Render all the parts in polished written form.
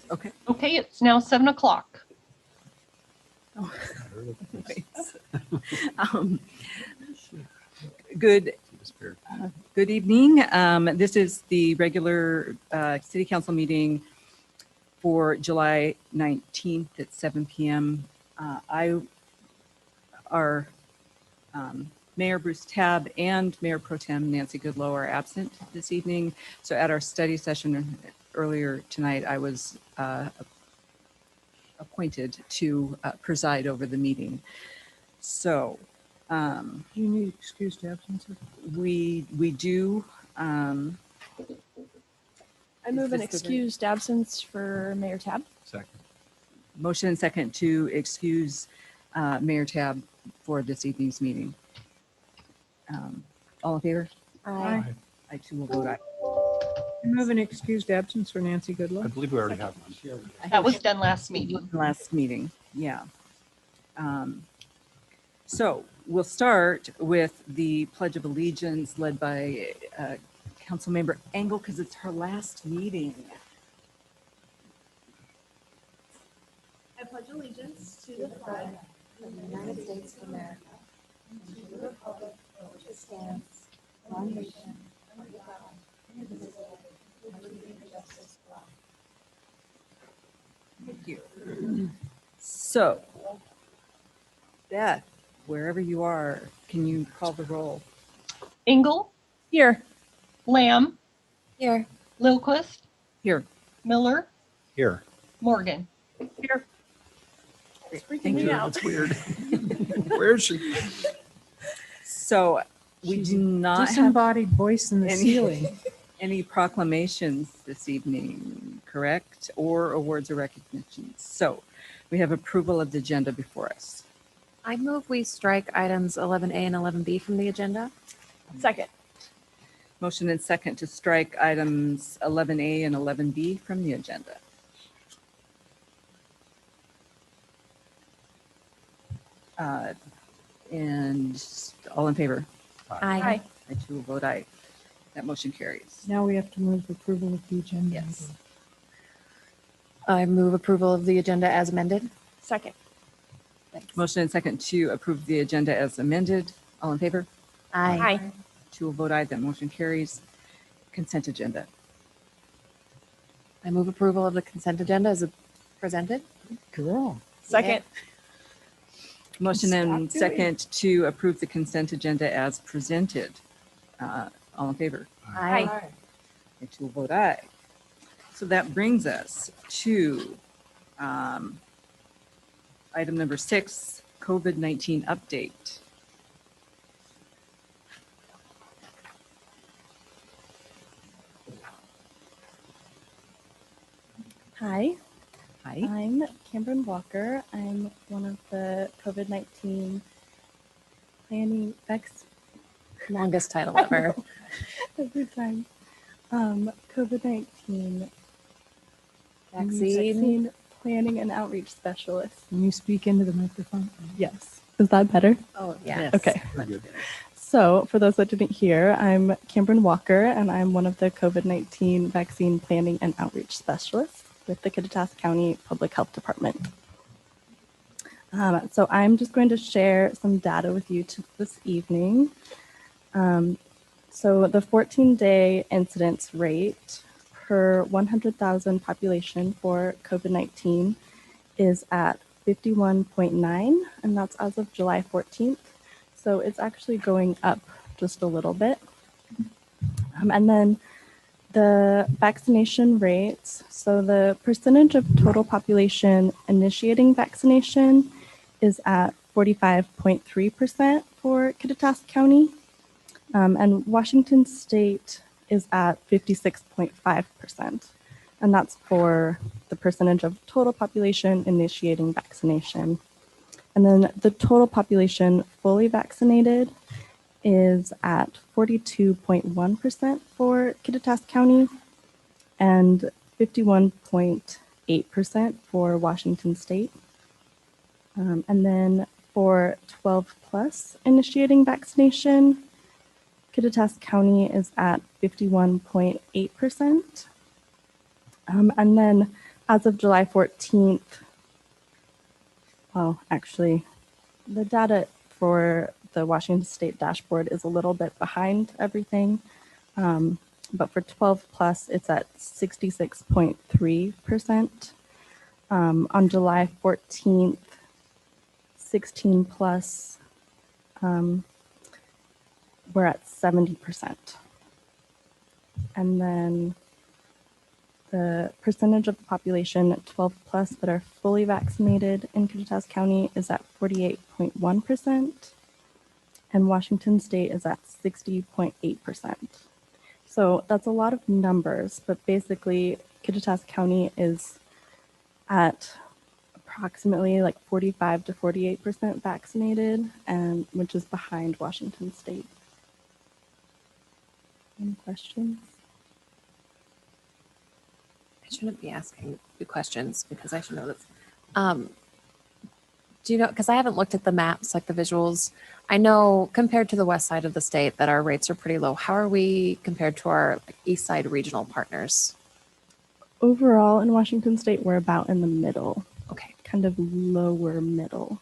Okay. Okay, it's now 7 o'clock. Um, Good evening. This is the regular city council meeting for July 19th at 7 p.m. Our Mayor Bruce Tabb and Mayor Pro Tem Nancy Goodlow are absent this evening. So at our study session earlier tonight, I was appointed to preside over the meeting. So Do you need excused absences? we do. I move an excused absence for Mayor Tabb. Second. Motion and second to excuse Mayor Tabb for this evening's meeting. All in favor? Aye. I too will vote aye. I move an excused absence for Nancy I Goodlow. believe we already have one. That was done last meeting. Last meeting, yeah. So we'll start with the Pledge of Allegiance led by Councilmember Engel because it's her last meeting. I pledge allegiance to the flag of the United States of America and to the republic for which it stands, one nation, under God, indivisible, with liberty and justice for all. Thank you. So, Beth, wherever you are, can you call the roll? Engel, Here. Lamb, Here. Lilquist, Here. Miller, Here. Morgan. Here. Freaking me out. That's weird. Where is she? So we She's do not have Disembodied voice in the any- ceiling. any proclamations this evening, correct? Or awards or recognitions. So we have approval of the agenda before us. I move we strike items 11A and 11B from the agenda. Second. Motion and second to strike items 11A and 11B from the agenda. And all in favor? Aye. I too will vote aye. That motion carries. Now we have to move approval of the agenda. Yes. I move approval of the agenda as amended. Second. Motion and second to approve the agenda as amended. All in favor? Aye. Two will vote aye. That motion carries. Consent agenda. I move approval of the consent agenda as presented. Girl. Second. Motion and Stop doing second to approve the consent agenda as presented. All in favor? Aye. I too will vote aye. So that brings us to item number 6, COVID-19 update. Hi, Hi. I'm Cameron Walker. I'm one of the COVID-19 planning Longest title ever. every time. COVID-19 Vaccine. planning and outreach specialist. Can you speak into the microphone? Yes. Is that better? Oh, yeah. Okay. Very good. So, for those that didn't hear, I'm Cameron Walker, and I'm one of the COVID-19 vaccine planning and outreach specialists with the Kittitas County Public Health Department. So I'm just going to share some data with you this evening. So the 14-day incidence rate per 100,000 population for COVID-19 is at 51.9, and that's as of July 14th. So it's actually going up just a little bit. And then the vaccination rates, so the percentage of total population initiating vaccination is at 45.3% for Kittitas County, and Washington State is at 56.5%, and that's for the percentage of total population initiating vaccination. And then the total population fully vaccinated is at 42.1% for Kittitas County and 51.8% 8% for Washington State. And then for 12 plus initiating vaccination, Kittitas County is at 51.8%. And then as of July 14th, well, actually, the data for the Washington State dashboard is a little bit behind everything. But for 12 plus, it's at 66.3%. On July 14th, 16 plus, we're at 70%. And then the percentage of the population 12 plus that are fully vaccinated in Kittitas County is at 48.1%, and Washington State is at 60.8%. So that's a lot of numbers, but basically Kittitas County is at approximately like 45 to 48% vaccinated, and which is behind Washington State. Any questions? I shouldn't be asking you questions because I should know this. Do you know, because I haven't looked at the maps, like the visuals. I know compared to the west side of the state that our rates are pretty low. How are we compared to our east side regional partners? Overall in Washington State, we're about in the middle, Okay, kind of lower middle,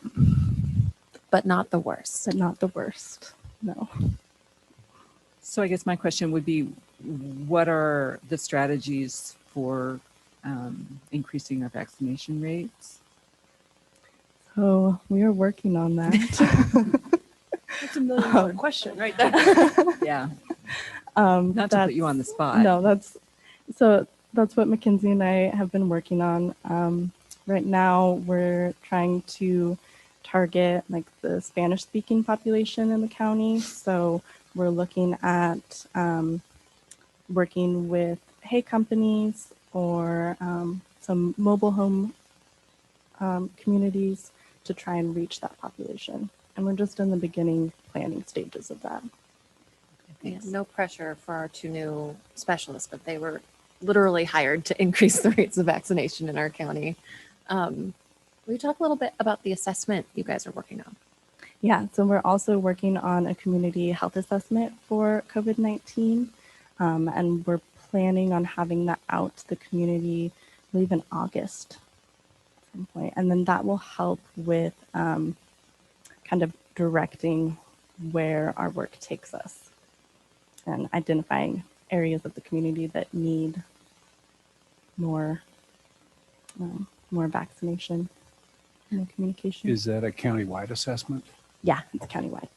but not the worst. but not the worst. No. So I guess my question would be, what are the strategies for increasing our vaccination rates? So we are working on that. That's $1 million question right there. Yeah, not to put you on the spot. No, that's what Mackenzie and I have been working on. Right now, we're trying to target like the Spanish-speaking population in the county. So we're looking at working with hay companies or some mobile home communities to try and reach that population. And we're just in the beginning planning stages of that. Yeah, no pressure for our two new specialists, but they were literally hired to increase the rates of vaccination in our county. Will you talk a little bit about the assessment you guys are working on? Yeah, so we're also working on a community health assessment for COVID-19, and we're planning on having that out to the community, I believe in August at some point. And then that will help with kind of directing where our work takes us and identifying areas of the community that need more vaccination and communication. Is that a countywide assessment? Yeah, it's countywide.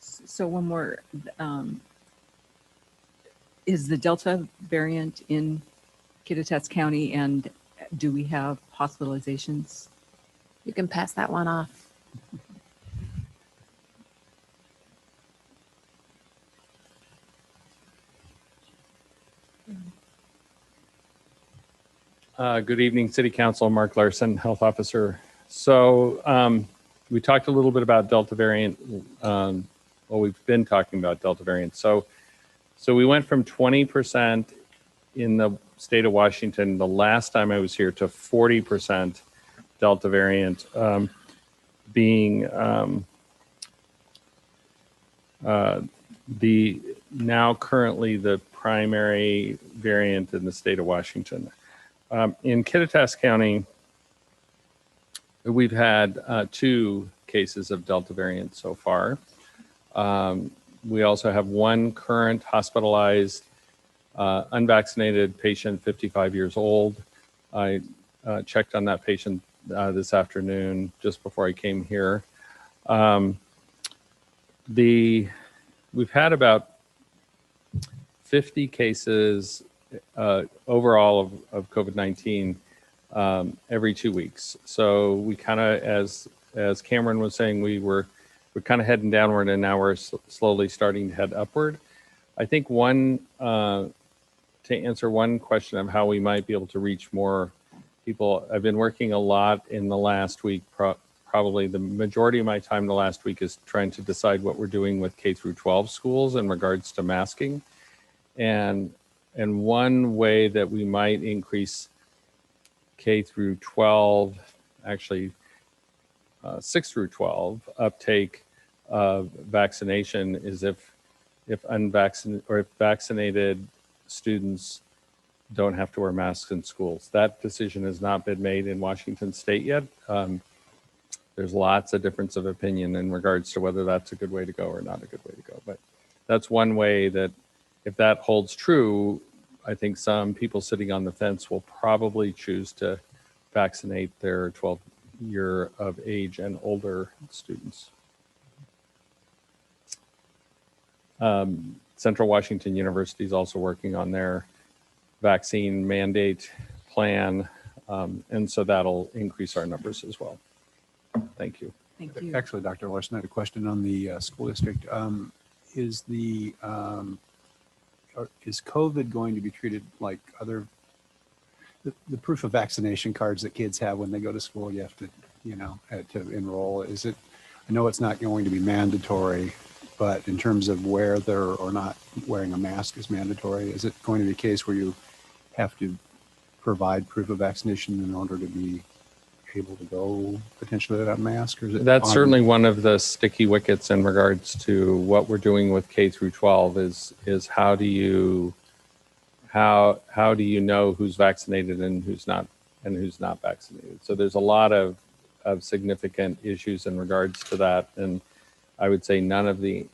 So one more, is the Delta variant in Kittitas County, and do we have hospitalizations? You can pass that one off. Good evening, City Council. Mark Larson, Health Officer. So we talked a little bit about Delta variant. Well, we've been talking about Delta variant. So we went from 20% in the state of Washington the last time I was here to 40% Delta variant being the now currently the primary variant in the state of Washington. In Kittitas County, we've had 2 cases of Delta variant so far. We also have 1 current hospitalized unvaccinated patient, 55 years old. I checked on that patient this afternoon just before I came here. We've had about 50 cases overall of COVID-19 every 2 weeks. So we kind of, as Cameron was saying, we're kind of heading downward, and now we're slowly starting to head upward. I think to answer one question of how we might be able to reach more people, I've been working a lot in the last week. Probably the majority of my time the last week is trying to decide what we're doing with K through 12 schools in regards to masking. And one way that we might increase K through 12, actually 6 through 12 uptake of vaccination is if unvaccinated or if vaccinated students don't have to wear masks in schools. That decision has not been made in Washington State yet. There's lots of difference of opinion in regards to whether that's a good way to go or not a good way to go. But that's one way that if that holds true, I think some people sitting on the fence will probably choose to vaccinate their 12 year of age and older students. Central Washington University is also working on their vaccine mandate plan. And so that'll increase our numbers as well. Thank you. Thank you. Actually, Dr. Larson, I had a question on the school district. Is COVID going to be treated like other, the proof of vaccination cards that kids have when they go to school, you have to, to enroll? Is it, I know it's not going to be mandatory, but in terms of whether or not wearing a mask is mandatory, is it going to be a case where you have to provide proof of vaccination in order to be able to go potentially without a mask? Or is it That's certainly one of the sticky wickets in regards to what we're doing with K through 12 is how do you know who's vaccinated and who's not vaccinated? So there's a lot of significant issues in regards to that. And I would say none of the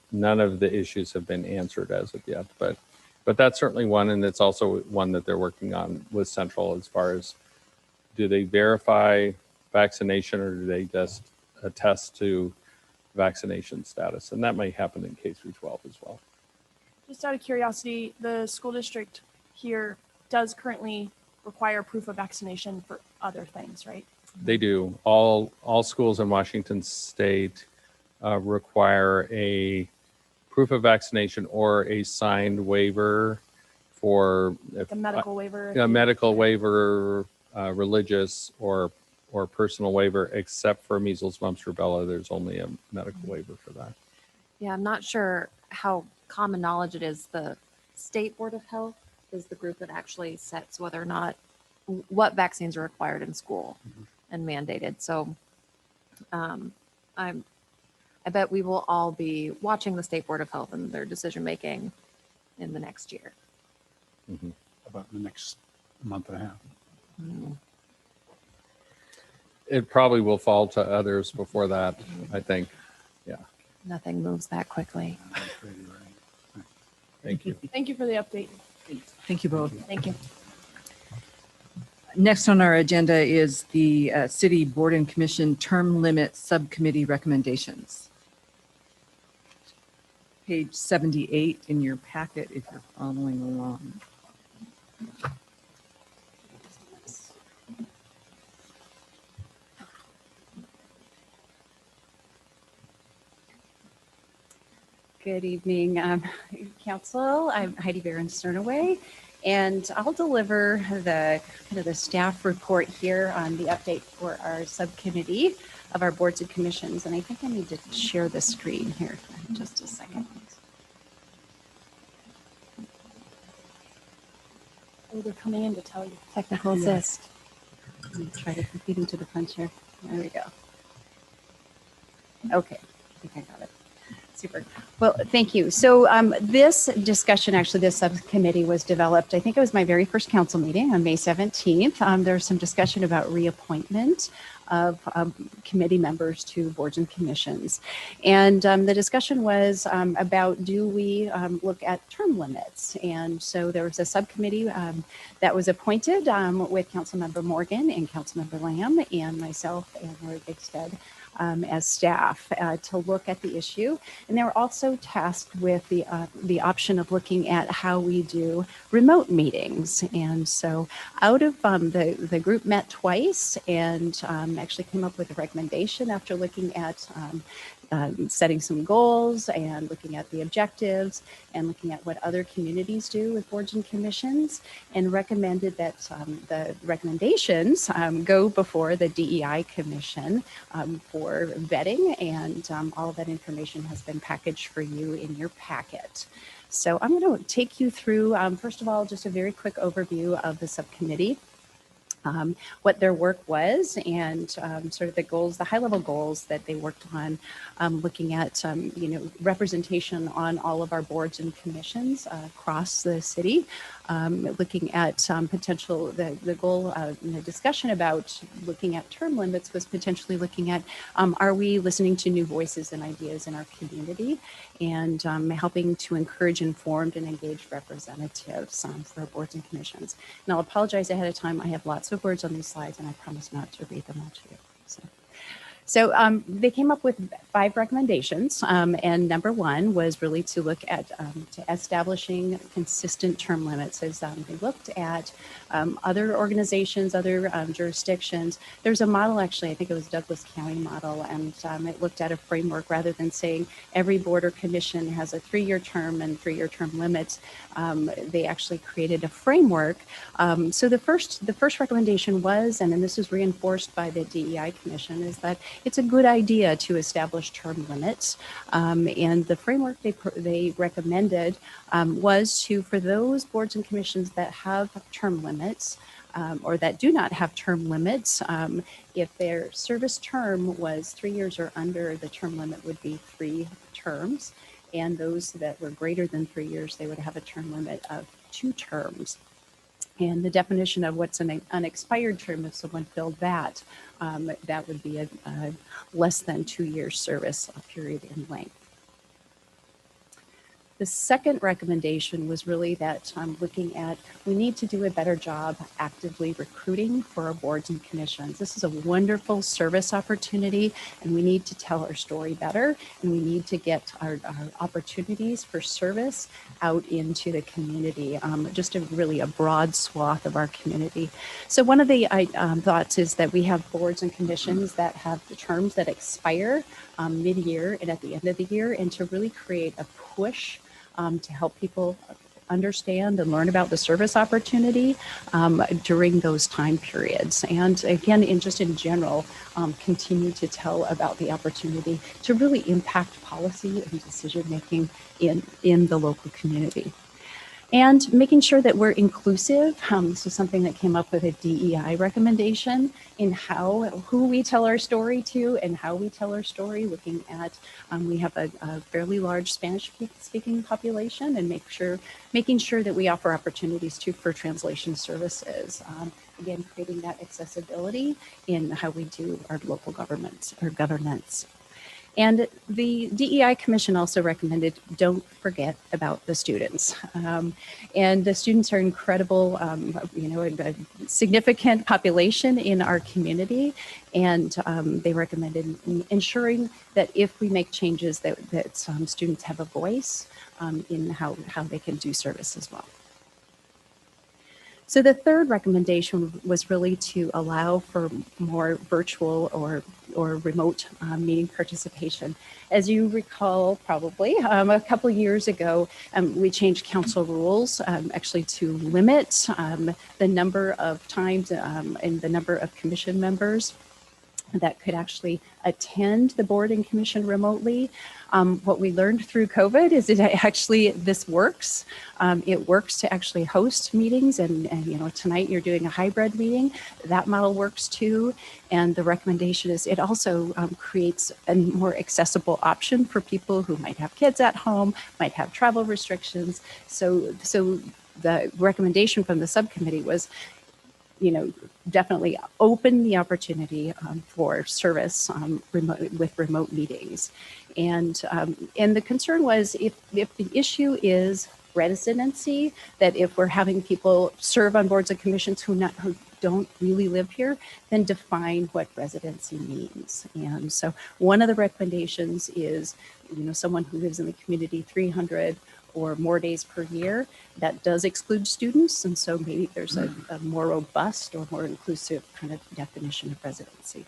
issues have been answered as of yet, but that's certainly one. And it's also one that they're working on with Central as far as, do they verify vaccination or do they just attest to vaccination status? And that may happen in K through 12 as well. Just out of curiosity, the school district here does currently require proof of vaccination for other things, right? They do. All schools in Washington State require a proof of vaccination or a signed waiver for Like a medical waiver. a medical waiver, religious or personal waiver, except for measles, mumps, rubella. There's only a medical waiver for that. Yeah, I'm not sure how common knowledge it is. The State Board of Health is the group that actually sets whether or not what vaccines are required in school and mandated. So I bet we will all be watching the State Board of Health and their decision making in the next year. about the next month and a half? It probably will fall to others before that, I think. Nothing moves that quickly. Thank you. Thank you for the update. Thank you both. Thank you. Next on our agenda is the City Board and Commission Term Limit Subcommittee recommendations. Page 78 in your packet if you're following along. Good evening, Council. I'm Heidi Barron Sternaway, and I'll deliver the staff report here on the update for our subcommittee of our boards and commissions. And I think I need to share the screen here in just a second. Oh, they're coming in to tell you. Technical assist. Let me try to feed into the punch here. There we go. Okay, I think I got it. Super. Well, thank you. So this discussion, actually, this subcommittee was developed, I think it was my very first council meeting on May 17th. There's some discussion about reappointment of committee members to boards and commissions. And the discussion was about, do we look at term limits? And so there was a subcommittee that was appointed with Councilmember Morgan and Councilmember Lamb and myself and Lori Bigstead as staff to look at the issue. And they were also tasked with the option of looking at how we do remote meetings. And so out of the group met twice and actually came up with a recommendation after looking at setting some goals and looking at the objectives and looking at what other communities do with boards and commissions, and recommended that the recommendations go before the DEI Commission for vetting, and all of that information has been packaged for you in your packet. So I'm going to take you through, first of all, just a very quick overview of the subcommittee. what their work was and sort of the goals, the high-level goals that they worked on, looking at representation on all of our boards and commissions across the city, looking at potential, the goal in the discussion about looking at term limits was potentially looking at are we listening to new voices and ideas in our community, and helping to encourage informed and engaged representatives for our boards and commissions. And I'll apologize ahead of time. I have lots of words on these slides, and I promise not to read them all to you. So they came up with 5 recommendations, and number 1 was really to look at to establishing consistent term limits. As they looked at other organizations, other jurisdictions. There's a model, actually, I think it was Douglas County model, and it looked at a framework rather than saying every board or commission has a 3-year term and 3-year term limits. They actually created a framework. So the first recommendation was, and then this was reinforced by the DEI Commission, is that it's a good idea to establish term limits. And the framework they recommended was to, for those boards and commissions that have term limits, or that do not have term limits, if their service term was 3 years or under, the term limit would be 3 terms. And those that were greater than 3 years, they would have a term limit of 2 terms. And the definition of what's an unexpired term, if someone filled that, that would be a less than 2-year service period in length. The second recommendation was really that looking at, we need to do a better job actively recruiting for our boards and commissions. This is a wonderful service opportunity, and we need to tell our story better, and we need to get our opportunities for service out into the community, just really a broad swath of our community. So one of the thoughts is that we have boards and commissions that have the terms that expire mid-year and at the end of the year, and to really create a push to help people understand and learn about the service opportunity during those time periods. And again, just in general, continue to tell about the opportunity to really impact policy and decision-making in the local community. And making sure that we're inclusive. This is something that came up with a DEI recommendation in who we tell our story to and how we tell our story, looking at, we have a fairly large Spanish-speaking population, and making sure that we offer opportunities for translation services. Again, creating that accessibility in how we do our local governance. And the DEI Commission also recommended, don't forget about the students. And the students are incredible, a significant population in our community. And they recommended ensuring that if we make changes that students have a voice in how they can do service as well. So the third recommendation was really to allow for more virtual or remote meeting participation. As you recall, probably a couple years ago, we changed council rules actually to limit the number of times and the number of commission members that could actually attend the board and commission remotely. What we learned through COVID is this works. It works to actually host meetings, and tonight you're doing a hybrid meeting. That model works too. And the recommendation is it also creates a more accessible option for people who might have kids at home, might have travel restrictions. So the recommendation from the subcommittee was, definitely open the opportunity for service with remote meetings. And the concern was if the issue is residency, that if we're having people serve on boards and commissions who don't really live here, then define what residency means. And so one of the recommendations is, someone who lives in the community 300 or more days per year. That does exclude students, and so maybe there's a more robust or more inclusive kind of definition of residency.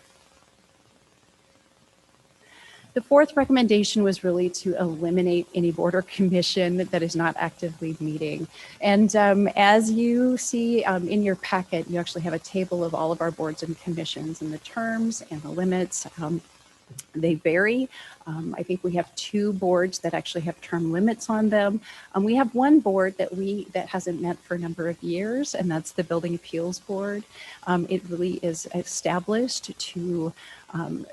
The fourth recommendation was really to eliminate any board or commission that is not actively meeting. And as you see in your packet, you actually have a table of all of our boards and commissions and the terms and the limits. They vary. I think we have 2 boards that actually have term limits on them. We have one board that hasn't met for a number of years, and that's the Building Appeals Board. It really is established to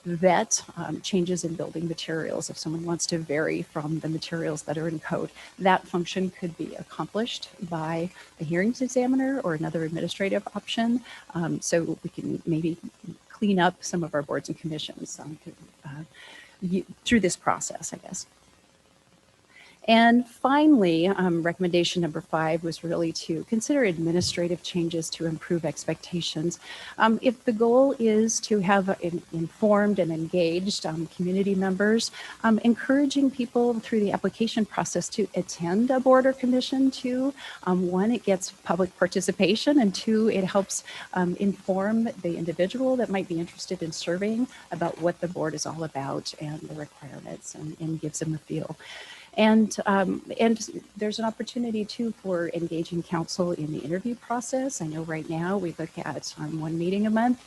vet changes in building materials. If someone wants to vary from the materials that are in code, that function could be accomplished by a hearings examiner or another administrative option. So we can maybe clean up some of our boards and commissions through this process, I guess. And finally, recommendation number 5 was really to consider administrative changes to improve expectations. If the goal is to have informed and engaged community members, encouraging people through the application process to attend a board or commission too. 1, it gets public participation, and 2, it helps inform the individual that might be interested in serving about what the board is all about and the requirements, and gives them a feel. And there's an opportunity too for engaging council in the interview process. I know right now we look at 1 meeting a month.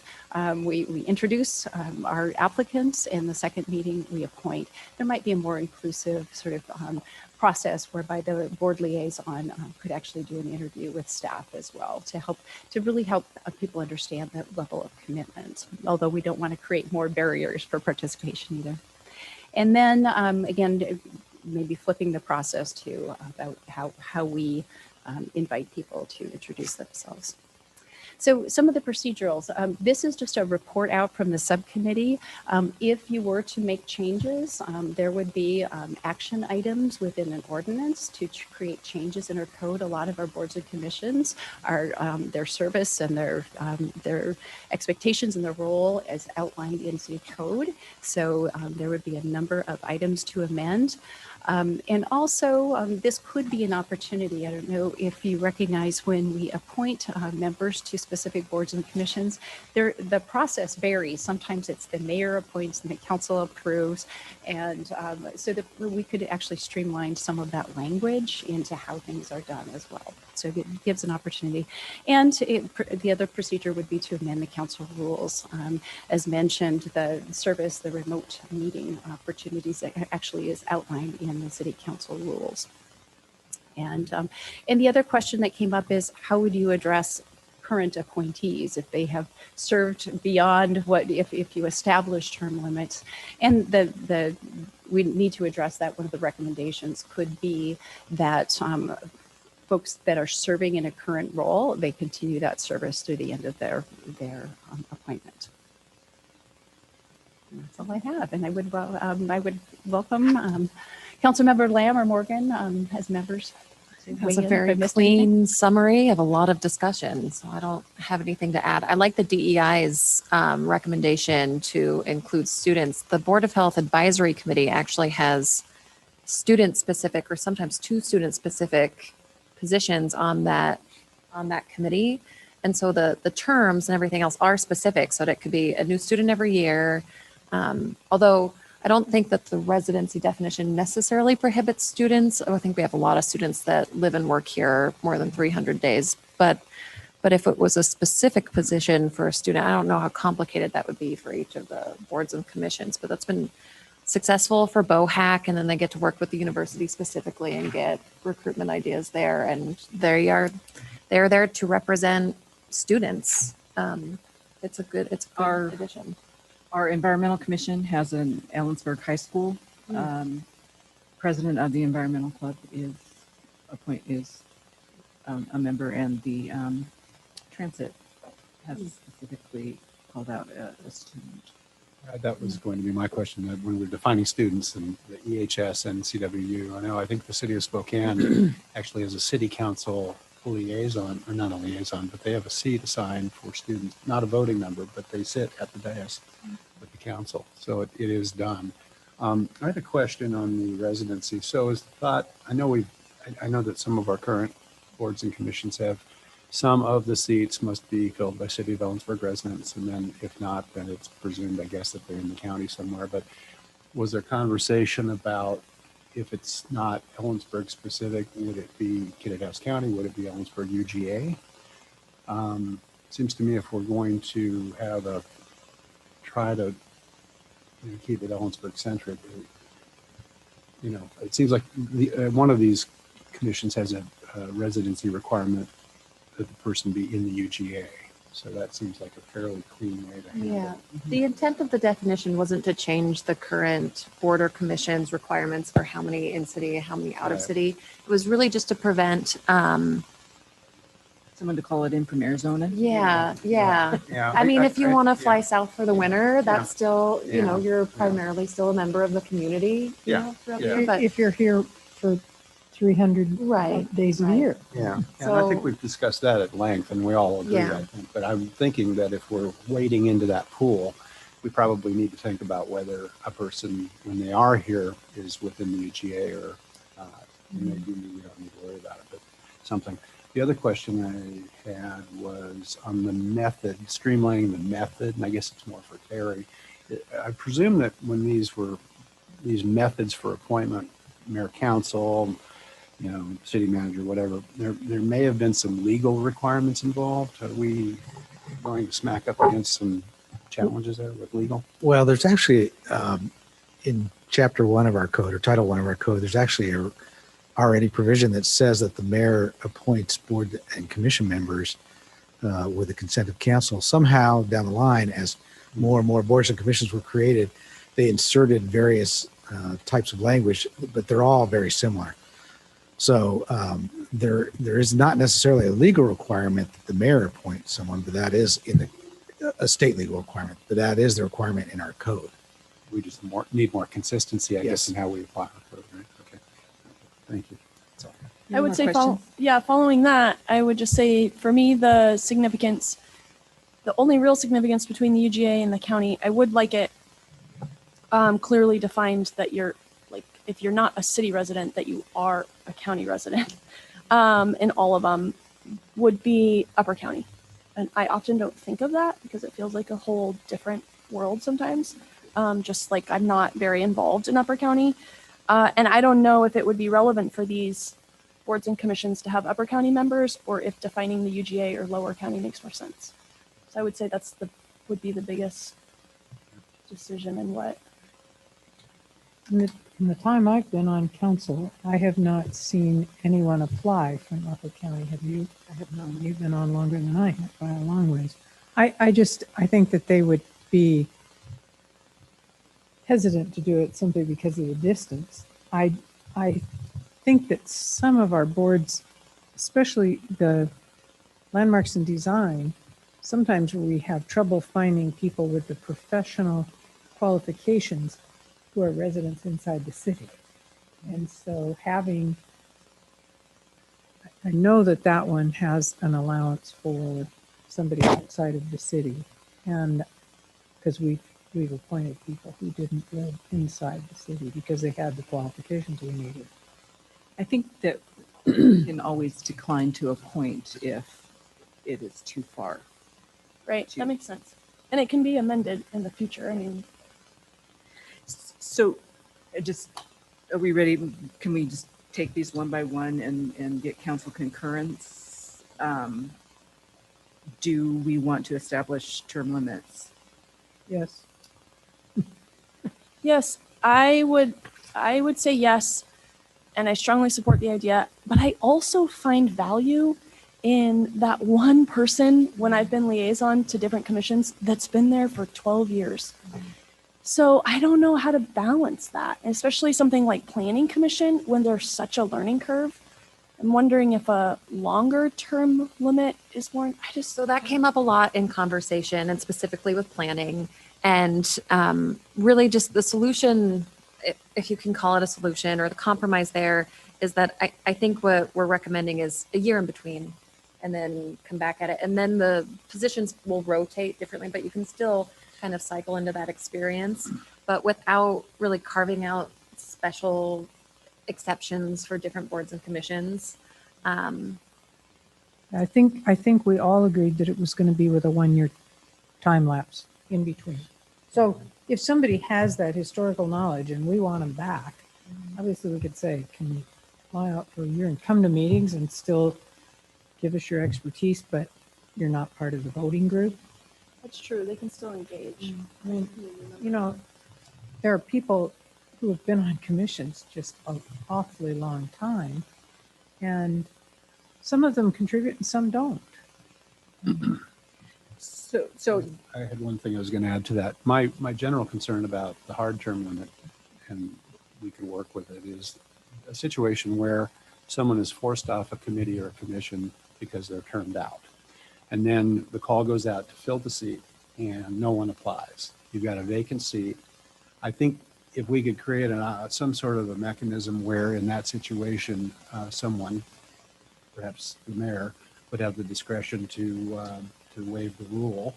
We introduce our applicants, and the second meeting we appoint. There might be a more inclusive sort of process whereby the board liaison could actually do an interview with staff as well to really help people understand that level of commitment, although we don't want to create more barriers for participation either. And then again, maybe flipping the process to about how we invite people to introduce themselves. So some of the procedurals, this is just a report out from the subcommittee. If you were to make changes, there would be action items within an ordinance to create changes in our code. A lot of our boards and commissions are their service and their expectations and their role as outlined in city code. So there would be a number of items to amend. And also, this could be an opportunity. I don't know if you recognize when we appoint members to specific boards and commissions, the process varies. Sometimes it's the mayor appoints and the council approves. And so that we could actually streamline some of that language into how things are done as well. So it gives an opportunity. And the other procedure would be to amend the council rules. As mentioned, the remote meeting opportunities that actually is outlined in the city council rules. And the other question that came up is, how would you address current appointees if they have served beyond what, if you establish term limits? And we need to address that. One of the recommendations could be that folks that are serving in a current role, they continue that service through the end of their appointment. And that's all I have. And I would welcome Councilmember Lamb or Morgan as members. That's a very clean summary of a lot of discussion, so I don't have anything to add. I like the DEI's recommendation to include students. The Board of Health Advisory Committee actually has student-specific or sometimes 2 student-specific positions on that committee. And so the terms and everything else are specific, so that it could be a new student every year. Although I don't think that the residency definition necessarily prohibits students. I think we have a lot of students that live and work here more than 300 days. But if it was a specific position for a student, I don't know how complicated that would be for each of the boards and commissions, but that's been successful for BOHAC, and then they get to work with the university specifically and get recruitment ideas there. And they're there to represent students. It's a good addition. Our environmental commission has an Ellensburg High School. President of the environmental club is a member, and the transit has specifically called out a student. That was going to be my question, that when we're defining students and the EHS and CWU, I think the city of Spokane actually has a city council liaison, or not a liaison, but they have a seat assigned for students, not a voting member, but they sit at the dais with the council. So it is done. I had a question on the residency. So is the thought, I know that some of our current boards and commissions have some of the seats must be filled by City of Ellensburg residents, and then if not, then it's presumed, I guess, that they're in the county somewhere. But was there conversation about, if it's not Ellensburg specific, would it be Kittitas County? Would it be Ellensburg UGA? Seems to me if we're going to try to keep it Ellensburg centric. It seems like one of these commissions has a residency requirement that the person be in the UGA. So that seems like a fairly clean way to handle Yeah. it. The intent of the definition wasn't to change the current board or commission's requirements for how many in city, how many out of Right. city. It was really just to prevent, Someone to call it in from Arizona. yeah. Yeah. I mean, if you want to fly yeah. south for the winter, that's still, Yeah. you're primarily still a member of the community, Yeah. throughout Yeah. the year. But If you're here for 300 Right, days a right. year. Yeah, and I think So- we've discussed that at length, and we all agree, Yeah. I think. But I'm thinking that if we're wading into that pool, we probably need to think about whether a person, when they are here, is within the UGA or not. Maybe we don't need to worry about it, but something. The other question I had was on the method, streamlining the method, and I guess it's more for Terry. I presume that when these methods for appointment, mayor council, city manager, whatever, there may have been some legal requirements involved. Are we going to smack up against some challenges there with legal? Well, there's actually in Chapter 1 of our code, or Title 1 of our code, there's actually a already provision that says that the mayor appoints board and commission members with the consent of council. Somehow down the line, as more and more boards and commissions were created, they inserted various types of language, but they're all very similar. So there is not necessarily a legal requirement that the mayor appoint someone, but that is a state legal requirement, but that is the requirement in our code. We just need more consistency, I guess, Yes. in how we apply our code, right? Okay. Thank you. That's all. I would say, following that, I would just say, for me, the only real significance between the UGA and the county, I would like it clearly defined that if you're not a city resident, that you are a county resident. And all of them would be Upper County. And I often don't think of that because it feels like a whole different world sometimes. Just like I'm not very involved in Upper County. And I don't know if it would be relevant for these boards and commissions to have Upper County members, or if defining the UGA or Lower County makes more sense. So I would say would be the biggest decision in what. In the time I've been on council, I have not seen anyone apply from Upper County. Have you? I have not. You've been on longer than I have by a long ways. I think that they would be hesitant to do it simply because of the distance. I think that some of our boards, especially the landmarks and design, sometimes we have trouble finding people with the professional qualifications who are residents inside the city. And so I know that one has an allowance for somebody outside of the city. And because we've appointed people who didn't live inside the city because they had the qualifications we needed. I think that we can always decline to appoint if it is too far. Right, that makes sense. And it can be amended in the future. I mean, So are we ready? Can we just take these one by one and get council concurrence? Do we want to establish term limits? Yes. yes, I would say yes, and I strongly support the idea, but I also find value in that one person when I've been liaison to different commissions that's been there for 12 years. So I don't know how to balance that, especially something like planning commission when there's such a learning curve. I'm wondering if a longer term limit is more. So that came up a lot in conversation, and specifically with planning, and really just the solution, if you can call it a solution, or the compromise there, is that I think what we're recommending is a year in between, and then come back at it, and then the positions will rotate differently, but you can still kind of cycle into that experience, but without really carving out special exceptions for different boards and commissions. I think we all agreed that it was going to be with a 1-year time lapse in between. So if somebody has that historical knowledge and we want them back, obviously we could say, can you fly out for a year and come to meetings and still give us your expertise, but you're not part of the voting group? That's true. They can still engage. I mean, there are people who have been on commissions just an awfully long time, and some of them contribute and some don't. So I had one thing I was going to add to that. My general concern about the hard term limit, and we can work with it, is a situation where someone is forced off a committee or a commission because they're termed out. And then the call goes out to fill the seat and no one applies. You've got a vacant seat. I think if we could create some sort of a mechanism where in that situation, someone, perhaps the mayor, would have the discretion to waive the rule.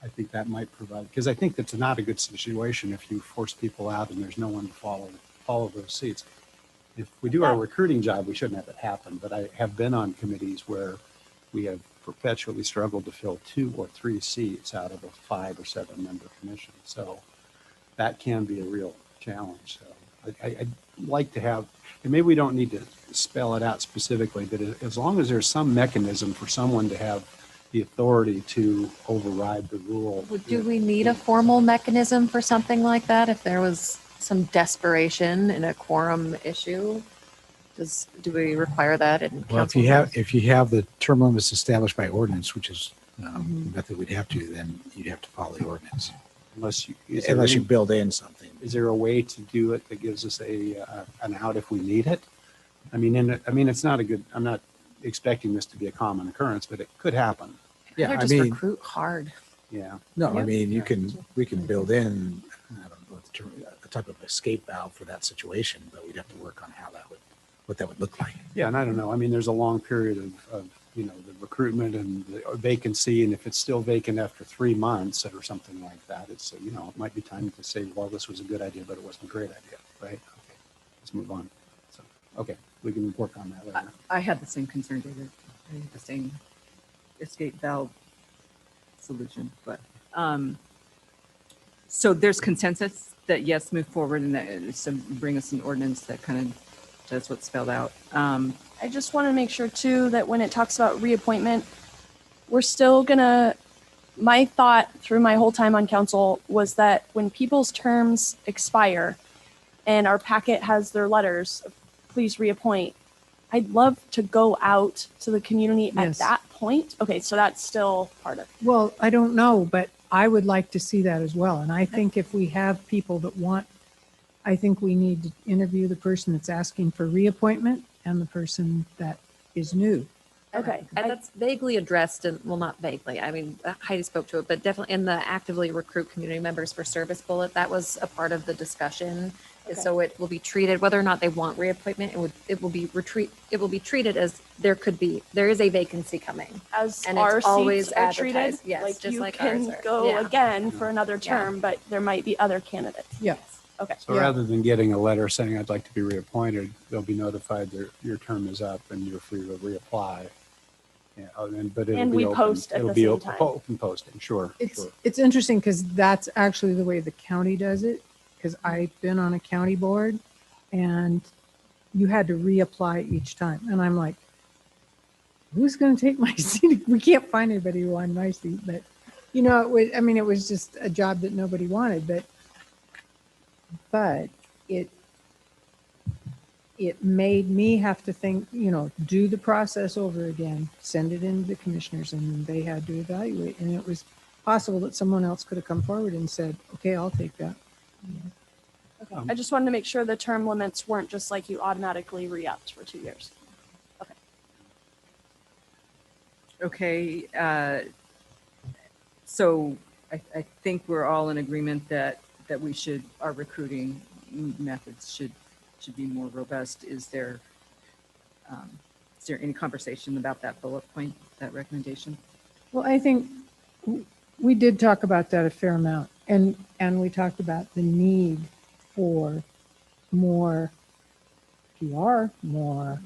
I think that might provide, because I think that's not a good situation if you force people out and there's no one to follow those seats. If we do our recruiting job, we shouldn't have it happen, but I have been on committees where we have perpetually struggled to fill 2 or 3 seats out of a 5 or 7 member commission. So that can be a real challenge. So I'd like to have, and maybe we don't need to spell it out specifically, but as long as there's some mechanism for someone to have the authority to override the rule. Do we need a formal mechanism for something like that? If there was some desperation in a quorum issue, do we require that in council? Well, if you have the term limits established by ordinance, which is the method we'd have to, then you'd have to follow the ordinance. Unless you build in something. Is there a way to do it that gives us an out if we need it? I mean, it's not a good, I'm not expecting this to be a common occurrence, but it could happen. Yeah, Or I just mean, recruit hard. Yeah. no, I mean, we can build in, I don't know what the term, a type of escape valve for that situation, but we'd have to work on what that would look like. Yeah, and I don't know. I mean, there's a long period of the recruitment and the vacancy, and if it's still vacant after 3 months or something like that, it's it might be time to say, well, this was a good idea, but it wasn't a great idea, right? Okay, let's move on. So, okay, we can work on that later. I had the same concern, David. I had the same escape valve solution, but so there's consensus that yes, move forward and that so bring us an ordinance that kind of does what's spelled out. I just want to make sure too that when it talks about reappointment, we're still gonna, my thought through my whole time on council was that when people's terms expire and our packet has their letters, please reappoint, I'd love to go out to the community Yes. at that point. Okay, so that's still part of it. Well, I don't know, but I would like to see that as well. And I think if we have people that want, I think we need to interview the person that's asking for reappointment and the person that is new. Okay. And that's vaguely addressed, and well, not vaguely. I mean, Heidi spoke to it, but definitely in the actively recruit community members for service bullet, that was a part of the discussion. Okay. So it will be treated, whether or not they want reappointment, it will be treated as there is a vacancy coming. As And our it's always seats are treated, advertised. Yes, like just you like can ours are. go Yeah. again for another term, but there might be other candidates. Yeah. Okay. So rather than getting a letter saying I'd like to be reappointed, they'll be notified that your term is up and you're free to reapply. Yeah, but it'll And be we open. post at It'll the be same open, time. open posting, sure. It's interesting because that's actually the way the county does it. Because I've been on a county board and you had to reapply each time. And I'm like, who's going to take my seat? We can't find anybody who wanted my seat. But, it was just a job that nobody wanted. But it made me have to think, do the process over again, send it in to the commissioners, and they had to evaluate. And it was possible that someone else could have come forward and said, okay, I'll take that. Okay. I just wanted to make sure the term limits weren't just like you automatically re-upped for 2 years. Okay, so I think we're all in agreement that our recruiting methods should be more robust. Is there any conversation about that bullet point, that recommendation? Well, I think we did talk about that a fair amount. And we talked about the need for more PR, more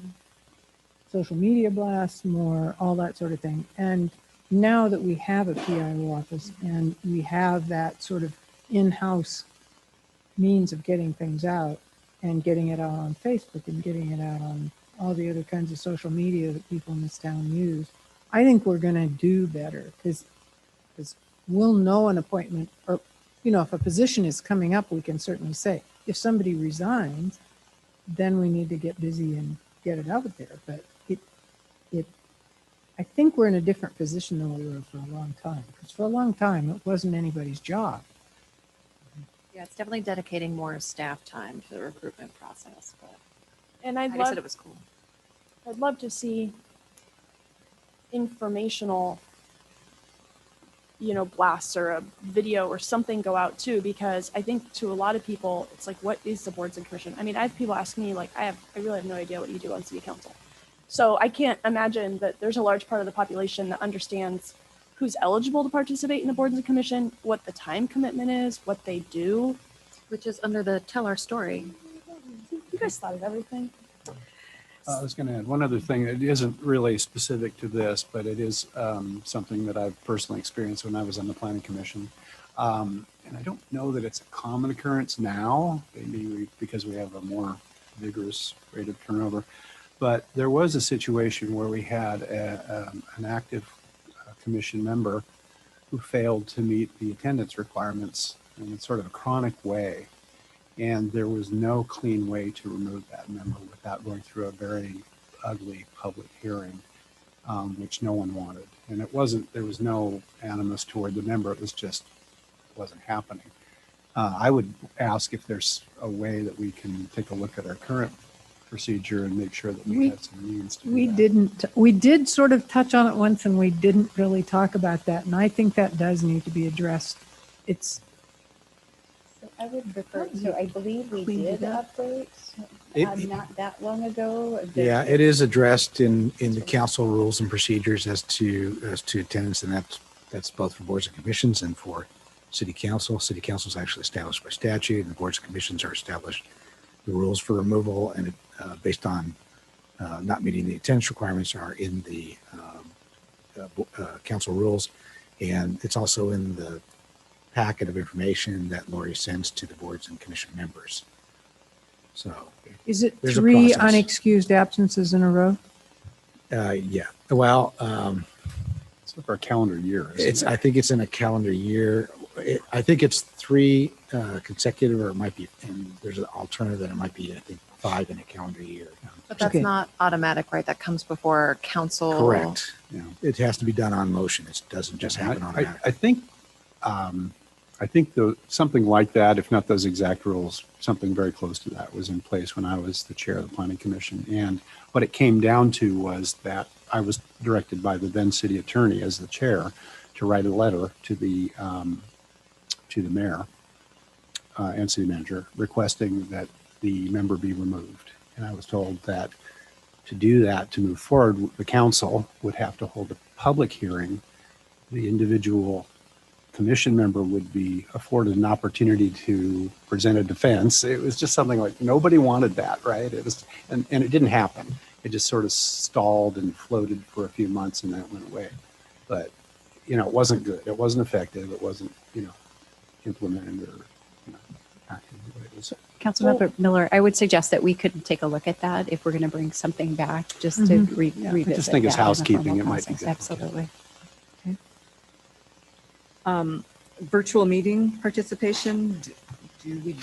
social media blasts, more all that sort of thing. And now that we have a PIO office and we have that sort of in-house means of getting things out and getting it out on Facebook and getting it out on all the other kinds of social media that people in this town use, I think we're going to do better because we'll know an appointment, or you know, if a position is coming up, we can certainly say, if somebody resigns, then we need to get busy and get it out there. But I think we're in a different position than we were for a long time. Because for a long time, it wasn't anybody's job. Yeah, it's definitely dedicating more staff time to the recruitment process, but And I I'd said love, it was cool. I'd love to see informational, you know, blasts or a video or something go out too, because I think to a lot of people, it's like, what is the boards and commission? I mean, I have people ask me like, I really have no idea what you do on city council. So I can't imagine that there's a large part of the population that understands who's eligible to participate in the boards and commission, what the time commitment is, what they do. Which is under the tell our story. You guys thought of everything. I was going to add one other thing. It isn't really specific to this, but it is something that I've personally experienced when I was on the planning commission. And I don't know that it's a common occurrence now, maybe because we have a more vigorous rate of turnover. But there was a situation where we had an active commission member who failed to meet the attendance requirements in sort of a chronic way. And there was no clean way to remove that member without going through a very ugly public hearing, which no one wanted. And there was no animus toward the member. It was just, wasn't happening. I would ask if there's a way that we can take a look at our current procedure and make sure that we have some means to do that. We did sort of touch on it once and we didn't really talk about that. And I think that does need to be addressed. It's, So I would refer, so I believe we Cleaned did it up. update not that long ago. Yeah, it is addressed in the council rules and procedures as to attendance, and that's both for boards and commissions and for city council. City council is actually established by statute, and the boards and commissions are established. The rules for removal and based on not meeting the attendance requirements are in the council rules, and it's also in the packet of information that Lori sends to the boards and commission members. So is it there's a 3 process. unexcused absences in a row? Yeah. Well, It's for a calendar year. I think it's in a calendar year. I think it's 3 consecutive, or it might be, and there's an alternative that it might be, I think, 5 in a calendar year. But that's Okay. not automatic, right? That comes before council. Correct. Yeah. It has to be done on motion. It doesn't just happen automatically. I think something like that, if not those exact rules, something very close to that was in place when I was the chair of the planning commission. And what it came down to was that I was directed by the then city attorney as the chair to write a letter to the mayor and city manager requesting that the member be removed. And I was told that to do that, to move forward, the council would have to hold a public hearing. The individual commission member would be afforded an opportunity to present a defense. It was just something like nobody wanted that, right? It was, and it didn't happen. It just sort of stalled and floated for a few months and then it went away. But, it wasn't good. It wasn't effective. It wasn't, implemented or, acted the way it was. Councilmember Miller, I would suggest that we could take a look at that if we're going to bring something back, just to revisit. I just think it's that in a housekeeping. formal It might be process. good. Absolutely. Virtual meeting participation, do we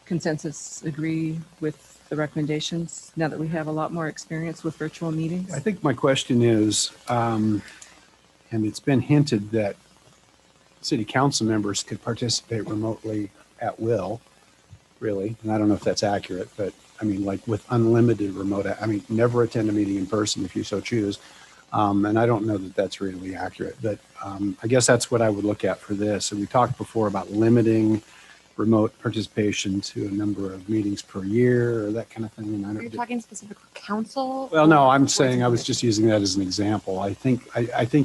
consensus agree with the recommendations now that we have a lot more experience with virtual meetings? I think my question is, and it's been hinted that city council members could participate remotely at will, really. And I don't know if that's accurate, but I mean, like with unlimited remote, never attend a meeting in person if you so choose. And I don't know that that's really accurate, but I guess that's what I would look at for this. And we talked before about limiting remote participation to a number of meetings per year or that kind of thing. And Are you talking specific for council? Well, no, I'm Boards saying and I was just using that as an example. I think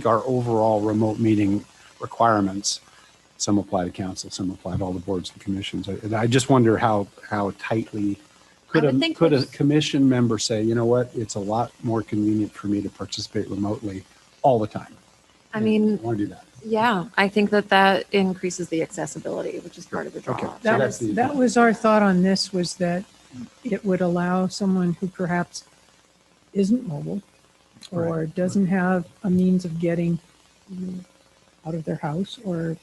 our overall remote meeting requirements, some apply to council, some apply to all the boards and commissions. And I just wonder how tightly I would think could a there's- commission member say, you know what, it's a lot more convenient for me to participate remotely all the time. I mean, I want to do that. yeah, I think that increases the accessibility, which is part of the draw. Okay. So That that's was, the- that was our thought on this, was that it would allow someone who perhaps isn't mobile or doesn't have a means of getting out of their house or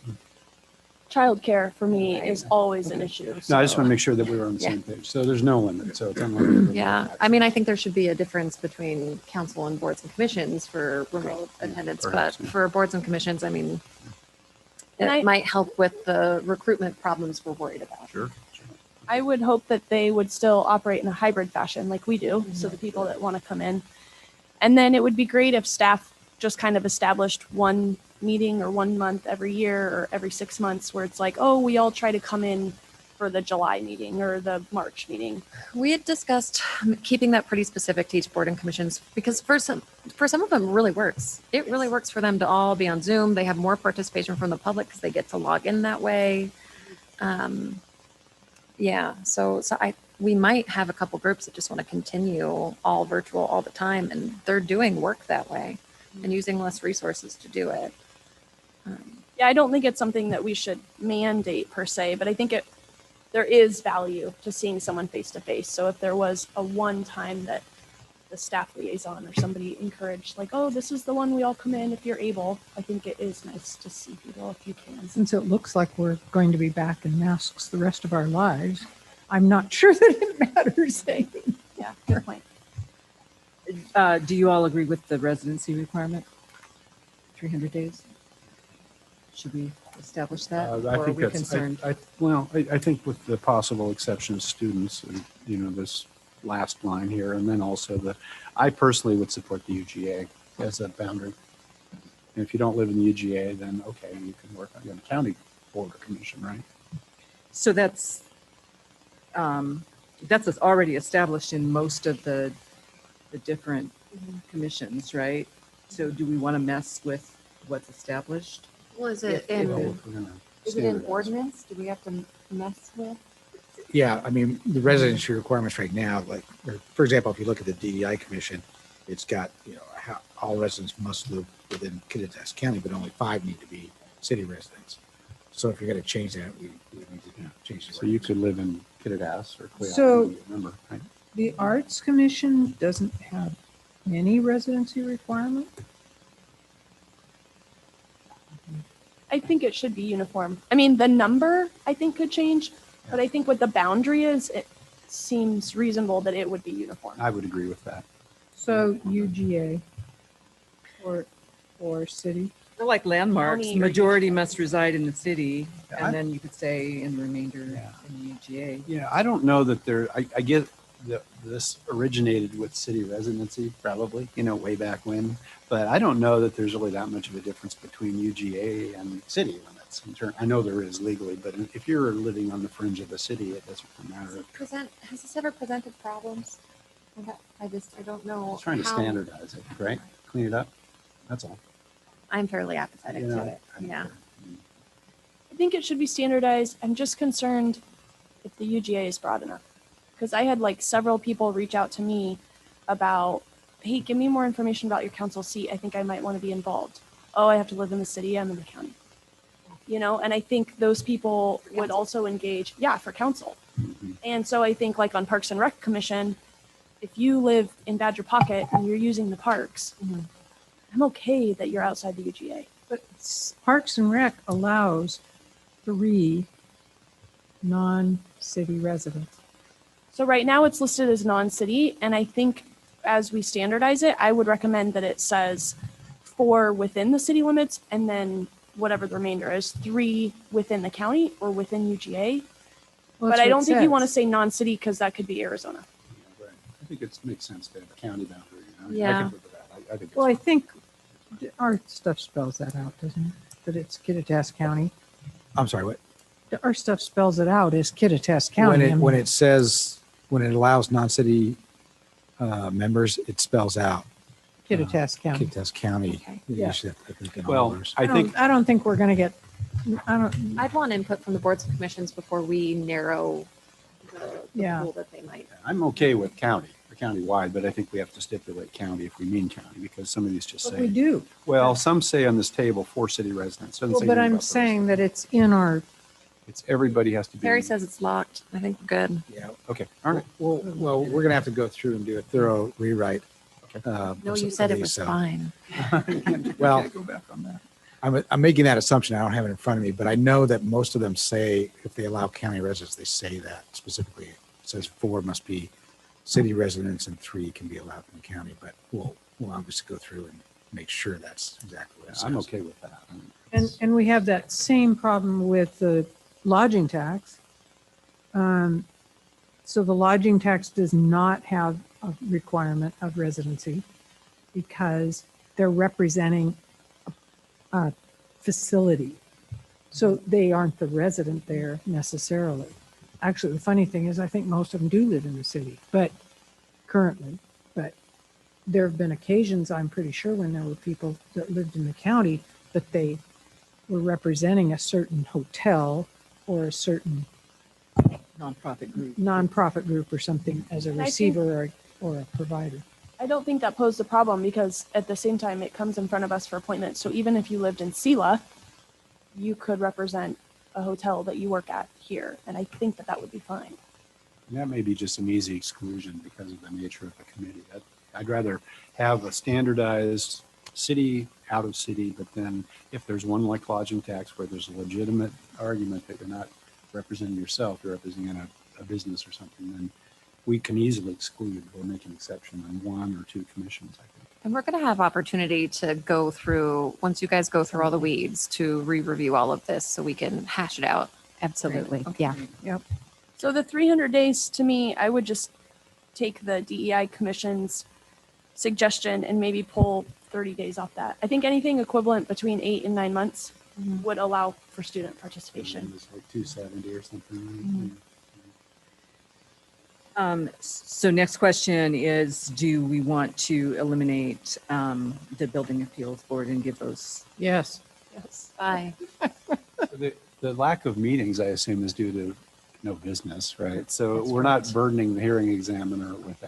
childcare for me is always an issue. No, I just want so- to make sure that we were on the Yeah. same page. So there's no limit. So it's unlimited. Yeah, I mean, I think there should be a difference between council and boards and commissions for remote attendance, but perhaps, yeah. for boards and commissions, I mean, And it I- might help with the recruitment problems we're worried about. Sure. I would hope that they would still operate in a hybrid fashion like we do. So the people that want to come in. And then it would be great if staff just kind of established one meeting or 1 month every year or every 6 months where it's like, oh, we all try to come in for the July meeting or the March meeting. We had discussed keeping that pretty specific to each board and commissions because for some of them it really works. It really works for them to all be on Zoom. They have more participation from the public because they get to log in that way. Yeah, so we might have a couple groups that just want to continue all virtual all the time, and they're doing work that way and using less resources to do it. Yeah, I don't think it's something that we should mandate per se, but I think there is value to seeing someone face to face. So if there was a one time that the staff liaison or somebody encouraged, like, oh, this is the one we all come in if you're able, I think it is nice to see people if you can. Since it looks like we're going to be back in masks the rest of our lives, I'm not sure that it matters. Yeah, good point. Do you all agree with the residency requirement? 300 days? Should we establish that? I Or are think we that's, concerned? I think with the possible exception of students, and, this last line here, and then also I personally would support the UGA as a boundary. And if you don't live in the UGA, then okay, you can work on the county board or commission, right? So that's already established in most of the different commissions, right? So do we want to mess with what's established? Well, is it Well, in- if we're gonna is it in standardize. ordinance? Do we have to mess with? Yeah, I mean, the residency requirements right now, like, for example, if you look at the DEI commission, it's got, how all residents must live within Kittitas County, but only 5 need to be city residents. So if you're going to change that, we need to change the. So you could live in Kittitas or Clear. So- Remember, right? The Arts Commission doesn't have any residency requirement? I think it should be uniform. I mean, the number I think could change, but I think what the boundary is, it seems reasonable that it would be uniform. I would agree with that. So UGA or city? Or like landmarks, County or majority must reside in the city, Yeah, and then you could say in the remainder Yeah. in the UGA. Yeah, I don't know that I get that this originated with city residency, probably, way back when. But I don't know that there's really that much of a difference between UGA and city limits. I know there is legally, but if you're living on the fringe of the city, it doesn't matter. Has this ever presented problems? I don't know. It's trying to how- standardize it, right? Clean it up. That's all. I'm fairly apathetic You to know, it. Yeah. I think it should be standardized. I'm just concerned if the UGA is broad enough. Because I had like several people reach out to me about, hey, give me more information about your council seat. I think I might want to be involved. Oh, I have to live in the city. I'm in the county. And I think those people would also engage, for council. Mhm. And so I think like on Parks and Rec Commission, if you live in Badger Pocket and you're using the parks, I'm okay that you're outside the UGA. But Parks and Rec allows 3 non-city residents. So right now it's listed as non-city, and I think as we standardize it, I would recommend that it says 4 within the city limits, and then whatever the remainder is, 3 within the county or within UGA. Well, But that's I what don't it think you want to says. say non-city because that could be Arizona. Yeah, right. I think it makes sense to have a county boundary. I Yeah. can live with that. I think it's Well, I think our stuff spells that out, doesn't it? That it's Kittitas County. I'm sorry, what? Our stuff spells it out as Kittitas County. When it says, when it allows non-city members, it spells out Kittitas County. Kittitas County. Okay. Yeah. Usually, I think in all Well, ours. I think I don't think we're going to get, I'd want input from the boards and commissions before we narrow the Yeah. pool that they might. I'm okay with county, or county-wide, but I think we have to stipulate county if we mean county, because some of these just but we say, do. well, some say on this table 4 city residents. Doesn't Well, say but anything I'm about those. saying that it's in our, It's everybody has to be. Harry says it's locked. I think we're good. Yeah. Okay, all right. Well, we're going to have to go through and do a thorough rewrite. Okay. No, of you said it these, was so- fine. Well- Can't go back on that. I'm making that assumption. I don't have it in front of me, but I know that most of them say if they allow county residents, they say that specifically. It says 4 must be city residents and 3 can be allowed in the county. But we'll obviously go through and make sure that's exactly what it says. I'm okay with that. And we have that same problem with the lodging tax. So the lodging tax does not have a requirement of residency because they're representing a facility. So they aren't the resident there necessarily. Actually, the funny thing is I think most of them do live in the city, but currently, but there have been occasions, I'm pretty sure, when there were people that lived in the county, but they were representing a certain hotel or a certain nonprofit group or something as a And I think- receiver or a provider. I don't think that posed a problem because at the same time, it comes in front of us for appointments. So even if you lived in Sela, you could represent a hotel that you work at here. And I think that that would be fine. And that may be just an easy exclusion because of the nature of the committee. I'd rather have a standardized city, out of city, but then if there's one like lodging tax where there's a legitimate argument that you're not representing yourself, you're representing a business or something, then we can easily exclude or make an exception on 1 or 2 commissions, I think. And we're going to have opportunity to go through, once you guys go through all the weeds, to re-review all of this so we can hash it out. Absolutely. Yeah. Yep. So the 300 days to me, I would just take the DEI Commission's suggestion and maybe pull 30 days off that. I think anything equivalent between 8 and 9 months would allow for student participation. It's like 270 or something. So next question is, do we want to eliminate the Building Appeals Board and give those? Yes. Yes. Bye. The lack of meetings, I assume, is due to no business, right? So we're not burdening the hearing examiner with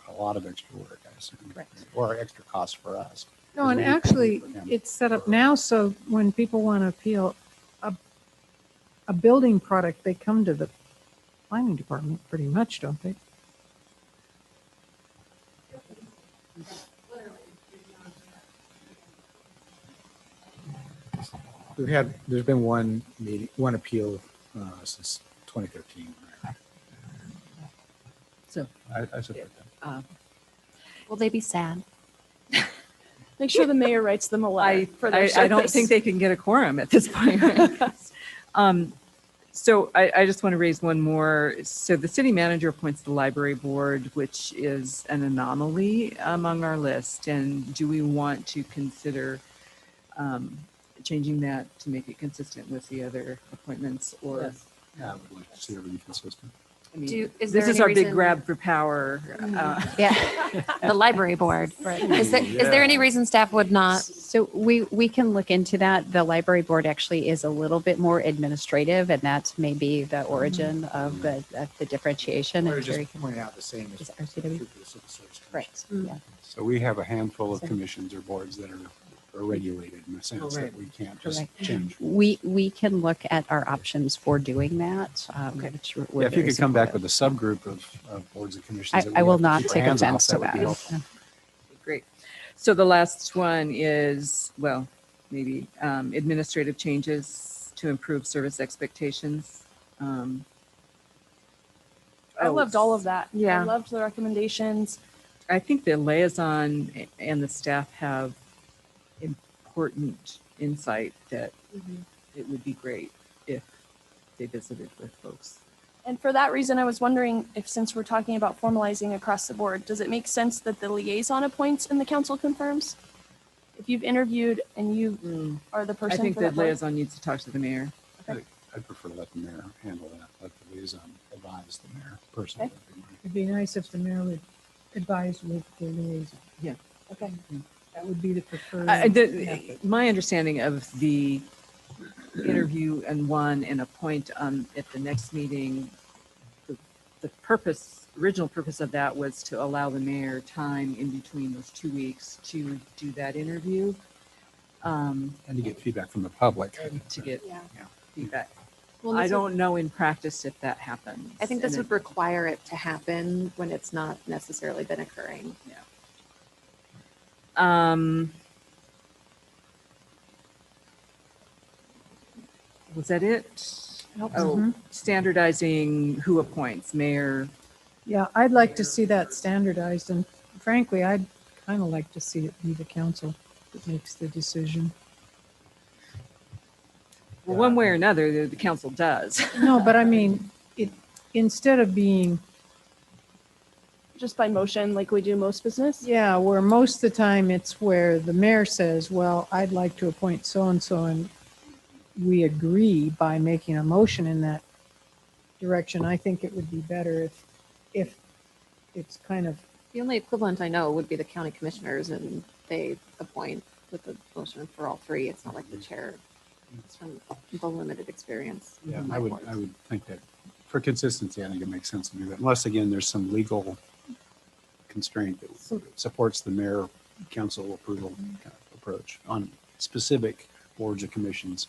a lot of extra work, I assume. Correct. Or extra cost for us. No, and Because we- actually, for them. it's set up now so when people want to appeal a building product, they come to the planning department pretty much, don't they? There's been one meeting, one appeal since 2013. So I support that. Will they be sad? Make sure the mayor writes them a letter for their I don't service. think they can get a quorum at this point. Right? So I just want to raise one more. So the city manager appoints the library board, which is an anomaly among our list. And do we want to consider changing that to make it consistent with the other appointments? Or Yeah, I would like to see everything consistent. I mean, Is this there is any our big reason- grab for power. Yeah. The library board. Is there any reason staff would not? So we can look into that. The library board actually is a little bit more administrative, and that's maybe the origin of the differentiation. Or And Terry just can- pointing out the same as Is it RCW? true for the Civil Service Commission. Correct. Yeah. So we have a handful of commissions or boards that are regulated in the sense Right. that we can't just Correct. change. We can look at our options for doing that. Which we're Yeah, if you very could come back supportive. with a subgroup of boards and commissions. that we I will have to not keep our take hands off, offense to would be that. helpful. Great. So the last one is, well, maybe administrative changes to improve service expectations. I loved all of that. Yeah. I loved the recommendations. I think the liaison and the staff have important insight that it would be great if they visited with folks. And for that reason, I was wondering if, since we're talking about formalizing across the board, does it make sense that the liaison appoints and the council confirms? If you've interviewed and you are the I person think for the that board? liaison needs to talk to the mayor. I'd prefer to let the mayor handle that, let the liaison advise the mayor personally. It'd be nice if the mayor would advise with the liaison. Yeah. Okay. That would be the preferred. method. My understanding of the interview and appoint at the next meeting, the original purpose of that was to allow the mayor time in between those 2 weeks to do that interview. And to get feedback from the public. And to get Yeah. feedback. Well, I this don't know in practice if that happens. I think this And would require it to happen when it's not necessarily been occurring. Was that it? Nope. Oh, standardizing who appoints, mayor. Yeah, I'd like to see that standardized, and frankly, I'd kind of like to see it be the council that makes the decision. Well, one way or another, the council does. No, but I mean, it, instead of being, Just by motion, like we do most business. yeah, where most of the time it's where the mayor says, well, I'd like to appoint so-and-so, and we agree by making a motion in that direction. I think it would be better if it's kind of, The only equivalent I know would be the county commissioners, and they appoint with the motion for all three. It's not like the chair. It's from the limited experience. Yeah, in I my would boards. think that for consistency, I think it makes sense to do that. Unless, again, there's some legal constraint that supports the mayor council approval kind of approach on specific boards or commissions,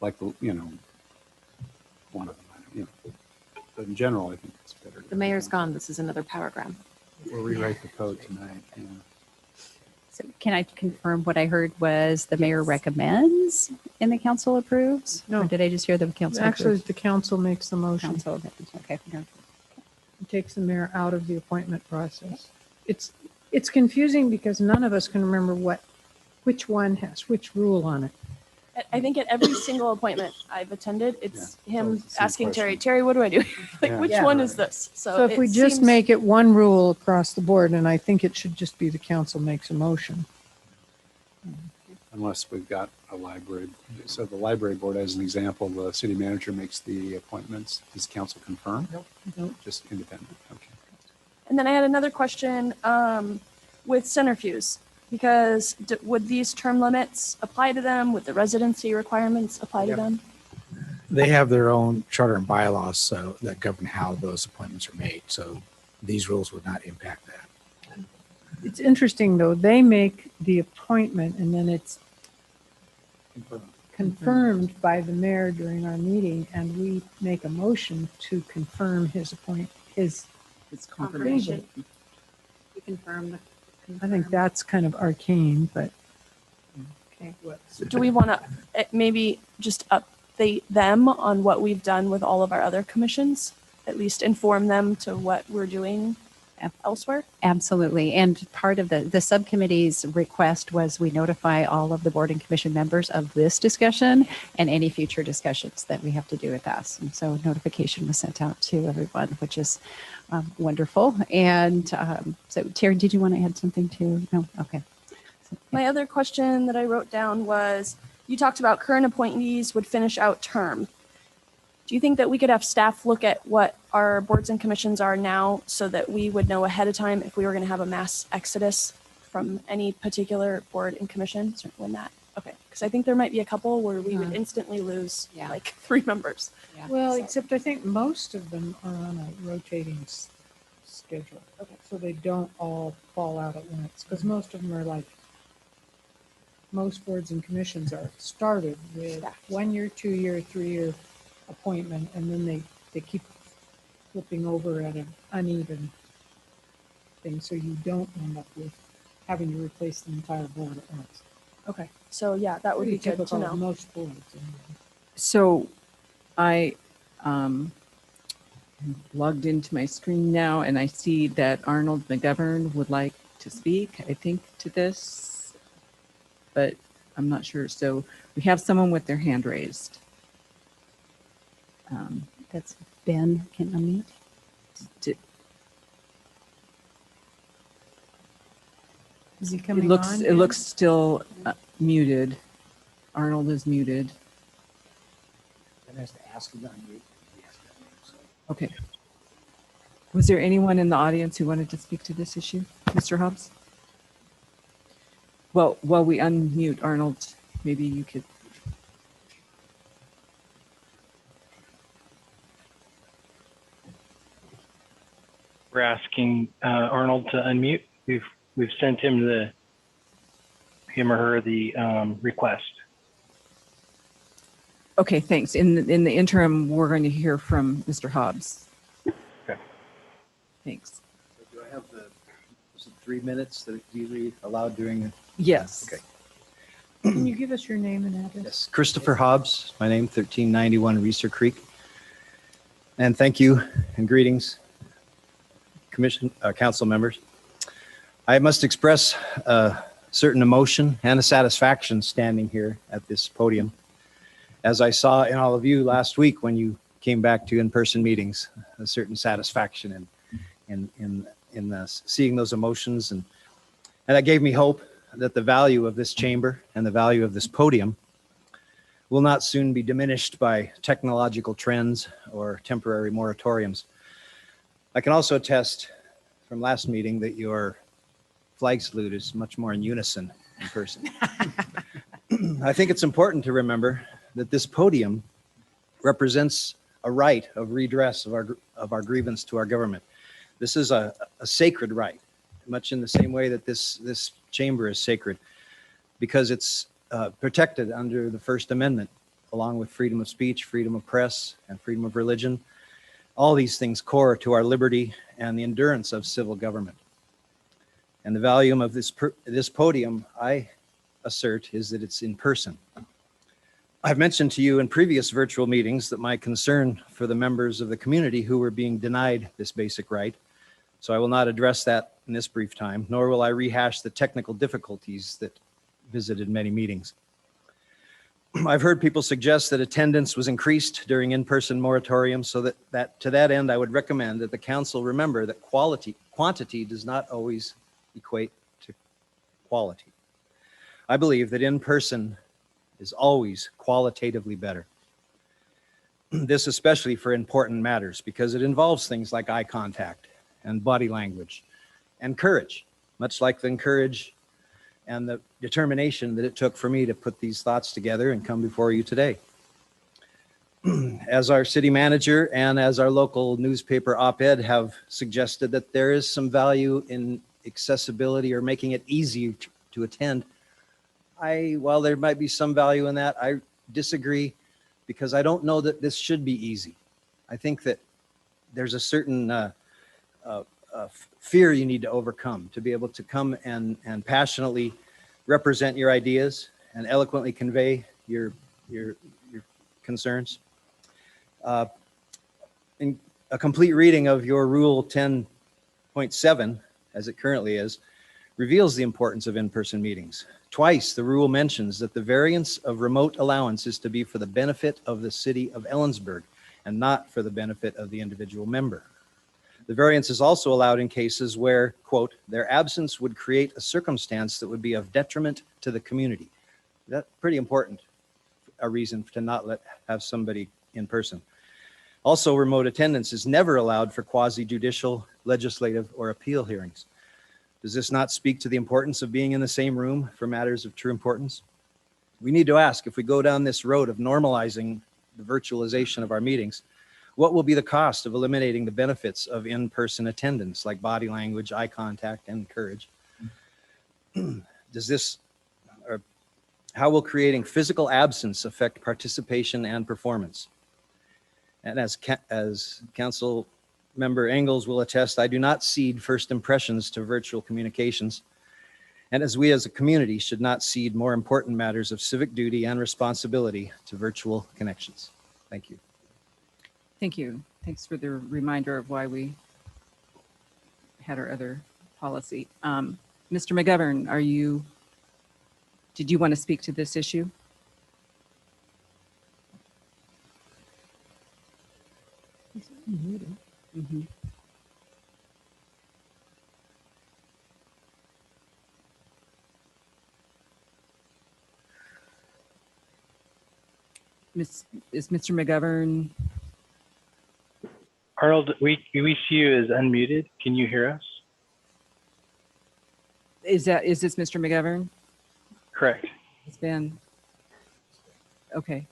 like, one of them, But in general, I think it's better. The mayor's gone. This is another power grab. We'll rewrite the code tonight. Yeah. So can I confirm what I heard was the mayor recommends and the council approves? No. Or did I just hear the council? actually, approves? the council makes the motion. Council, okay. It takes the mayor out of the appointment process. It's confusing because none of us can remember which one has which rule on it. I think at every single appointment I've attended, it's Yeah, him it's the same asking Terry, question. Terry, what do I do? Like, Yeah. which Yeah. one is this? So if it we just seems- make it one rule across the board, and I think it should just be the council makes a motion. Unless we've got a library. So the library board, as an example, the city manager makes the appointments. Does council confirm? Nope. Just independent. Okay. And then I had another question with centrifuge, because would these term limits apply to them? Would the residency requirements apply to Yep. them? They have their own charter and bylaws so that govern how those appointments are made. So these rules would not impact that. It's interesting, though, they make the appointment and then it's confirmed by the mayor during our meeting, and we make a motion to confirm his It's confirmation. You confirm the. I think that's kind of arcane, but Okay. Do we want to maybe just update them on what we've done with all of our other commissions? At least inform them to what we're doing elsewhere? Absolutely. And part of the subcommittee's request was we notify all of the board and commission members of this discussion and any future discussions that we have to do with us. And so notification was sent out to everyone, which is wonderful. And so Terry, did you want to add something to? No? Okay. So, My other question that I wrote down was, you talked about current appointees would finish out term. Do you think that we could have staff look at what our boards and commissions are now so that we would know ahead of time if we were going to have a mass exodus from any particular board and commission? When that, okay. Because I think there might be a couple where we would instantly lose Yeah. like 3 members. well, except I think most of them are on a rotating schedule. So they don't all fall out at once, because most of them are like, most boards and commissions are started with 1 year, 2 year, 3 year appointment, and then they keep flipping over at an uneven thing, so you don't end up with having to replace the entire board at once. Okay. So yeah, that would be Pretty good to typical of know. most boards. Anyway. So I logged into my screen now, and I see that Arnold McGovern would like to speak, I think, to this, but I'm not sure. So we have someone with their hand raised. that's Ben. Can unmute. Is he It coming looks, on? it looks still muted. Arnold is muted. Okay. Was there anyone in the audience who wanted to speak to this issue? Mr. Hobbs? Well, while we unmute Arnold, maybe you could. We're asking Arnold to unmute. We've sent him or her the request. Okay, thanks. In the interim, we're going to hear from Mr. Hobbs. Okay. Thanks. Do I have is it 3 minutes that is usually allowed during? Yes. Okay. Can you give us your name and address? Yes, Christopher Hobbs, my name, 1391 Reeser Creek. And thank you and greetings, council members. I must express a certain emotion and a satisfaction standing here at this podium, as I saw in all of you last week when you came back to in-person meetings, a certain satisfaction in seeing those emotions, and that gave me hope that the value of this chamber and the value of this podium will not soon be diminished by technological trends or temporary moratoriums. I can also attest from last meeting that your flag salute is much more in unison in person. I think it's important to remember that this podium represents a right of redress of our grievance to our government. This is a sacred right, much in the same way that this chamber is sacred, because it's protected under the First Amendment, along with freedom of speech, freedom of press, and freedom of religion. All these things core to our liberty and the endurance of civil government. And the value of this podium, I assert, is that it's in person. I've mentioned to you in previous virtual meetings that my concern for the members of the community who were being denied this basic right. So I will not address that in this brief time, nor will I rehash the technical difficulties that visited many meetings. I've heard people suggest that attendance was increased during in-person moratorium, so that to that end, I would recommend that the council remember that quantity does not always equate to quality. I believe that in-person is always qualitatively better. This especially for important matters, because it involves things like eye contact and body language and courage, much like the courage and the determination that it took for me to put these thoughts together and come before you today. As our city manager and as our local newspaper op-ed have suggested, that there is some value in accessibility or making it easy to attend. While there might be some value in that, I disagree, because I don't know that this should be easy. I think that there's a certain fear you need to overcome to be able to come and passionately represent your ideas and eloquently convey your concerns. In a complete reading of your Rule 10.7, as it currently is, reveals the importance of in-person meetings. Twice, the rule mentions that the variance of remote allowance is to be for the benefit of the city of Ellensburg and not for the benefit of the individual member. The variance is also allowed in cases where, quote, their absence would create a circumstance that would be of detriment to the community. That's pretty important, a reason to not have somebody in person. Also, remote attendance is never allowed for quasi-judicial, legislative, or appeal hearings. Does this not speak to the importance of being in the same room for matters of true importance? We need to ask, if we go down this road of normalizing the virtualization of our meetings, what will be the cost of eliminating the benefits of in-person attendance, like body language, eye contact, and courage? How will creating physical absence affect participation and performance? And as Council Member Engels will attest, I do not cede first impressions to virtual communications. And as we as a community should not cede more important matters of civic duty and responsibility to virtual connections. Thank you. Thank you. Thanks for the reminder of why we had our other policy. Mr. McGovern, did you want to speak to this issue? Mm-hmm. Is Mr. McGovern? Arnold, we see you as unmuted. Can you hear us? Is this Mr. McGovern? Correct. It's been. Okay.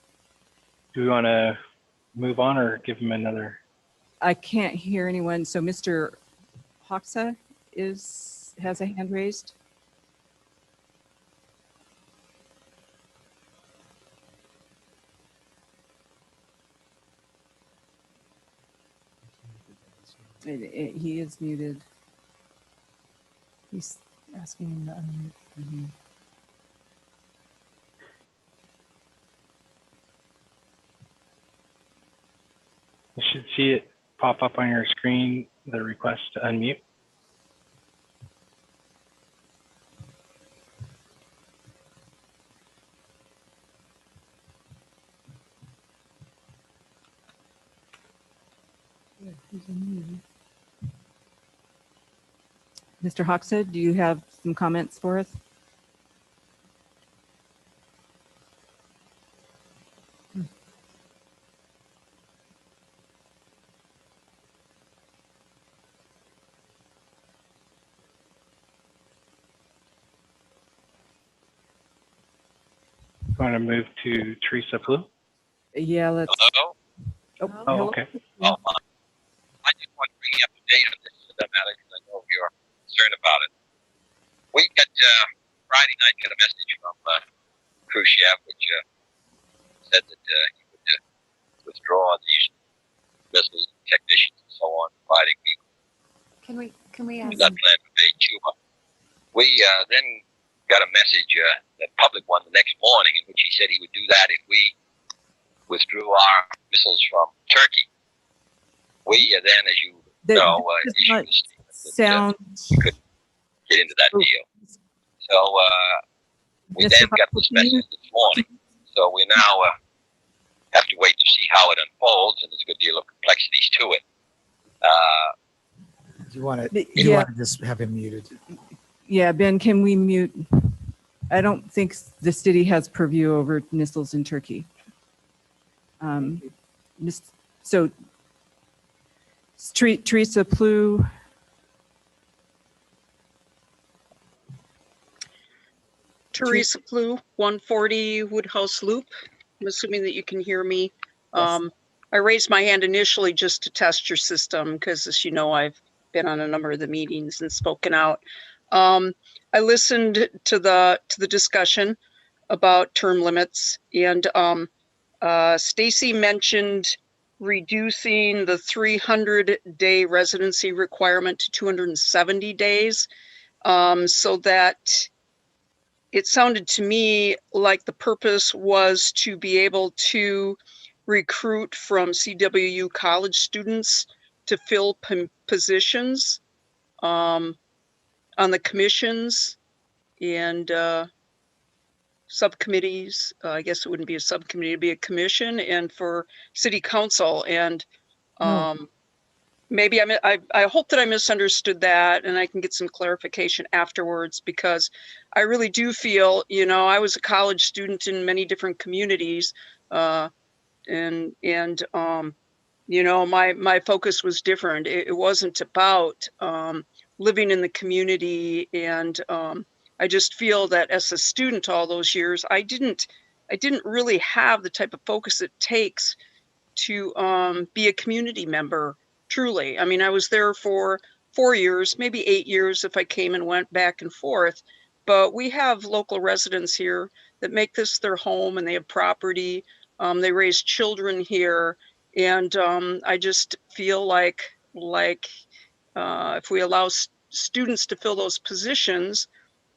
Do we want to move on or give him another? I can't hear anyone. So Mr. Hoxa has a hand raised. He is muted. He's asking him to unmute. Mhm. You should see it pop up on your screen, the request to unmute. Mr. Hoxha, do you have some comments for us? Want to move to Teresa Blue? Yeah, let's. Hello? Oh, Oh, hello. okay. Oh, I just want to bring you up to date on this matter because I know you're concerned about it. We got Friday night got a message from Khrushchev, which said that he would withdraw these missiles, technicians, and so on, fighting people. Can we ask? That plan to invade Cuba. We then got a message, a public one, the next morning, in which he said he would do that if we withdrew our missiles from Turkey. We then, as you know, issued a statement Sound. that we couldn't get into that deal. So we Mr. then got this Hoxha, message this morning. So we now have to wait to see how it unfolds, and there's a good deal of complexities to it. Do you want to? Yeah. You want to just have him muted? Yeah, Ben, can we mute? I don't think the city has purview over missiles in Turkey. So Teresa Plough. Teresa Plough, 140 Woodhouse Loop. I'm assuming that you can hear me. Yes. I raised my hand initially just to test your system because, as you know, I've been on a number of the meetings and spoken out. I listened to the discussion about term limits, and Stacy mentioned reducing the 300-day residency requirement to 270 days, so that it sounded to me like the purpose was to be able to recruit from CWU college students to fill positions on the commissions and subcommittees. I guess it wouldn't be a subcommittee, it'd be a commission, and for city council. And maybe I hope that I misunderstood that, and I can get some clarification afterwards, because I really do feel, you know, I was a college student in many different communities, and you know, my focus was different. It wasn't about living in the community, and I just feel that as a student all those years, I didn't really have the type of focus it takes to be a community member. Truly, I mean, I was there for 4 years, maybe 8 years if I came and went back and forth. But we have local residents here that make this their home, and they have property. They raise children here, and I just feel like if we allow students to fill those positions,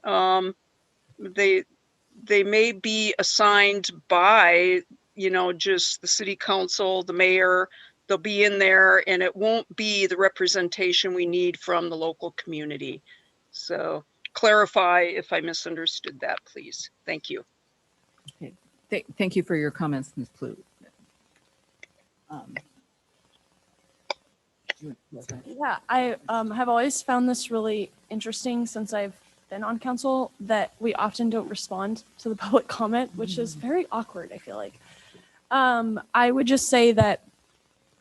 they may be assigned by, you know, just the city council, the mayor. They'll be in there, and it won't be the representation we need from the local community. So clarify if I misunderstood that, please. Thank you. Okay. Thank you for your comments, Ms. Plough. Yeah, I have always found this really interesting since I've been on council, that we often don't respond to the public comment, which is very awkward, I feel like. I would just say that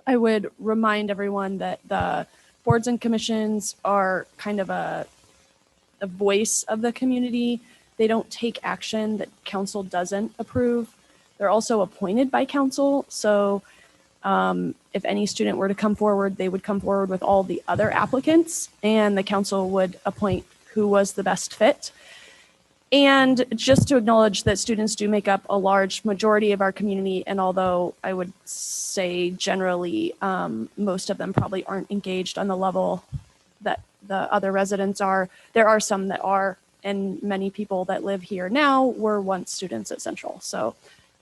I would remind everyone that the boards and commissions are kind of a voice of the community. They don't take action that council doesn't approve. They're also appointed by council. So if any student were to come forward, they would come forward with all the other applicants, and the council would appoint who was the best fit. And just to acknowledge that students do make up a large majority of our community, and although I would say generally most of them probably aren't engaged on the level that the other residents are, there are some that are, and many people that live here now were once students at Central. So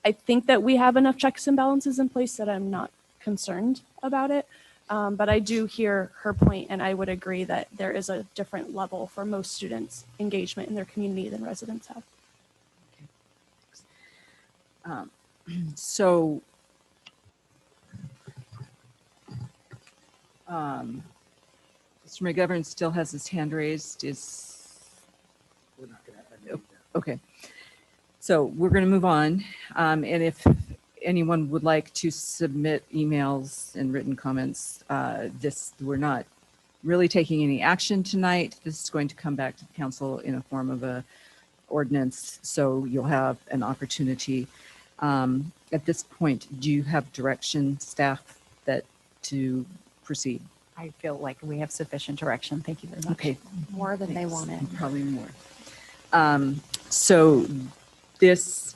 I think that we have enough checks and balances in place that I'm not concerned about it. But I do hear her point, and I would agree that there is a different level for most students' engagement in their community than residents have. So Mr. McGovern still has his hand raised. Okay. So we're going to move on. And if anyone would like to submit emails and written comments, we're not really taking any action tonight. This is going to come back to the council in a form of a ordinance. So you'll have an opportunity. At this point, do you have direction, staff, to proceed? I feel like we have sufficient direction. Thank you very much. Okay. More than they Thanks. wanted. Probably more. So this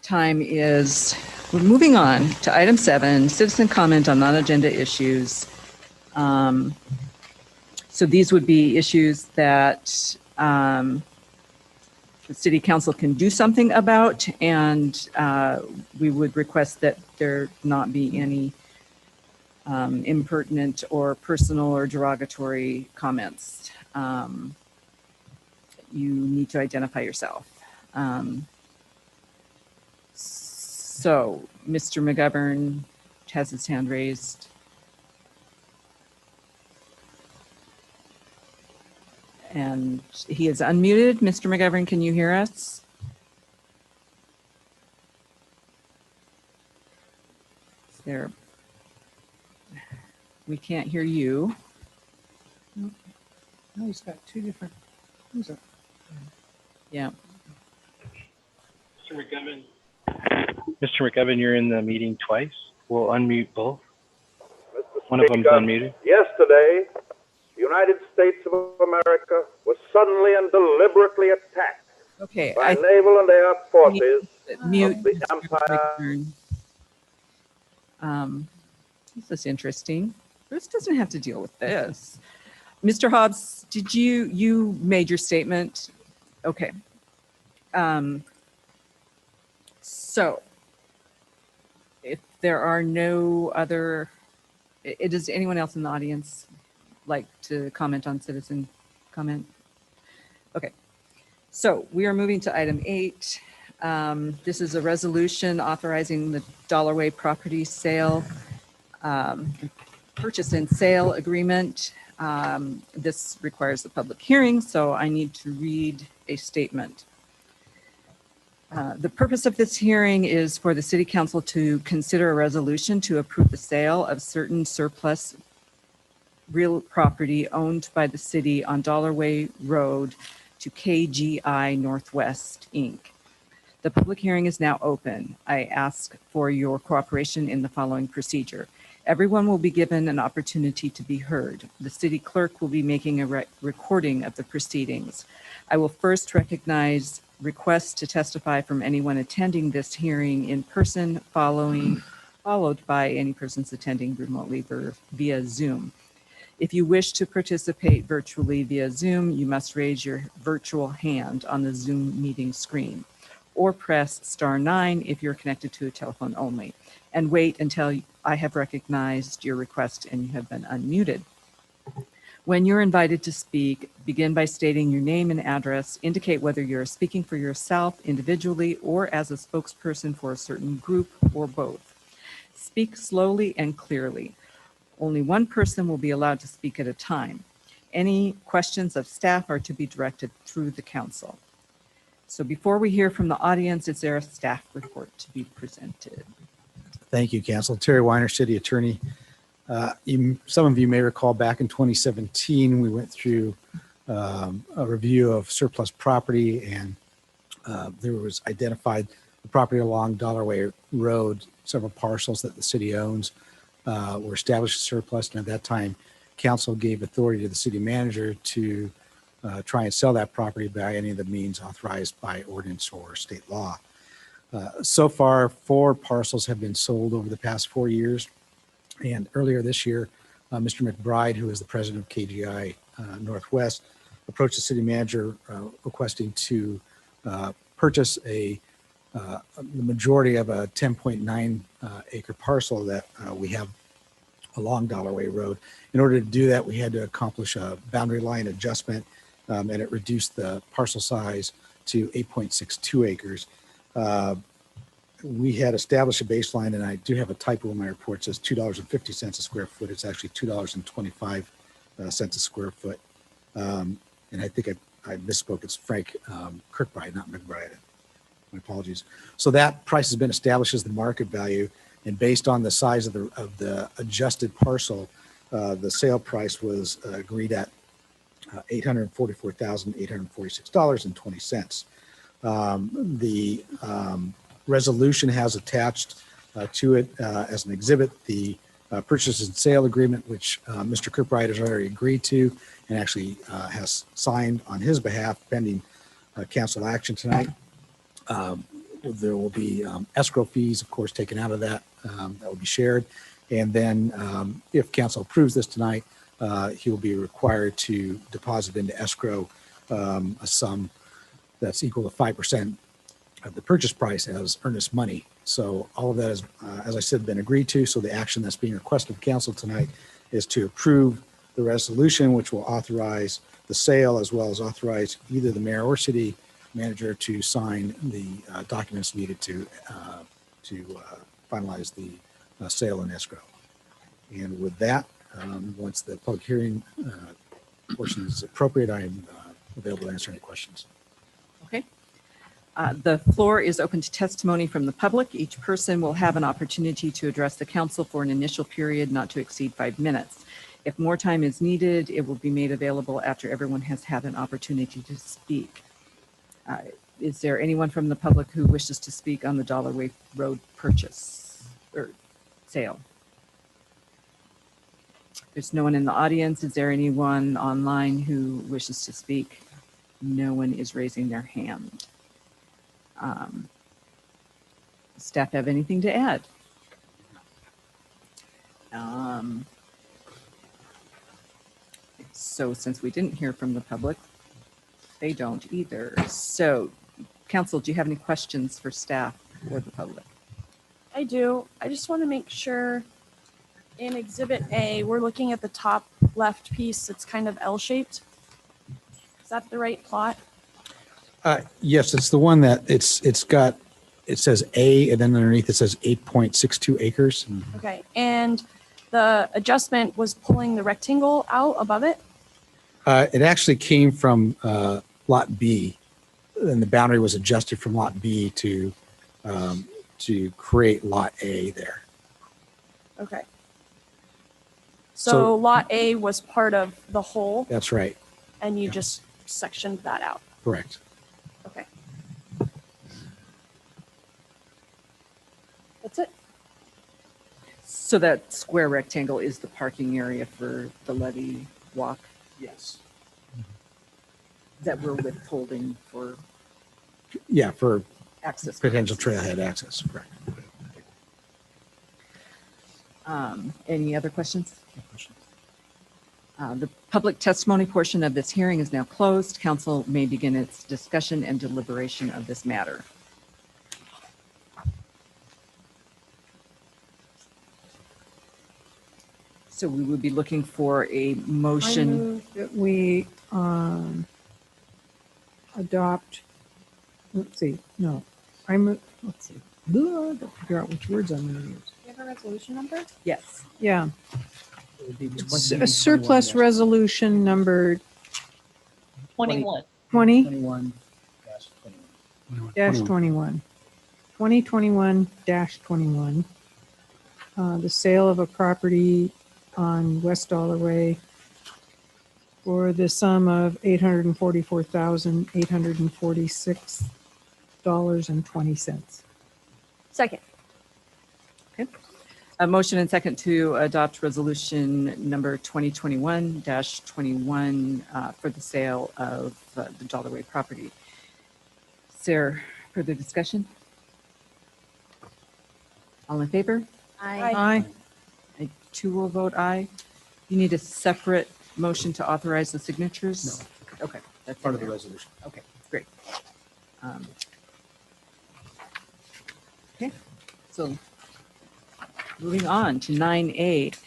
time we're moving on to item 7, citizen comment on non-agenda issues. So these would be issues that the city council can do something about, and we would request that there not be any impertinent or personal or derogatory comments. You need to identify yourself. So Mr. McGovern has his hand raised. And he is unmuted. Mr. McGovern, can you hear us? There. We can't hear you. No, he's got two different. Yeah. Mr. McGovern, you're in the meeting twice. We'll unmute both. One of them's unmuted. Yesterday, the United States of America was suddenly and deliberately attacked by naval and air forces of the Empire. This is interesting. Bruce doesn't have to deal with this. Mr. Hobbs, did you made your statement? Okay. So if there are no other, does anyone else in the audience like to comment on citizen comment? Okay. So we are moving to item 8. This is a resolution authorizing the Dollarway property sale, purchase and sale agreement. This requires a public hearing, so I need to read a statement. The purpose of this hearing is for the City Council to consider a resolution to approve the sale of certain surplus real property owned by the city on Dollarway Road to KGI Northwest, Inc. The public hearing is now open. I ask for your cooperation in the following procedure. Everyone will be given an opportunity to be heard. The city clerk will be making a recording of the proceedings. I will first recognize requests to testify from anyone attending this hearing in person, followed by any persons attending remotely via Zoom. If you wish to participate virtually via Zoom, you must raise your virtual hand on the Zoom meeting screen, or press *9 if you're connected to a telephone only, and wait until I have recognized your request and you have been unmuted. When you're invited to speak, begin by stating your name and address, indicate whether you're speaking for yourself individually or as a spokesperson for a certain group or both. Speak slowly and clearly. Only one person will be allowed to speak at a time. Any questions of staff are to be directed through the council. So before we hear from the audience, is there a staff report to be presented? Thank you, Council. Terry Weiner, City Attorney. Some of you may recall back in 2017, we went through a review of surplus property, and there was identified the property along Dollarway Road, several parcels that the city owns were established as surplus, and at that time, council gave authority to the city manager to try and sell that property by any of the means authorized by ordinance or state law. So far, 4 parcels have been sold over the past 4 years. And earlier this year, Mr. McBride, who is the president of KGI Northwest, approached the city manager requesting to purchase a the majority of a 10.9 acre parcel that we have along Dollarway Road. In order to do that, we had to accomplish a boundary line adjustment, and it reduced the parcel size to 8.62 acres. We had established a baseline, and I do have a typo in my report. It says $2.50 a square foot. It's actually $2.25 a square foot. And I think I misspoke. It's Frank Kirkbride, not McBride. My apologies. So that price has been established as the market value, and based on the size of the adjusted parcel, the sale price was agreed at $844,846.20. The resolution has attached to it as an exhibit the purchase and sale agreement, which Mr. Kirkbride has already agreed to and actually has signed on his behalf pending council action tonight. There will be escrow fees, of course, taken out of that. That will be shared. And then if council approves this tonight, he will be required to deposit into escrow a sum that's equal to 5% of the purchase price as earnest money. So all of that is, as I said, been agreed to. So the action that's being requested of council tonight is to approve the resolution, which will authorize the sale as well as authorize either the mayor or city manager to sign the documents needed to finalize the sale and escrow. And with that, once the public hearing portion is appropriate, I am available to answer any questions. Okay. The floor is open to testimony from the public. Each person will have an opportunity to address the council for an initial period not to exceed 5 minutes. If more time is needed, it will be made available after everyone has had an opportunity to speak. Is there anyone from the public who wishes to speak on the Dollarway Road purchase or sale? There's no one in the audience. Is there anyone online who wishes to speak? No one is raising their hand. Staff have anything to add? So since we didn't hear from the public, they don't either. So council, do you have any questions for staff or the public? I do. I just want to make sure in Exhibit A, we're looking at the top left piece. It's kind of L-shaped. Is that the right plot? Yes, it's the one that it says A, and then underneath it says 8.62 acres. Okay. And the adjustment was pulling the rectangle out above it? It actually came from Lot B, and the boundary was adjusted from Lot B to create Lot A there. Okay. So Lot A was part of the whole? That's right. And you just sectioned that out? Correct. Okay. That's it. So that square rectangle is the parking area for the levee walk? Yes. That we're withholding for for access. potential trailhead access. Correct. Any other questions? The public testimony portion of this hearing is now closed. Council may begin its discussion and deliberation of this matter. So we would be looking for a I motion. move that we adopt, let's see, blah, I gotta figure out which words I'm going to use. Do you have a resolution number? Yes. Yeah. A surplus resolution number 21. 20-21. 2021-21. The sale of a property on West Dollarway for the sum of $844,846.20. Second. Okay. A motion and second to adopt resolution number 2021-21 for the sale of the Dollarway property. Is there further discussion? All in favor? Aye. I too will vote aye. You need a separate motion to authorize the signatures? No. Okay. That's Part in of the there. resolution. Okay, great. Okay, so moving on to 9A.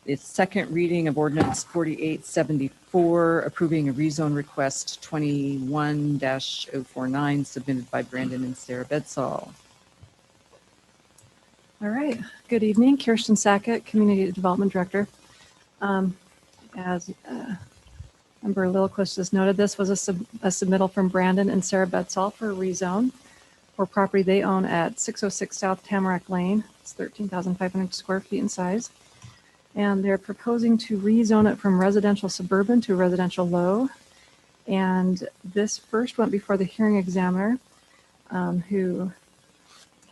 It's second reading of ordinance 4874, approving a rezone request 21-049 submitted by Brandon and Sarah Bedsall. All right. Good evening. Kirsten Sackett, Community Development Director. As Member Lilquist has noted, this was a submittal from Brandon and Sarah Bedsall for a rezone for property they own at 606 South Tamarack Lane. It's 13,500 square feet in size. And they're proposing to rezone it from residential suburban to residential low. And this first went before the hearing examiner, who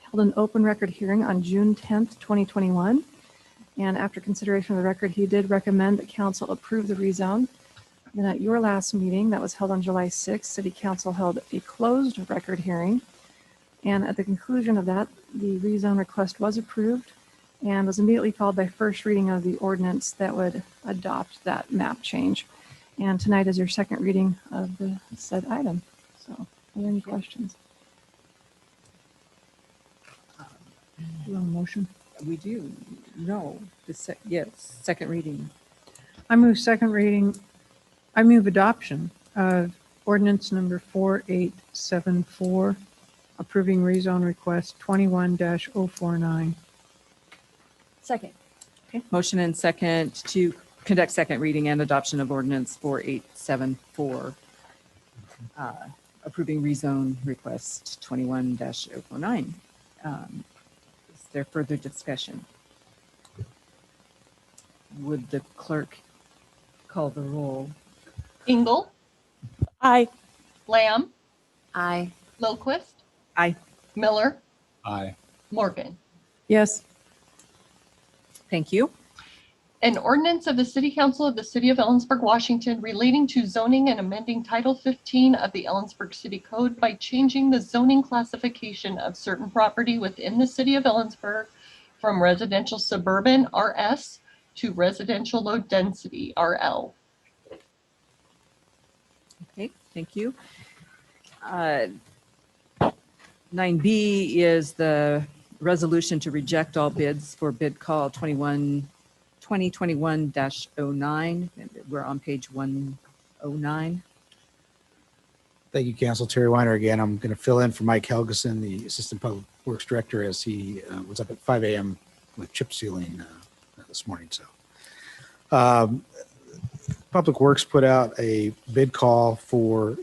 held an open record hearing on June 10th, 2021. And after consideration of the record, he did recommend that council approve the rezone. Then at your last meeting that was held on July 6th, City Council held a closed record hearing. And at the conclusion of that, the rezone request was approved and was immediately followed by first reading of the ordinance that would adopt that map change. And tonight is your second reading of the said item. So are there any questions? Do you want a motion? We do. No, yes, second reading. I move second reading. I move adoption of ordinance number 4874, approving rezone request 21-049. Second. Okay, motion and second to conduct second reading and adoption of ordinance 4874, approving rezone request 21-049. Is there further discussion? Would the clerk call the roll? Engel, Aye. Lamb, Aye. Lilquist, Aye. Miller, Aye. Morgan. Yes. Thank you. An ordinance of the City Council of the City of Ellensburg, Washington relating to zoning and amending Title 15 of the Ellensburg City Code by changing the zoning classification of certain property within the City of Ellensburg from residential suburban RS to residential low density RL. Okay, thank you. 9B is the resolution to reject all bids for bid call 2021-09. We're on page 109. Thank you, Council. Terry Weiner again. I'm going to fill in for Mike Helgeson, the Assistant Public Works Director, as he was up at 5 a.m. with chip sealing this morning. So Public Works put out a bid call for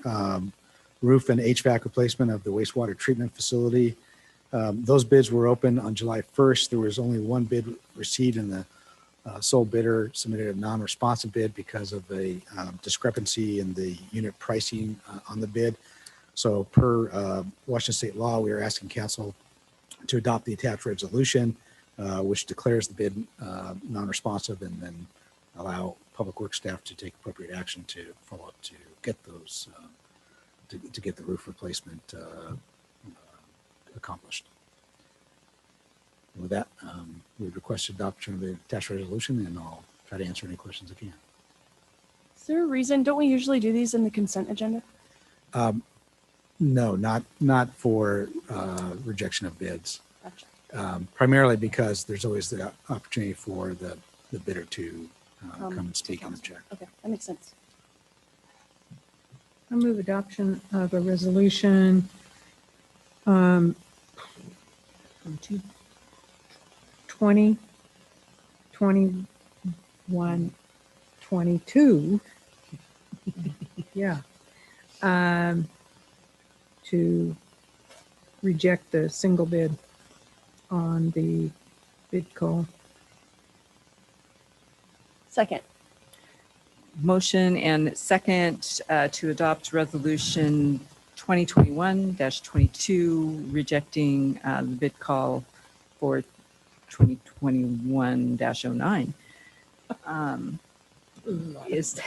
roof and HVAC replacement of the wastewater treatment facility. Those bids were open on July 1st. There was only one bid received, and the sole bidder submitted a non-responsive bid because of a discrepancy in the unit pricing on the bid. So per Washington State law, we are asking council to adopt the attached resolution, which declares the bid non-responsive, and then allow Public Works staff to take appropriate action to follow up to get those to get the roof replacement accomplished. With that, we request adoption of the attached resolution, and I'll try to answer any questions I can. Is there a reason? Don't we usually do these in the consent agenda? No, not for rejection of bids. Gotcha. Primarily because there's always the opportunity for the bidder to come and speak and object. Okay, that makes sense. I move adoption of a resolution 2021-22. Yeah. To reject the single bid on the bid call. Second. Motion and second to adopt resolution 2021-22, rejecting the bid call for 2021-09. Is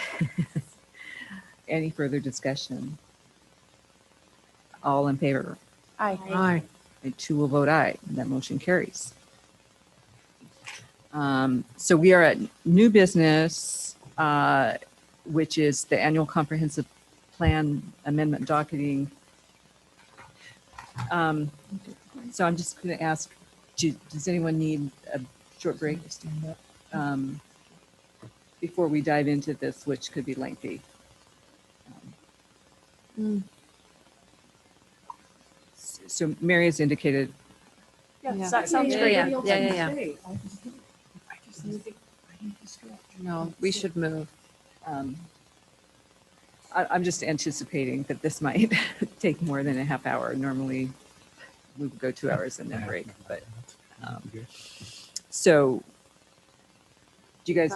any further discussion? All in favor? Aye. Aye. And two will vote aye. That motion carries. So we are at new business, which is the annual comprehensive plan amendment docketing. So I'm just going to ask, does anyone need a short break before we dive into this, which could be lengthy? So Mary has indicated. Yeah, that sounds great. No, we should move. I'm just anticipating that this might take more than a half hour. Normally, we would go 2 hours and then break. But so, do you guys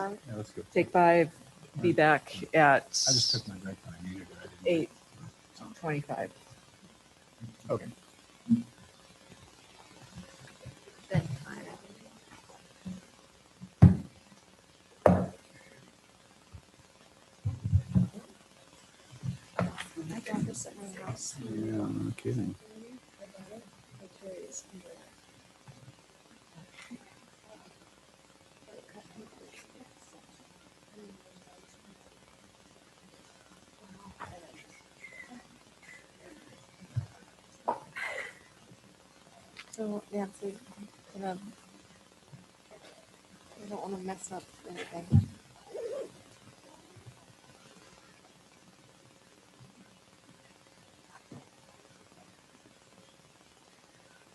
take 5? Be back at. I just took my break when I needed it. 8:25. Okay. Yeah, no kidding. So Nancy, we don't want to mess up anything.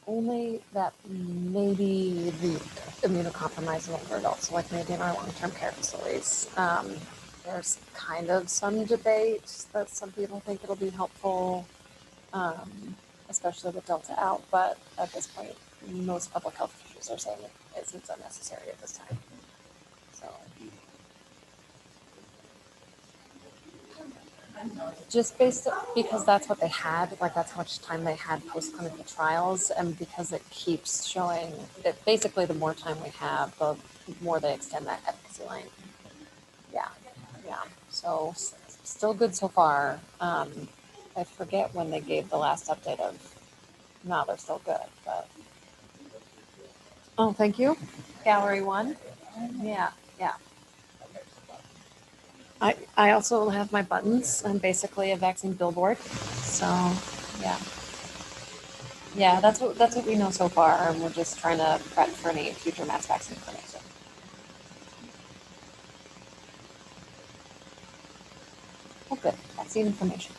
Only that maybe the immunocompromised and older adults, like maybe in our long-term care facilities, there's kind of some debate that some people think it'll be helpful, especially with Delta out. But at this point, most public health officials are saying it seems unnecessary at this time. So just because that's what they had, like that's how much time they had post clinical trials, and because it keeps showing that basically the more time we have, the more they extend that efficacy line. Yeah. So still good so far. I forget when they gave the last update of. No, they're still good, but. Oh, thank you. Gallery 1. Yeah. I also have my buttons. I'm basically a vaccine billboard. So yeah, that's what we know so far, and we're just trying to prep for any future mass vaccine clinics. Oh, good. Vaccine information.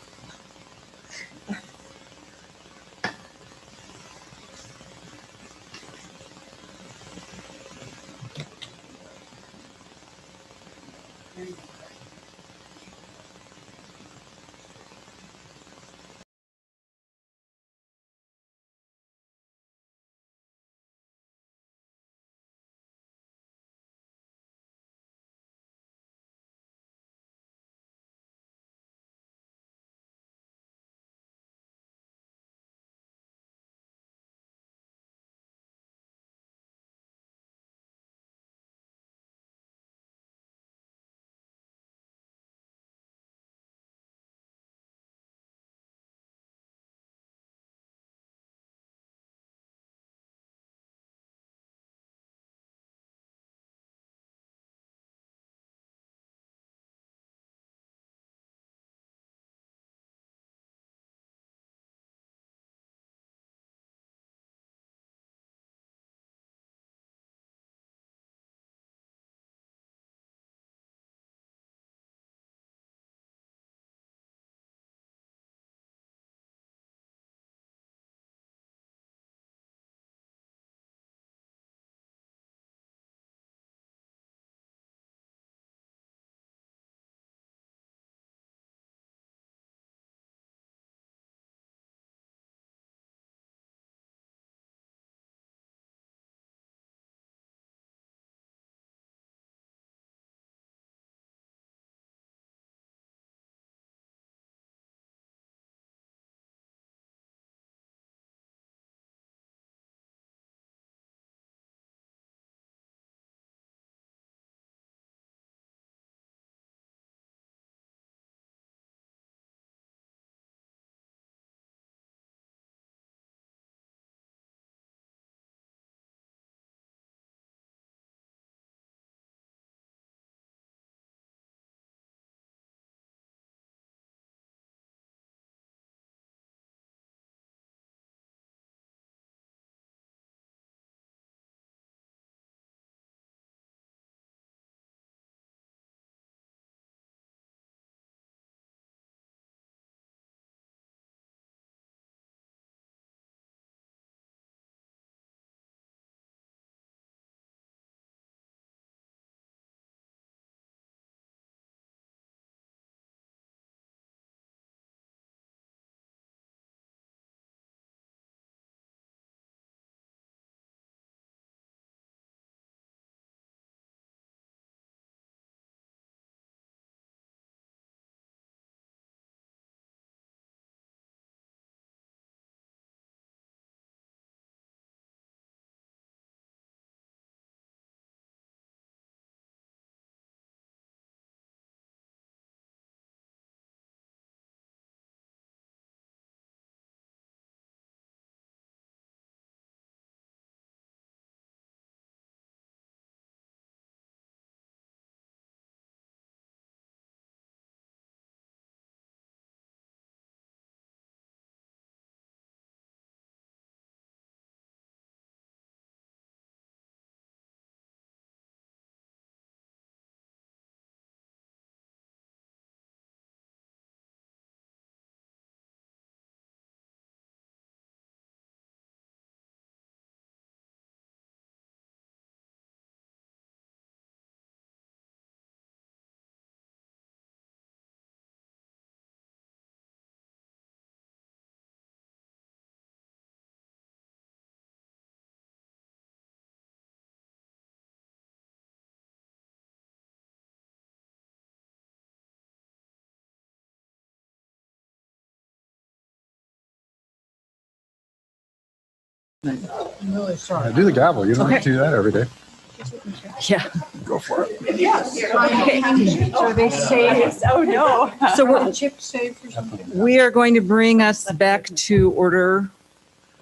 I'm really sorry. Do the gavel. You don't have to do that every day. Yeah. Go for it. So they say, Oh, no. So chip safe or something? we are going to bring us back to order.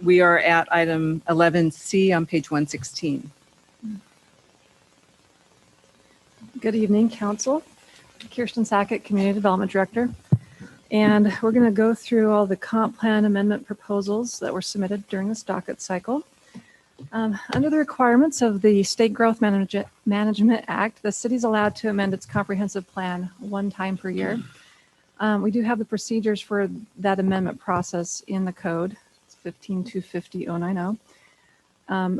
We are at item 11C on page 116. Good evening, Council. Kirsten Sackett, Community Development Director. And we're going to go through all the comp plan amendment proposals that were submitted during this docket cycle. Under the requirements of the State Growth Management Act, the city is allowed to amend its comprehensive plan one time per year. We do have the procedures for that amendment process in the code. It's 15250-090.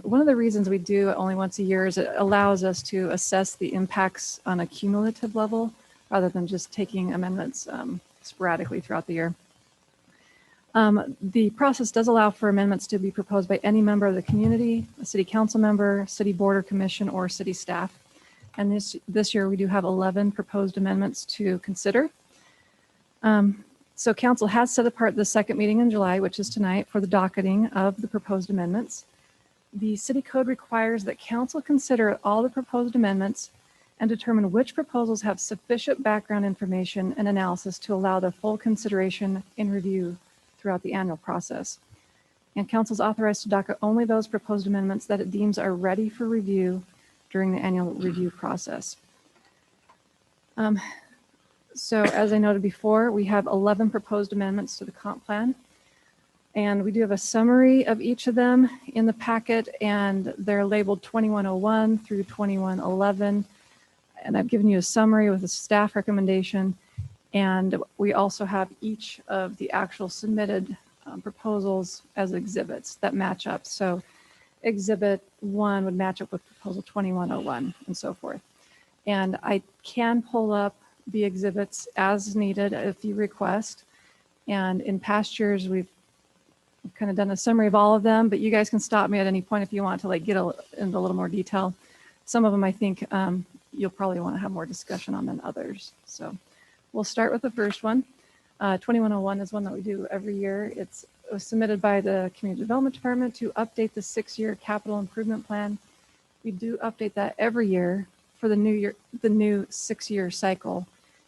One of the reasons we do it only once a year is it allows us to assess the impacts on a cumulative level rather than just taking amendments sporadically throughout the year. The process does allow for amendments to be proposed by any member of the community, a city council member, city board or commission, or city staff. And this year we do have 11 proposed amendments to consider. So council has set apart the second meeting in July, which is tonight, for the docketing of the proposed amendments. The city code requires that council consider all the proposed amendments and determine which proposals have sufficient background information and analysis to allow the full consideration and review throughout the annual process. And council is authorized to docket only those proposed amendments that it deems are ready for review during the annual review process. So as I noted before, we have 11 proposed amendments to the comp plan. And we do have a summary of each of them in the packet, and they're labeled 2101 through 2111. And I've given you a summary with a staff recommendation. And we also have each of the actual submitted proposals as exhibits that match up. So exhibit 1 would match up with proposal 2101 and so forth. And I can pull up the exhibits as needed if you request. And in past years, we've kind of done a summary of all of them, but you guys can stop me at any point if you want to like get into a little more detail. Some of them I think you'll probably want to have more discussion on than others. So we'll start with the first one. 2101 is one that we do every year. It was submitted by the Community Development Department to update the 6-year capital improvement plan. We do update that every year for the new 6-year cycle,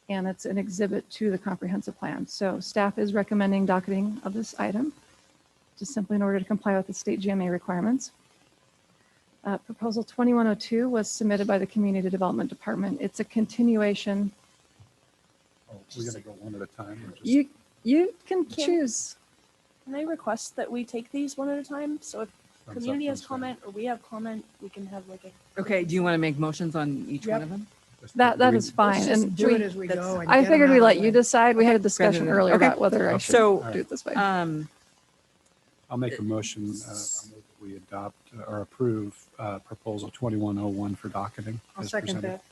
and it's an exhibit to the comprehensive plan. So staff is recommending docketing of this item, just simply in order to comply with the state GMA requirements. Proposal 2102 was submitted by the Community Development Department. It's a continuation. Oh, we're going to go one at a time. Or just... You can choose. Can I request that we take these one at a time? So if Thumbs community up, has thumbs comment or we have comment, we can have like a. Okay, do you want to make motions on each one of them? That is fine. Let's just And do it as we go. and I get 'em figured out we of let the you way. decide. We had a discussion Rather than- earlier okay. about whether I should So, do it this way. I'll make a motion. I move that we adopt or approve proposal 2101 for docketing. I'll as second presented. that.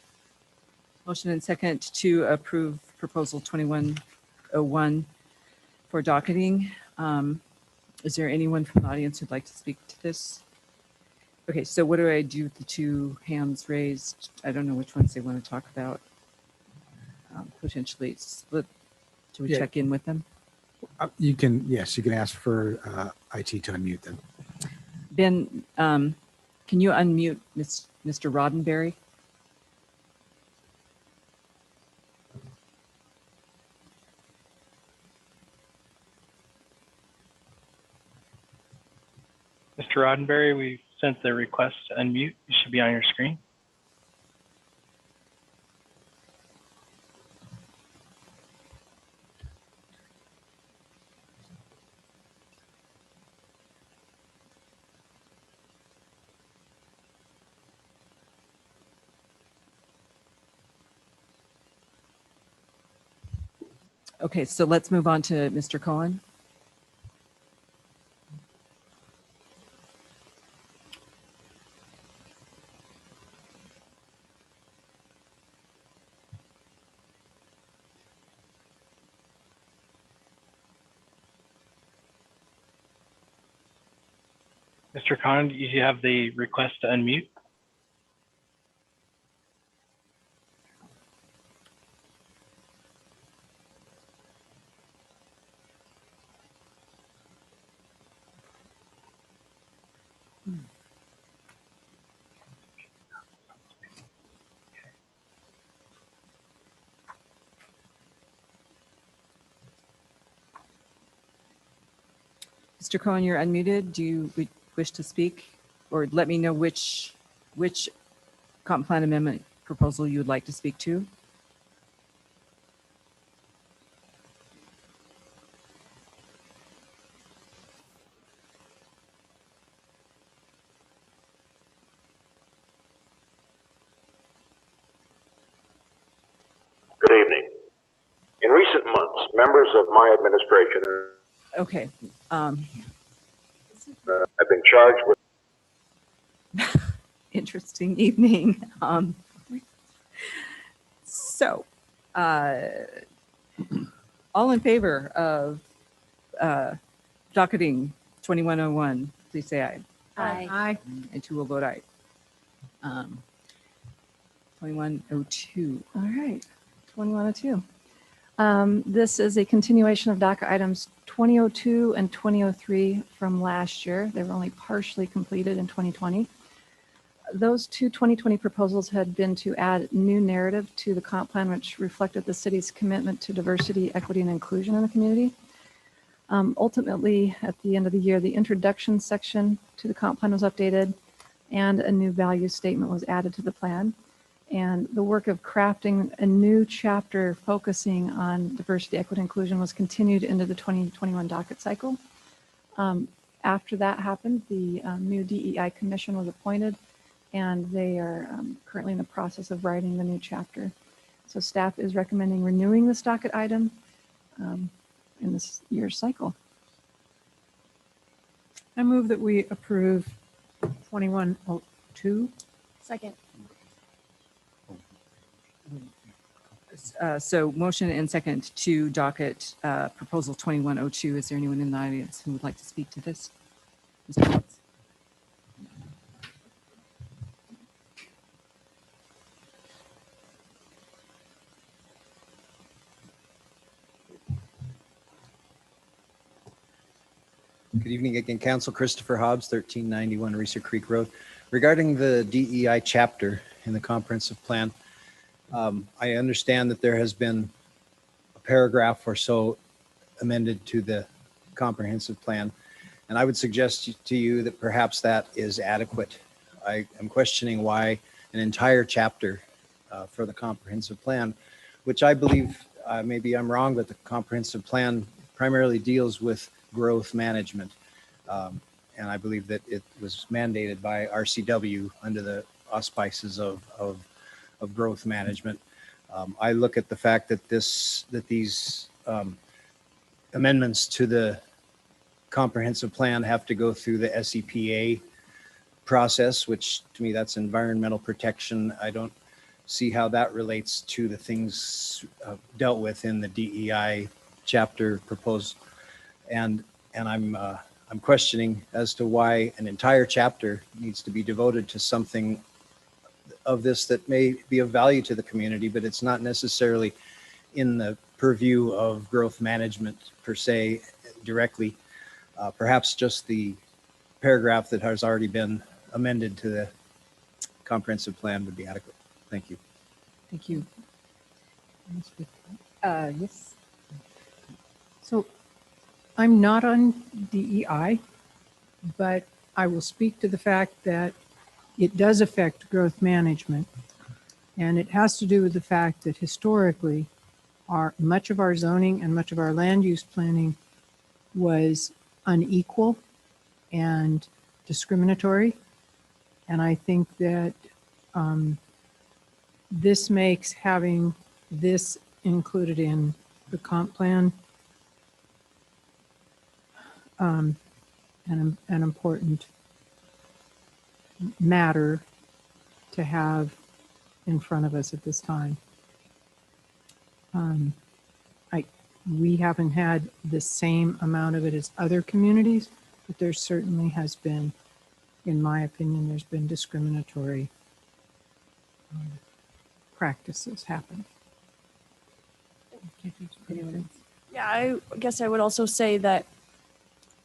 Motion and second to approve proposal 2101 for docketing. Is there anyone from the audience who'd like to speak to this? Okay, so what do I do with the two hands raised? I don't know which ones they want to talk about. Potentially split. Should we Yeah. check in with them? You can ask for IT to unmute them. Ben, can you unmute Mr. Roddenberry? Mr. Roddenberry, we sent the request to unmute. It should be on your screen. Okay, so let's move on to Mr. Cohen. Mr. Khan, do you have the request to unmute? Mr. Cohen, you're unmuted. Do you wish to speak? Or let me know which comp plan amendment proposal you would like to speak to? Good evening. In recent months, members of my administration Okay. have been charged with Interesting evening. So, all in favor of docketing 2101, please say aye. Aye. And two will vote aye. 2102. All right, 2102. This is a continuation of docket items 2002 and 2003 from last year. They were only partially completed in 2020. Those two 2020 proposals had been to add new narrative to the comp plan, which reflected the city's commitment to diversity, equity, and inclusion in the community. Ultimately, at the end of the year, the introduction section to the comp plan was updated and a new value statement was added to the plan. And the work of crafting a new chapter focusing on diversity, equity, and inclusion was continued into the 2021 docket cycle. After that happened, the new DEI commission was appointed, and they are currently in the process of writing the new chapter. So staff is recommending renewing this docket item in this year's cycle. I move that we approve 2102. Second. So motion and second to docket proposal 2102. Is there anyone in the audience who would like to speak to this? Mr. Watts? Good evening again, Council. Christopher Hobbs, 1391 Reeser Creek Road. Regarding the DEI chapter in the comprehensive plan, I understand that there has been a paragraph or so amended to the comprehensive plan, and I would suggest to you that perhaps that is adequate. I am questioning why an entire chapter for the comprehensive plan, which I believe, maybe I'm wrong, but the comprehensive plan primarily deals with growth management. And I believe that it was mandated by RCW under the auspices of growth management. I look at the fact that these amendments to the comprehensive plan have to go through the SEPA process, which to me, that's environmental protection. I don't see how that relates to the things dealt with in the DEI chapter proposed. And I'm questioning as to why an entire chapter needs to be devoted to something of this that may be of value to the community, but it's not necessarily in the purview of growth management per se directly. Perhaps just the paragraph that has already been amended to the comprehensive plan would be adequate. Thank you. Thank you. Yes. So I'm not on DEI, but I will speak to the fact that it does affect growth management. And it has to do with the fact that historically, much of our zoning and much of our land use planning was unequal and discriminatory. And I think that this makes having this included in the comp plan an important matter to have in front of us at this time. We haven't had the same amount of it as other communities, but there certainly has been, in my opinion, there's been discriminatory practices happen. Yeah, I guess I would also say that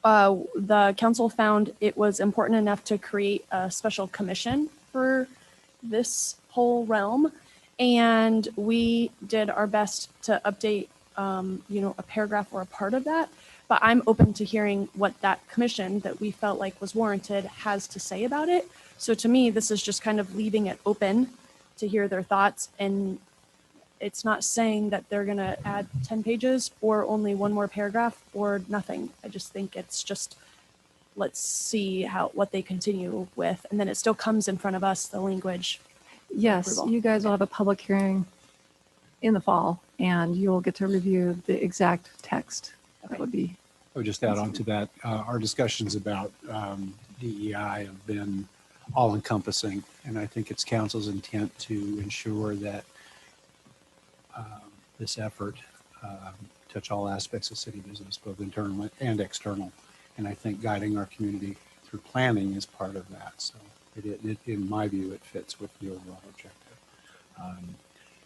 the council found it was important enough to create a special commission for this whole realm. And we did our best to update, a paragraph or a part of that. but I'm open to hearing what that commission that we felt like was warranted has to say about it. So to me, this is just kind of leaving it open to hear their thoughts. And it's not saying that they're going to add 10 pages or only one more paragraph or nothing. I just think it's just, let's see what they continue with. And then it still comes in front of us, the language. Yes, approval. you guys will have a public hearing in the fall, and you'll get to review the exact text. That would be. I would just add on to that, our discussions about DEI have been all encompassing, and I think it's council's intent to ensure that this effort touch all aspects of city business, both internal and external. And I think guiding our community through planning is part of that. So it in my view, it fits with the overall objective.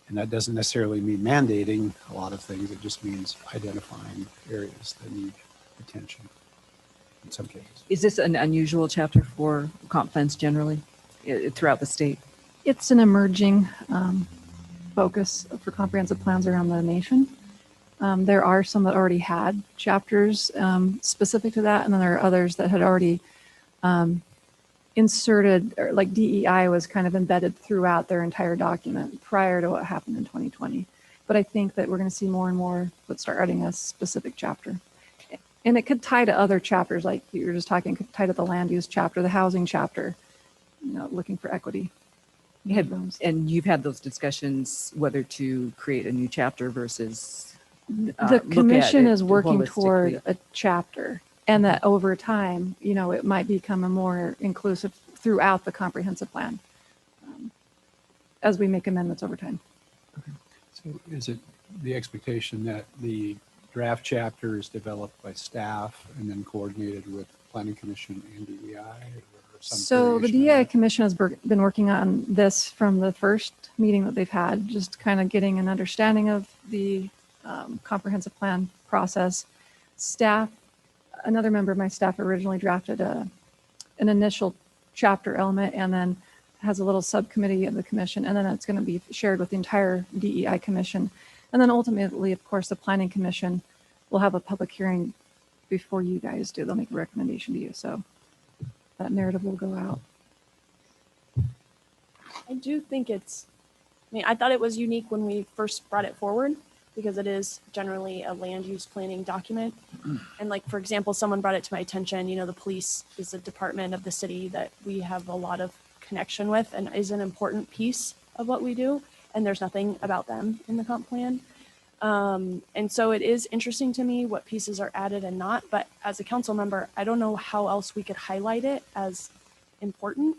And that doesn't necessarily mean mandating a lot of things. It just means identifying areas that need attention in some cases. Is this an unusual chapter for comp plans generally throughout the state? It's an emerging focus for comprehensive plans around the nation. There are some that already had chapters specific to that, and then there are others that had already inserted, or like DEI was kind of embedded throughout their entire document prior to what happened in 2020. But I think that we're going to see more and more that start writing a specific chapter. And it could tie to other chapters, like you were just talking, could tie to the land use chapter, the housing chapter, looking for equity. And you've had those discussions whether to create a new chapter versus The commission is working holistically. toward a chapter, and that over time, it might become a more inclusive throughout the comprehensive plan as we make amendments over time. So is it the expectation that the draft chapter is developed by staff and then coordinated with Planning Commission and DEI? So the DEI Commission has been working on this from the first meeting that they've had, just kind of getting an understanding of the comprehensive plan process. Staff, another member of my staff originally drafted an initial chapter element, and then has a little subcommittee of the commission, and then it's going to be shared with the entire DEI Commission. And then ultimately, of course, the Planning Commission will have a public hearing before you guys do. They'll make a recommendation to you. So that narrative will go out. I do think I thought it was unique when we first brought it forward because it is generally a land use planning document. And like, for example, someone brought it to my attention, the police is a department of the city that we have a lot of connection with and is an important piece of what we do. And there's nothing about them in the comp plan. And so it is interesting to me what pieces are added and not, but as a council member, I don't know how else we could highlight it as important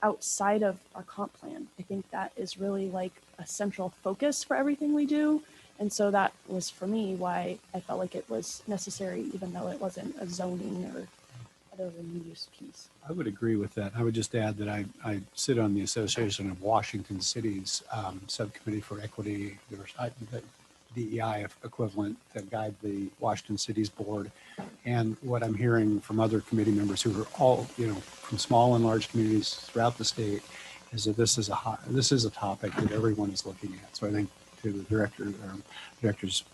outside of our comp plan. I think that is really like a central focus for everything we do. And so that was for me why I felt like it was necessary, even though it wasn't a zoning or other use piece. I would agree with that. I would just add that I sit on the Association of Washington Cities Subcommittee for Equity, the DEI equivalent that guide the Washington Cities Board. And what I'm hearing from other committee members who are all, from small and large communities throughout the state, is that this is a topic that everyone is looking at. So I think to the director's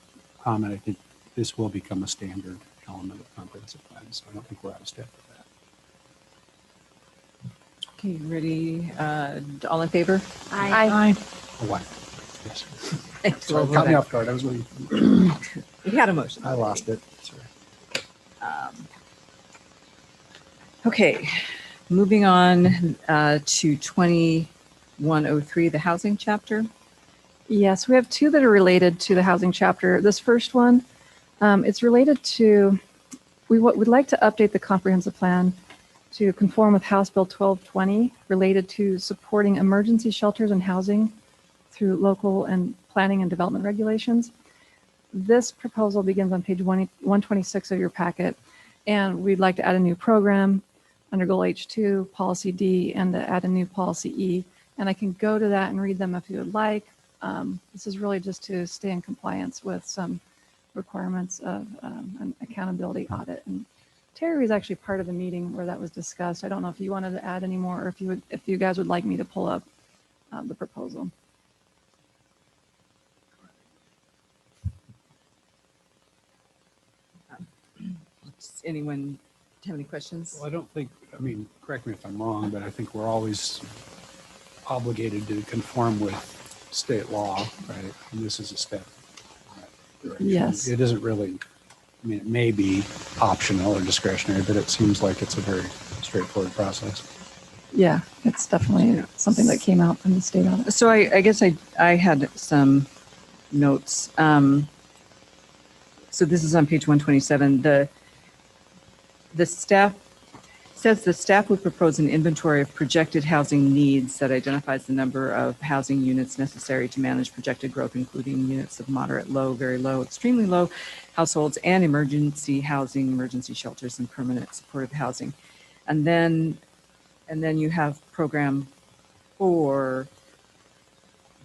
comment, I think this will become a standard element of comprehensive plans. So I don't think we're out of step with that. Okay, ready? All in favor? Aye. Oh, what? Yes. Sorry, Caught me off guard. I was waiting. We had a motion. I lost it. Sorry. Okay, moving on to 2103, the housing chapter. Yes, we have two that are related to the housing chapter. This first one, it's related to, we'd like to update the comprehensive plan to conform with House Bill 1220 related to supporting emergency shelters and housing through local and planning and development regulations. This proposal begins on page 126 of your packet, and we'd like to add a new program under Goal H2, Policy D, and to add a new Policy E. And I can go to that and read them if you would like. This is really just to stay in compliance with some requirements of an accountability audit. And Terry was actually part of the meeting where that was discussed. I don't know if you wanted to add any more, or if you guys would like me to pull up the proposal. Does anyone have any questions? Well, I don't think, I mean, correct me if I'm wrong, but I think we're always obligated to conform with state law, right? And this is a step in that direction. Yes. It isn't really, I mean, it may be optional or discretionary, but it seems like it's a very straightforward process. Yeah, it's definitely something that came out from the state audit. So I guess I had some notes. So this is on page 127. The staff says the staff would propose an inventory of projected housing needs that identifies the number of housing units necessary to manage projected growth, including units of moderate, low, very low, extremely low households, and emergency housing, emergency shelters, and permanent supportive housing. And then you have program 4,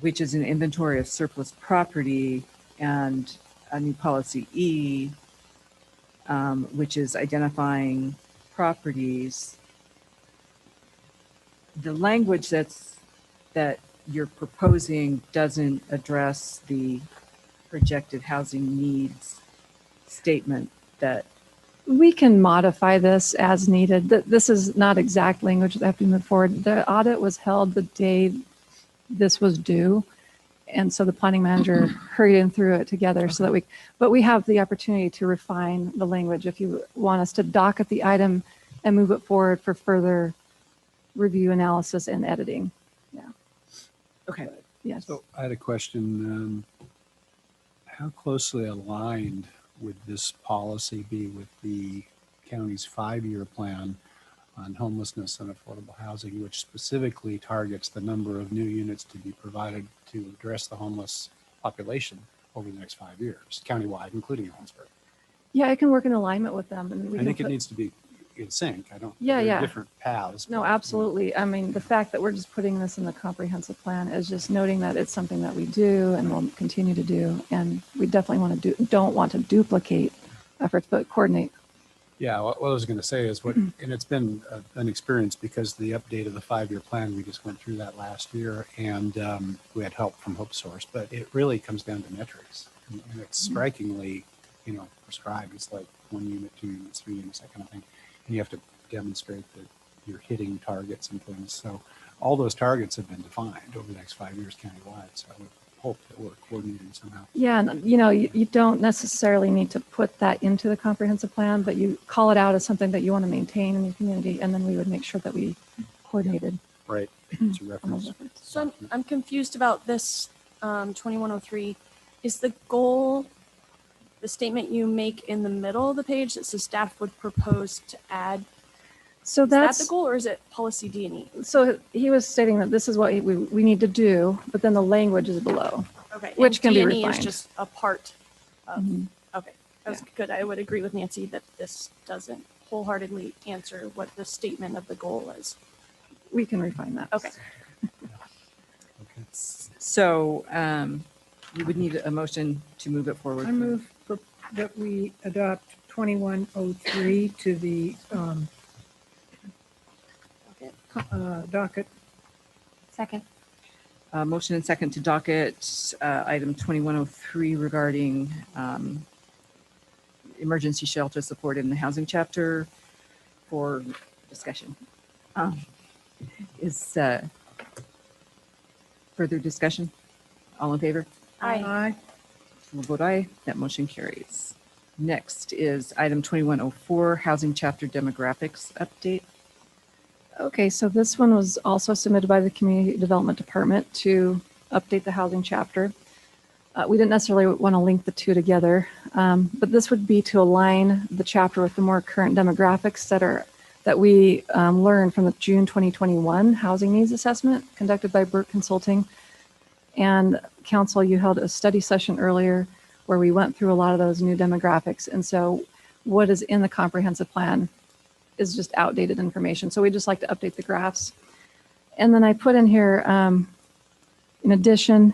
which is an inventory of surplus property, and a new policy E, which is identifying properties. The language that you're proposing doesn't address the projected housing needs statement that. We can modify this as needed. This is not exact language that have to move forward. The audit was held the day this was due. And so the planning manager hurried in through it together so that but we have the opportunity to refine the language if you want us to docket the item and move it forward for further review, analysis, and editing. Yeah. Okay. Yes. So I had a question. How closely aligned would this policy be with the county's 5-year plan on homelessness and affordable housing, which specifically targets the number of new units to be provided to address the homeless population over the next 5 years, countywide, including Ellensburg? Yeah, I can work in alignment with them. And I think it needs to be in sync. I don't. Yeah, there are yeah. different paths. No, absolutely. I mean, the fact that we're just putting this in the comprehensive plan is just noting that it's something that we do and will continue to do. And we definitely don't want to duplicate efforts, but coordinate. Yeah, what I was going to say is and it's been an experience because the update of the 5-year plan, we just went through that last year, and we had help from Hope Source, but it really comes down to metrics, and it's strikingly, prescribed. It's like 1 unit, 2 units, 3 units, that kind of thing, and you have to demonstrate that you're hitting targets and things. So all those targets have been defined over the next 5 years countywide. So I would hope that we're coordinating somehow. Yeah, and you don't necessarily need to put that into the comprehensive plan, but you call it out as something that you want to maintain in your community, and then we would make sure that we coordinated. Right. It's a reference. So I'm confused about this 2103. Is the goal the statement you make in the middle of the page that says staff would propose to add? So Is that that's the goal, or is it policy D&E? So he was stating that this is what we need to do, but then the language is below. Okay. Which and can be D&E refined. is just a part of. Mhm. Okay, that's good. I would agree with Nancy that this doesn't wholeheartedly answer what the statement of the goal is. We can refine that. Okay. So you would need a motion to move it forward. I move that we adopt 2103 to the docket. Second. Motion and second to docket item 2103 regarding emergency shelter support in the housing chapter for discussion. Is further discussion? All in favor? Aye. We'll vote aye. That motion carries. Next is item 2104, housing chapter demographics update. Okay, so this one was also submitted by the Community Development Department to update the housing chapter. We didn't necessarily want to link the two together, but this would be to align the chapter with the more current demographics that we learned from the June 2021 housing needs assessment conducted by Burke Consulting. And council, you held a study session earlier where we went through a lot of those new demographics. And so what is in the comprehensive plan is just outdated information. So we just like to update the graphs. And then I put in here, in addition,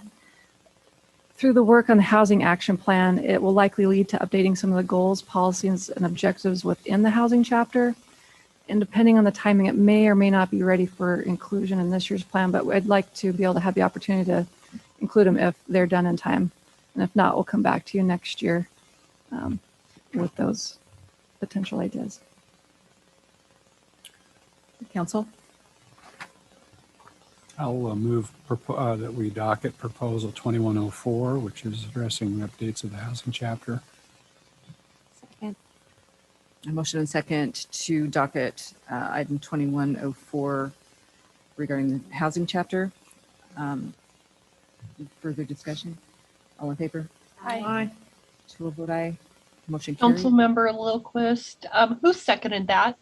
through the work on the housing action plan, it will likely lead to updating some of the goals, policies, and objectives within the housing chapter. And depending on the timing, it may or may not be ready for inclusion in this year's plan, but I'd like to be able to have the opportunity to include them if they're done in time. And if not, we'll come back to you next year with those potential ideas. Council? I'll move that we docket proposal 2104, which is addressing updates of the housing chapter. Second. A motion and second to docket item 2104 regarding the housing chapter. Further discussion? All in favor? Aye. Two will vote aye. Motion carried. Councilmember Lilquist, who seconded that?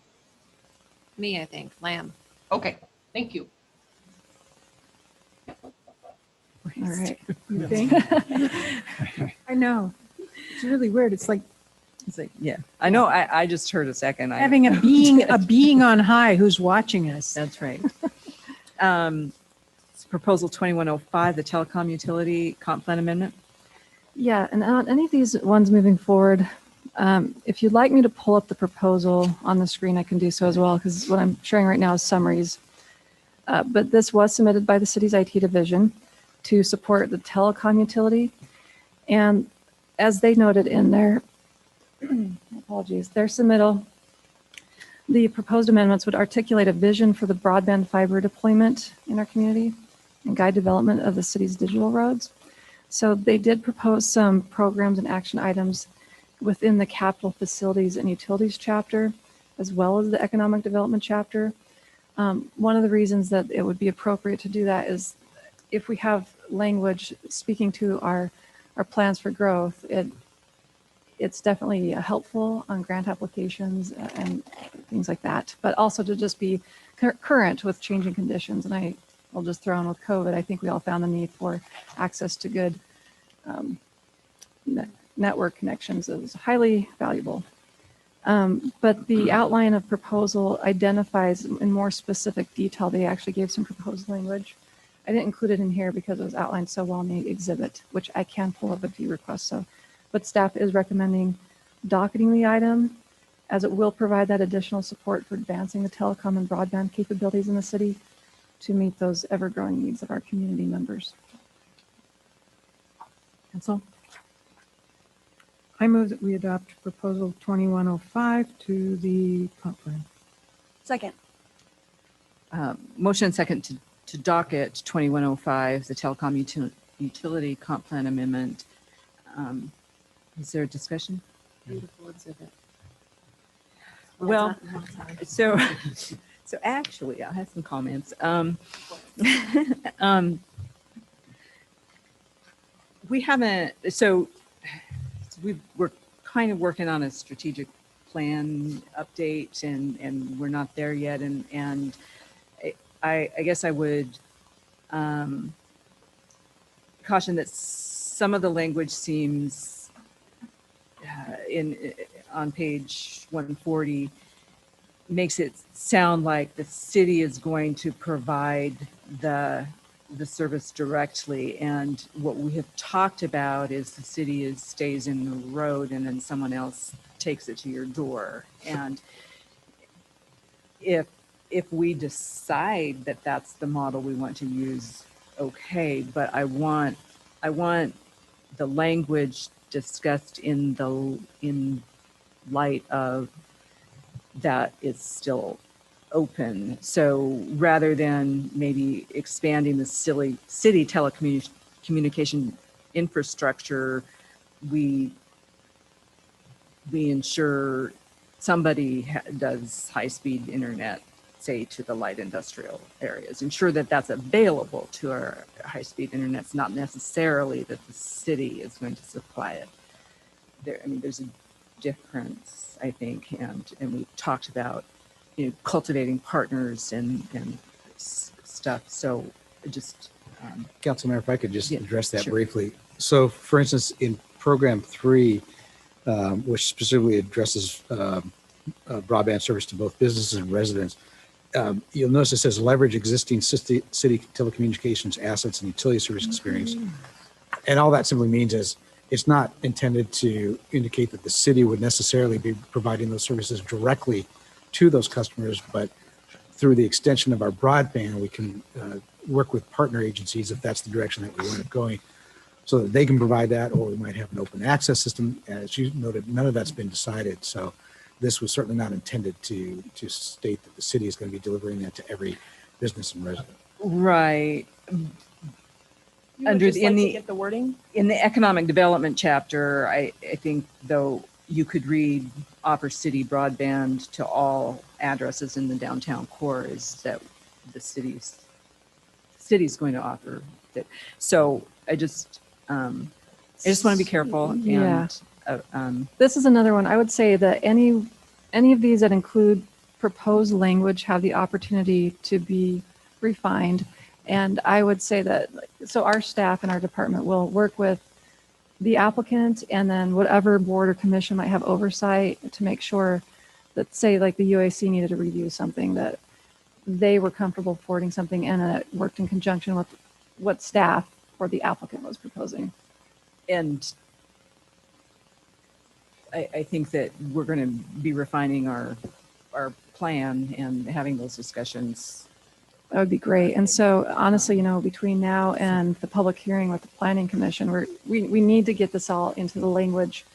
Me, I think. Lamb. Okay, thank you. All right. You think? I know. It's really weird. It's like Yeah, I know. I just heard a second. having a being on high who's watching us. That's right. It's proposal 2105, the telecom utility comp plan amendment. Yeah, and on any of these ones moving forward, if you'd like me to pull up the proposal on the screen, I can do so as well, because what I'm sharing right now is summaries. But this was submitted by the city's IT division to support the telecom utility. And as they noted in their, apologies, their submittal, the proposed amendments would articulate a vision for the broadband fiber deployment in our community and guide development of the city's digital roads. So they did propose some programs and action items within the capital facilities and utilities chapter, as well as the economic development chapter. One of the reasons that it would be appropriate to do that is if we have language speaking to our plans for growth, it's definitely helpful on grant applications and things like that, but also to just be current with changing conditions. And I will just throw in with COVID, I think we all found the need for access to good network connections is highly valuable. But the outline of proposal identifies in more specific detail. They actually gave some proposed language. I didn't include it in here because it was outlined so well in the exhibit, which I can pull up if you request so. But staff is recommending docketing the item as it will provide that additional support for advancing the telecom and broadband capabilities in the city to meet those ever-growing needs of our community members. Council? I move that we adopt proposal 2105 to the comp plan. Second. Motion and second to docket 2105, the telecom utility comp plan amendment. Is there a discussion? Beautiful exhibit. Well, so actually, I have some comments. We haven't, we're kind of working on a strategic plan update and we're not there yet. And I guess I would caution that some of the language seems on page 140 makes it sound like the city is going to provide the service directly, and what we have talked about is the city stays in the road and then someone else takes it to your door. And if we decide that that's the model we want to use, okay, but I want the language discussed in light of that it's still open. So rather than maybe expanding the city telecommunication infrastructure, we ensure somebody does high-speed internet, say to the light industrial areas. Ensure that that's available to our high-speed internet. It's not necessarily that the city is going to supply it. There's a difference, I think, and we've talked about cultivating partners and stuff. So just Councilmember, if I could just address that sure. briefly. So for instance, in program 3, which specifically addresses broadband service to both businesses and residents, you'll notice it says leverage existing city telecommunications assets and utility service experience. And all that simply means is it's not intended to indicate that the city would necessarily be providing those services directly to those customers, but through the extension of our broadband, we can work with partner agencies if that's the direction that we wind up going, so that they can provide that, or we might have an open access system. As you noted, none of that's been decided. So this was certainly not intended to state that the city is going to be delivering that to every business and resident. Right. You would Under just the, like in to the get the wording. in the economic development chapter, I think though you could read offer city broadband to all addresses in the downtown core is that the city's going to offer that. So I just want to be careful. Yeah. And This is another one. I would say that any of these that include proposed language have the opportunity to be refined. And I would say that, so our staff in our department will work with the applicant and then whatever board or commission might have oversight to make sure that, say, like the UAC needed to review something, that they were comfortable forwarding something and it worked in conjunction with what staff or the applicant was proposing. and I think that we're going to be refining our plan and having those discussions. That would be great. And so honestly, between now and the public hearing with the planning commission, we need to get this all into the language,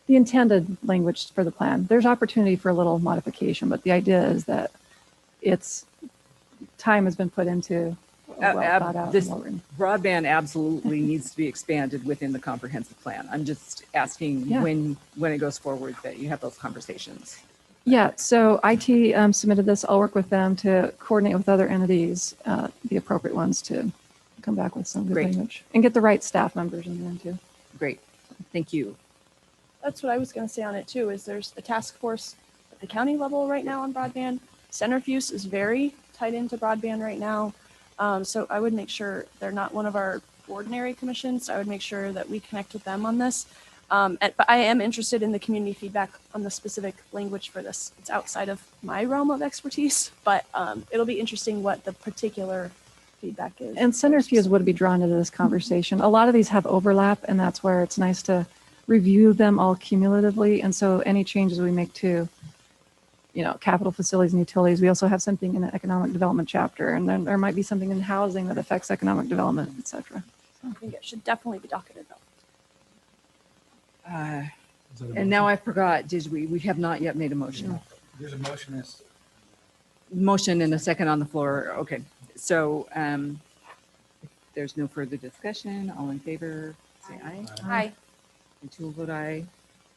the intended language for the plan. There's opportunity for a little modification, but the idea is that time has been put into a well thought out This and well-written. broadband absolutely needs to be expanded within the comprehensive plan. I'm just asking Yeah. when it goes forward that you have those conversations. Yeah, so IT submitted this. I'll work with them to coordinate with other entities, the appropriate ones, to come back with some good Great. language and get the right staff members in there too. Great. Thank you. That's what I was going to say on it too, is there's a task force at the county level right now on broadband. Centrifuge is very tied into broadband right now. So I would make sure they're not one of our ordinary commissions. I would make sure that we connect with them on this. But I am interested in the community feedback on the specific language for this. It's outside of my realm of expertise, but it'll be interesting what the particular feedback is. And centrifuge would be drawn into this conversation. A lot of these have overlap, and that's where it's nice to review them all cumulatively. And so any changes we make to, capital facilities and utilities, we also have something in the economic development chapter, and then there might be something in housing that affects economic development, et cetera. I think it should definitely be docketed though. And now I forgot, we have not yet made a motion. There's a motion. Motion and a second on the floor. Okay. So if there's no further discussion, all in favor, say aye. Hi. And two will vote aye.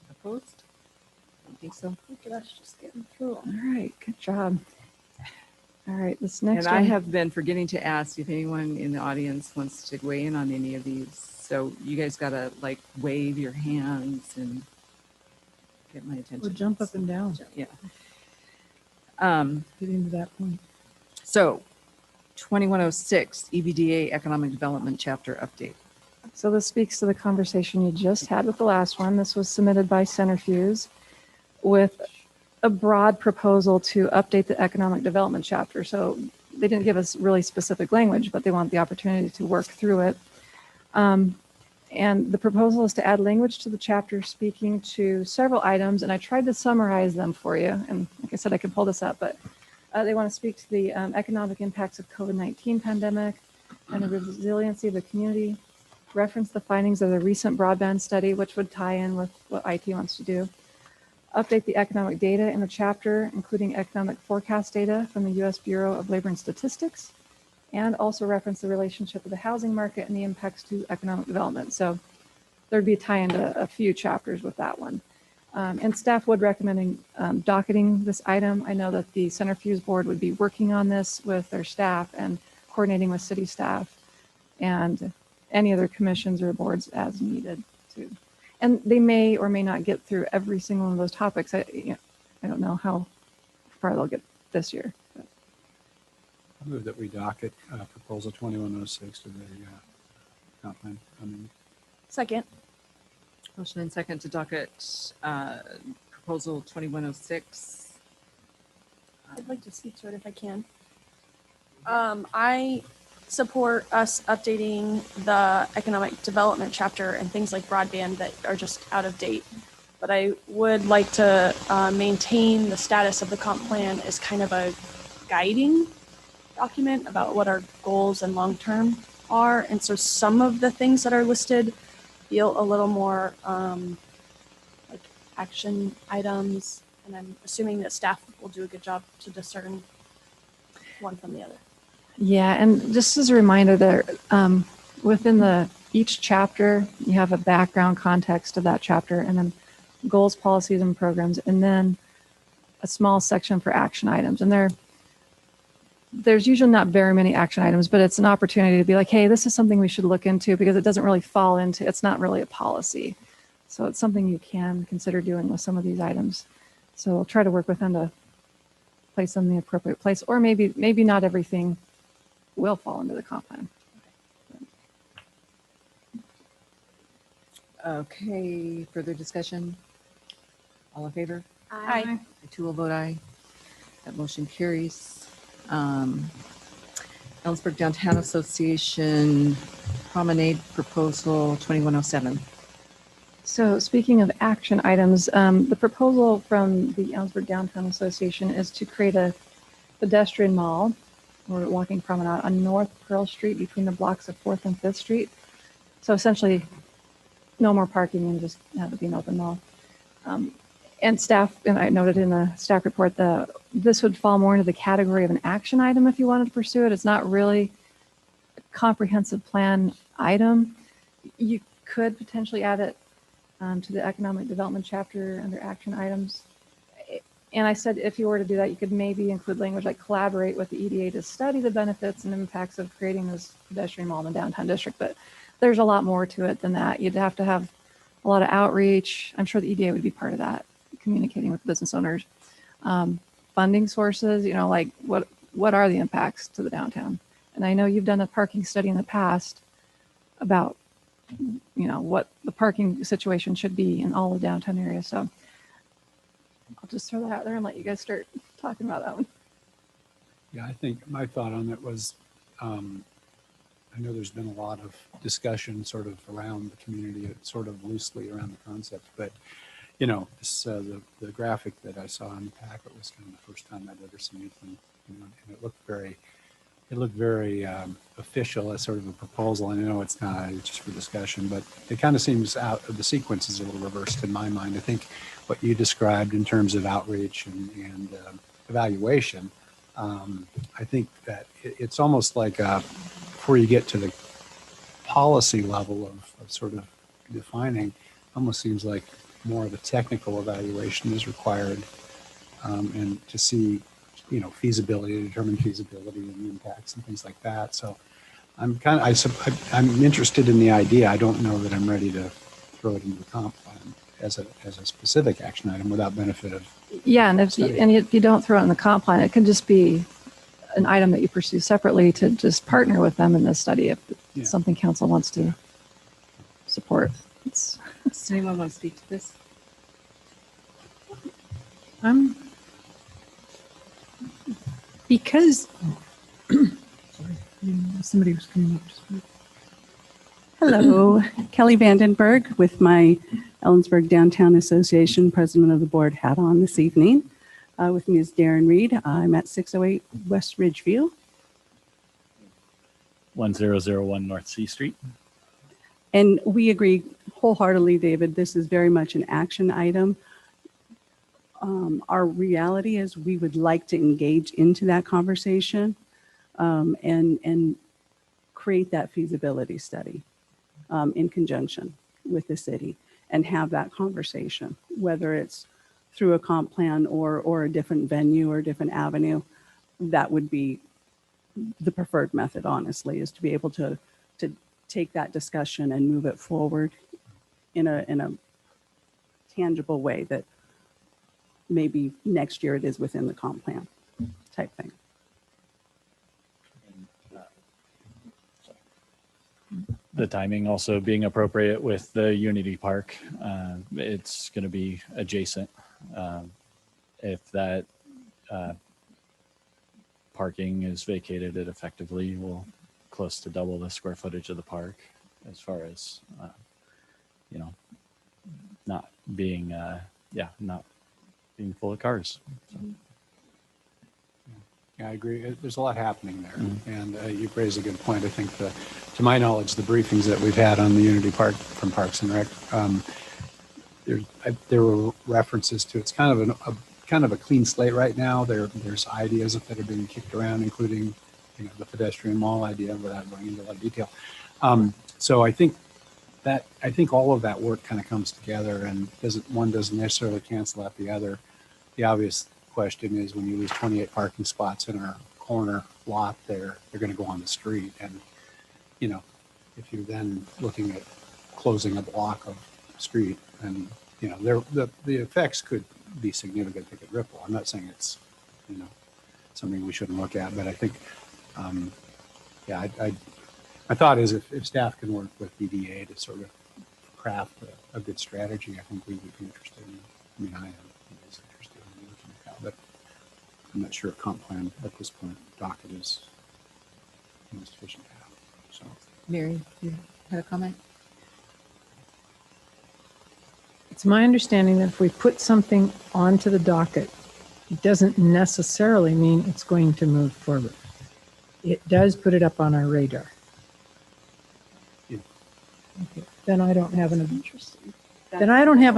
Opposed? I don't think so. Look at us just getting through. All right, good job. All right, this next And I one. have been forgetting to ask if anyone in the audience wants to weigh in on any of these. So you guys got to wave your hands and get my attention. Or jump up and down. Yeah. Getting to that point. So 2106 EVDA Economic Development Chapter Update. So this speaks to the conversation you just had with the last one. This was submitted by Centrifuge with a broad proposal to update the economic development chapter. So they didn't give us really specific language, but they want the opportunity to work through it. And the proposal is to add language to the chapter speaking to several items, and I tried to summarize them for you. And like I said, I can pull this up, but they want to speak to the economic impacts of COVID-19 pandemic and the resiliency of the community, reference the findings of the recent broadband study, which would tie in with what IT wants to do, update the economic data in the chapter, including economic forecast data from the U.S. Bureau of Labor and Statistics, and also reference the relationship of the housing market and the impacts to economic development. So there'd be a tie into a few chapters with that one. And staff would recommend docketing this item. I know that the Centrifuge board would be working on this with their staff and coordinating with city staff and any other commissions or boards as needed too. And they may or may not get through every single one of those topics. I don't know how far they'll get this year. I move that we docket proposal 2106 to the comp plan. Second. Motion and second to docket proposal 2106. I'd like to speak to it if I can. I support us updating the economic development chapter and things like broadband that are just out of date. But I would like to maintain the status of the comp plan as kind of a guiding document about what our goals and long-term are. And so some of the things that are listed feel a little more like action items And I'm assuming that staff will do a good job to discern one from the other. Yeah, and just as a reminder that within each chapter, you have a background context of that chapter, and then goals, policies, and programs, and then a small section for action items. And there's usually not very many action items, but it's an opportunity to be like, hey, this is something we should look into, because it doesn't really fall into, it's not really a policy. So it's something you can consider doing with some of these items. So I'll try to work with them to place them in the appropriate place, or maybe not everything will fall into the comp plan. Okay, further discussion? All in favor? Aye. I too will vote aye. That motion carries. Ellensburg Downtown Association Promenade Proposal 2107. So speaking of action items, the proposal from the Ellensburg Downtown Association is to create a pedestrian mall or walking promenade on North Pearl Street between the blocks of 4th and 5th Street. So essentially, no more parking and just have it be an open mall. And staff, and I noted in the staff report, this would fall more into the category of an action item if you wanted to pursue it. It's not really a comprehensive plan item. You could potentially add it to the economic development chapter under action items. And I said, if you were to do that, you could maybe include language like collaborate with the EDA to study the benefits and impacts of creating this pedestrian mall in the downtown district. But there's a lot more to it than that. You'd have to have a lot of outreach. I'm sure the EDA would be part of that, communicating with business owners. Funding sources, like what are the impacts to the downtown? And I know you've done a parking study in the past about what the parking situation should be in all the downtown areas. So I'll just throw that out there and let you guys start talking about that one. Yeah, I think my thought on it was, I know there's been a lot of discussion sort of around the community, sort of loosely around the concept, but this, the graphic that I saw in the packet was kind of the first time I'd ever seen anything, and it looked very official as sort of a proposal. And I know it's not, it's just for discussion, but it kind of seems the sequence is a little reversed in my mind. I think what you described in terms of outreach and evaluation, I think that it's almost like before you get to the policy level of sort of defining, almost seems like more of a technical evaluation is required, and to see feasibility, to determine feasibility and the impacts and things like that. So I'm I'm interested in the idea. I don't know that I'm ready to throw it into the comp plan as a specific action item without benefit of. Yeah, and if you don't throw it in the comp plan, it can just be an item that you pursue separately to just partner with them in this study if it's something council wants to support. Does anyone want to speak to this? Because somebody was coming up to speak. Hello, Kelly Vandenberg with my Ellensburg Downtown Association President of the Board hat on this evening. With me is Darren Reed. I'm at 608 West Ridgeview. 1001 North C Street. And we agree wholeheartedly, David, this is very much an action item. Our reality is we would like to engage into that conversation and create that feasibility study in conjunction with the city and have that conversation, whether it's through a comp plan or a different venue or a different avenue. That would be the preferred method, honestly, is to be able to take that discussion and move it forward in a tangible way that maybe next year it is within the comp plan type thing. The timing also being appropriate with the Unity Park. It's going to be adjacent. If that parking is vacated, it effectively will close to double the square footage of the park as far as, not being, not being full of cars. So. Yeah, I agree. There's a lot happening there. And you raise a good point. I think to my knowledge, the briefings that we've had on the Unity Park from Parks and Rec, there were references to, it's kind of kind of a clean slate right now. There's ideas that are being kicked around, including, the pedestrian mall idea, without going into a lot of detail. So I think all of that work kind of comes together, and one doesn't necessarily cancel out the other. The obvious question is, when you lose 28 parking spots in our corner lot there, they're going to go on the street. And, if you're then looking at closing a block of street, and, the effects could be significant. They could ripple. I'm not saying it's, something we shouldn't look at, but I think, my thought is if staff can work with EDA to sort of craft a good strategy, I think we would be interested in. I am interested in looking at that, but I'm not sure if comp plan at this point, docket is sufficient to have. So, Mary, you had a comment? It's my understanding that if we put something onto the docket, it doesn't necessarily mean it's going to move forward. It does put it up on our radar. Yeah. Okay. Then I don't have an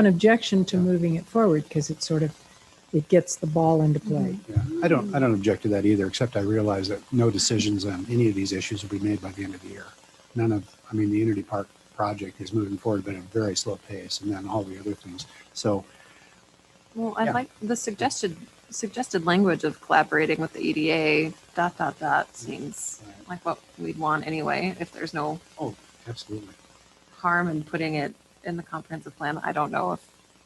objection to moving it forward, because it gets the ball into play. Yeah, I don't object to that either, except I realize that no decisions on any of these issues will be made by the end of the year. The Unity Park project is moving forward, but at a very slow pace, and then all the other things. So, Well, I like the suggested language of collaborating with the EDA, ... seems like what we'd want anyway, if there's no absolutely harm in putting it in the comprehensive plan. I don't know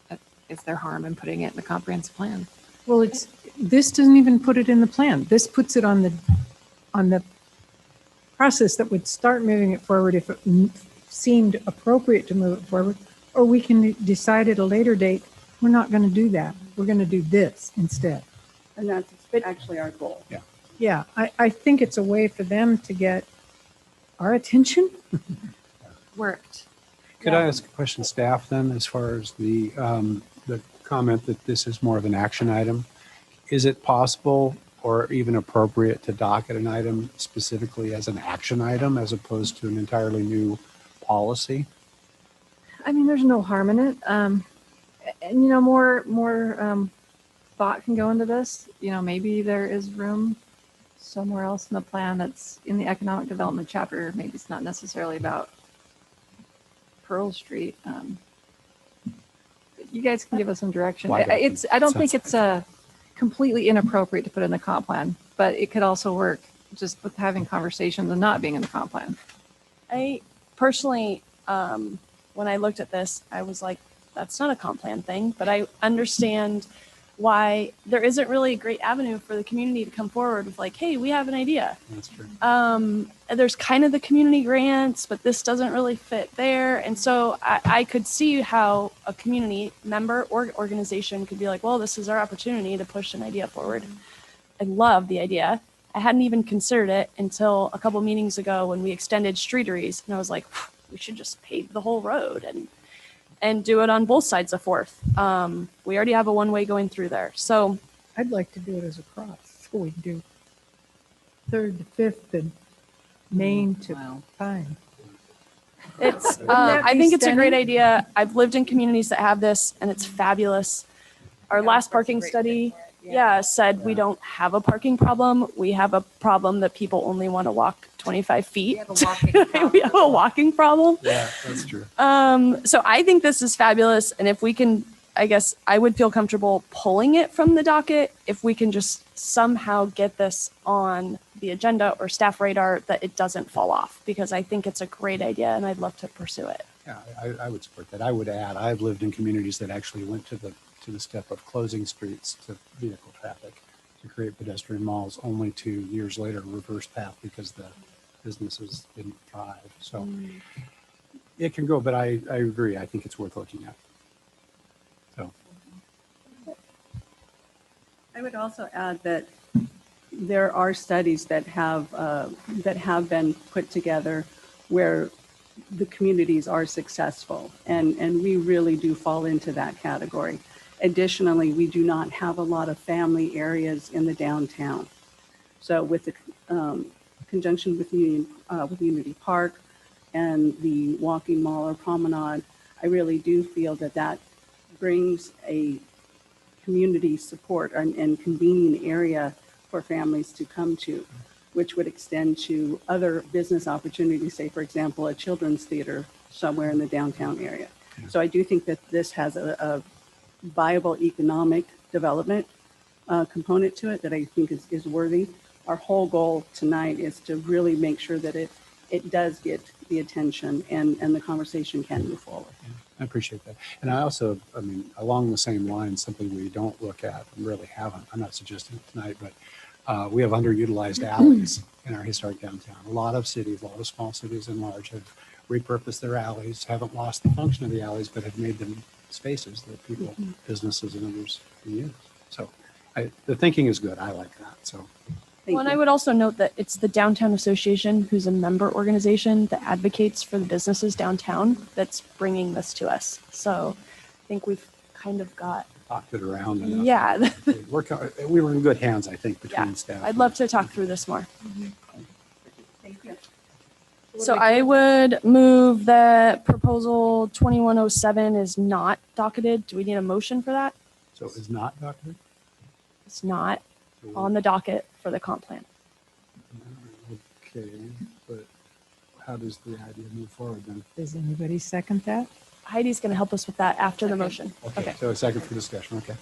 if there's harm in putting it in the comprehensive plan. Well, this doesn't even put it in the plan. This puts it on the process that would start moving it forward if it seemed appropriate to move it forward, or we can decide at a later date, we're not going to do that. We're going to do this instead. And that's actually our goal. Yeah. Yeah, I think it's a way for them to get our attention. Worked. Could I ask a question, staff, then, as far as the comment that this is more of an action item? Is it possible or even appropriate to docket an item specifically as an action item as opposed to an entirely new policy? There's no harm in it. And, more thought can go into this. Maybe there is room somewhere else in the plan that's in the economic development chapter. Maybe it's not necessarily about Pearl Street. You guys can give us some direction. I don't think it's completely inappropriate to put in the comp plan, but it could also work just with having conversations and not being in the comp plan. I personally, when I looked at this, I was like, that's not a comp plan thing, but I understand why there isn't really a great avenue for the community to come forward with like, hey, we have an idea. That's true. There's kind of the community grants, but this doesn't really fit there. And so I could see how a community member or organization could be like, well, this is our opportunity to push an idea forward. I love the idea. I hadn't even considered it until a couple meetings ago when we extended streeteries. And I was like, we should just pave the whole road and do it on both sides of 4th. We already have a one-way going through there. So I'd like to do it as a cross. So we do 3rd to 5th and Main to Pine. it's, Wouldn't that I be think it's a great stunning? idea. I've lived in communities that have this and it's fabulous. Our last parking study, said we don't have a parking problem. We have a problem that people only want to walk 25 feet. We have a walking problem. Yeah, that's true. So I think this is fabulous. And if we can, I guess I would feel comfortable pulling it from the docket if we can just somehow get this on the agenda or staff radar that it doesn't fall off, because I think it's a great idea and I'd love to pursue it. Yeah, I would support that. I would add, I've lived in communities that actually went to the step of closing streets to vehicle traffic to create pedestrian malls, only to years later reverse path because the businesses didn't thrive. So it can go, but I agree. I think it's worth looking at. So I would also add that there are studies that have been put together where the communities are successful, and we really do fall into that category. Additionally, we do not have a lot of family areas in the downtown. So with the conjunction with Unity Park and the walking mall or promenade, I really do feel that brings a community support and convening area for families to come to, which would extend to other business opportunities, say, for example, a children's theater somewhere in the downtown area. So I do think that this has a viable economic development component to it that I think is worthy. Our whole goal tonight is to really make sure that it does get the attention and the conversation can move forward. I appreciate that. And I also, I mean, along the same lines, something we don't look at and really haven't, I'm not suggesting it tonight, but we have underutilized alleys in our historic downtown. A lot of cities, a lot of small cities and large have repurposed their alleys, haven't lost the function of the alleys, but have made them spaces that people, businesses and others can use. So the thinking is good. I like that. So. Well, and I would also note that it's the Downtown Association, who's a member organization that advocates for the businesses downtown, that's bringing this to us. So I think we've kind of got Talked it around enough. Yeah. We were in good hands, I think, between staff. I'd love to talk through this more. Thank you. So I would move that proposal 2107 is not docketed. Do we need a motion for that? So it's not docketed? It's not on the docket for the comp plan. Okay, but how does the idea move forward then? Does anybody second that? Heidi's going to help us with that after the motion. Okay. So a second for discussion, okay.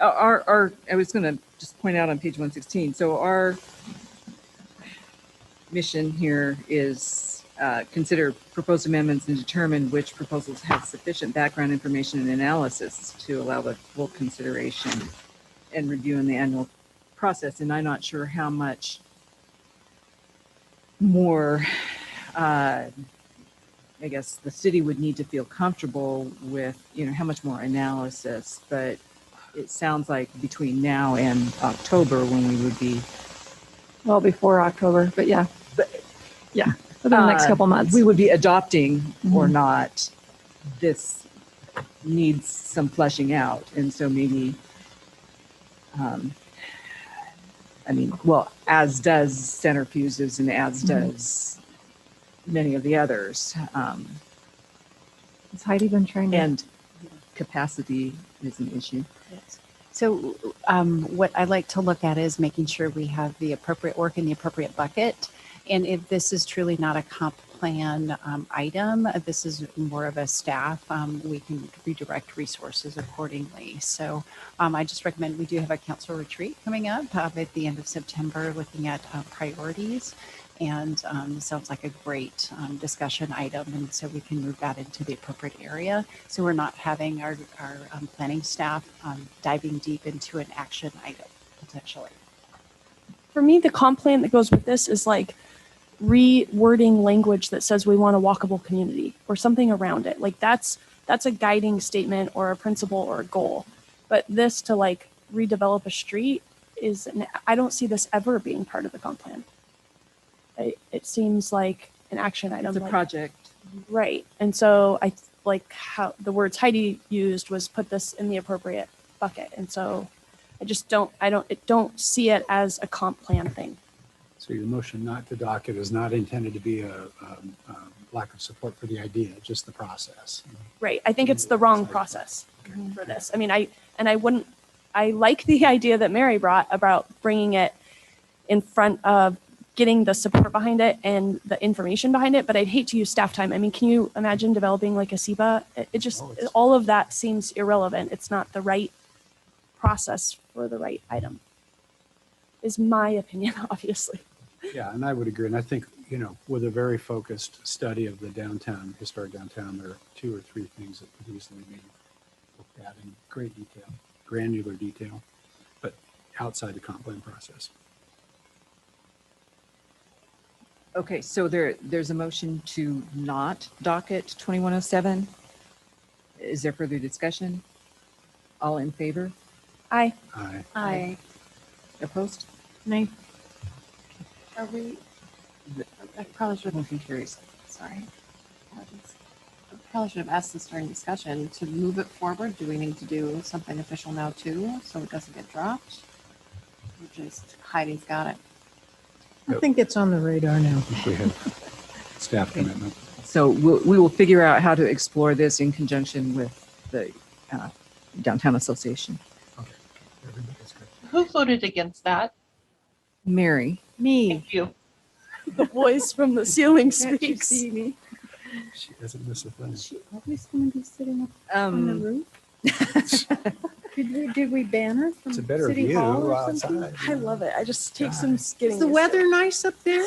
I was going to just point out on page 116. So our mission here is consider proposed amendments and determine which proposals have sufficient background information and analysis to allow the full consideration and review in the annual process. And I'm not sure how much more I guess the city would need to feel comfortable with, how much more analysis, but it sounds like between now and October when we would be. Well, before October, but yeah. Yeah, within the next couple months. We would be adopting or not. This needs some fleshing out. And so maybe, as does centrifuges and as does many of the others. Has Heidi been trying to? And capacity is an issue. Yes. So what I like to look at is making sure we have the appropriate work in the appropriate bucket. And if this is truly not a comp plan item, this is more of a staff, we can redirect resources accordingly. So I just recommend, we do have a council retreat coming up at the end of September looking at priorities. And it sounds like a great discussion item. And so we can move that into the appropriate area. So we're not having our planning staff diving deep into an action item potentially. For me, the comp plan that goes with this is like rewording language that says we want a walkable community or something around it. Like that's a guiding statement or a principle or a goal. But this to like redevelop a street I don't see this ever being part of the comp plan. It seems like an action item. It's a project. Right. And so I like how the words Heidi used was put this in the appropriate bucket. And so I just don't see it as a comp plan thing. So your motion not to docket is not intended to be a lack of support for the idea, just the process. Right. I think it's the wrong process for this. I mean, I like the idea that Mary brought about bringing it in front of getting the support behind it and the information behind it, but I'd hate to use staff time. I mean, can you imagine developing like a SEBA? All of that seems irrelevant. It's not the right process for the right item, is my opinion, obviously. Yeah, and I would agree. And I think, with a very focused study of the downtown, historic downtown, there are 2 or 3 things that could easily be looked at in great detail, granular detail, but outside the comp plan process. Okay, so there's a motion to not docket 2107. Is there further discussion? All in favor? Aye. Aye. Aye. Opposed? Nay. Are we? I probably should have. Motion carries. Sorry. I probably should have asked this during discussion. To move it forward, do we need to do something official now too, so it doesn't get dropped? Or just Heidi's got it. I think it's on the radar now. If we have staff commitment. So we will figure out how to explore this in conjunction with the Downtown Association. Okay. Who voted against that? Mary. Me. Thank you. The voice from the ceiling Can't you speaks. see me? She doesn't miss a thing. Is she always going to be sitting up on the roof? Did we ban her from It's a better City view Hall or something? outside. I love it. I just take some getting Is the used to weather it. nice up there?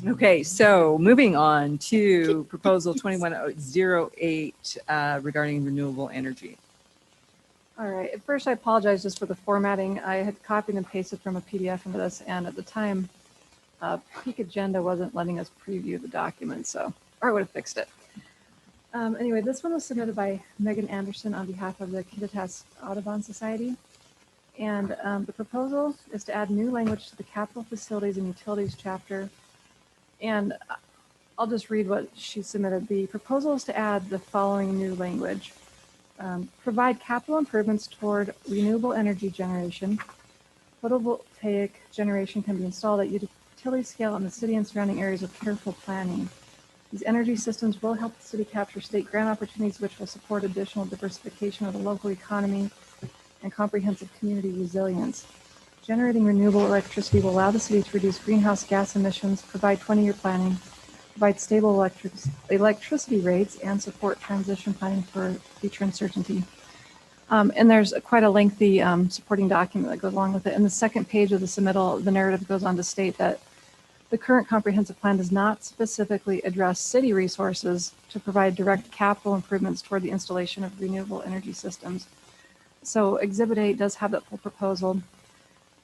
Okay, so moving on to proposal 2108 regarding renewable energy. All right. At first, I apologize just for the formatting. I had copied and pasted from a PDF into this, and at the time, Peak Agenda wasn't letting us preview the document, so, or I would have fixed it. Anyway, this one was submitted by Megan Anderson on behalf of the Kittitas Audubon Society. And the proposal is to add new language to the capital facilities and utilities chapter. And I'll just read what she submitted. The proposal is to add the following new language. Provide capital improvements toward renewable energy generation. Photovoltaic generation can be installed at utility scale in the city and surrounding areas with careful planning. These energy systems will help the city capture state grant opportunities, which will support additional diversification of the local economy and comprehensive community resilience. Generating renewable electricity will allow the city to reduce greenhouse gas emissions, provide 20-year planning, provide stable electricity rates, and support transition planning for future uncertainty. And there's quite a lengthy supporting document that goes along with it. In the second page of the submittal, the narrative goes on to state that the current comprehensive plan does not specifically address city resources to provide direct capital improvements toward the installation of renewable energy systems. So Exhibit 8 does have that full proposal.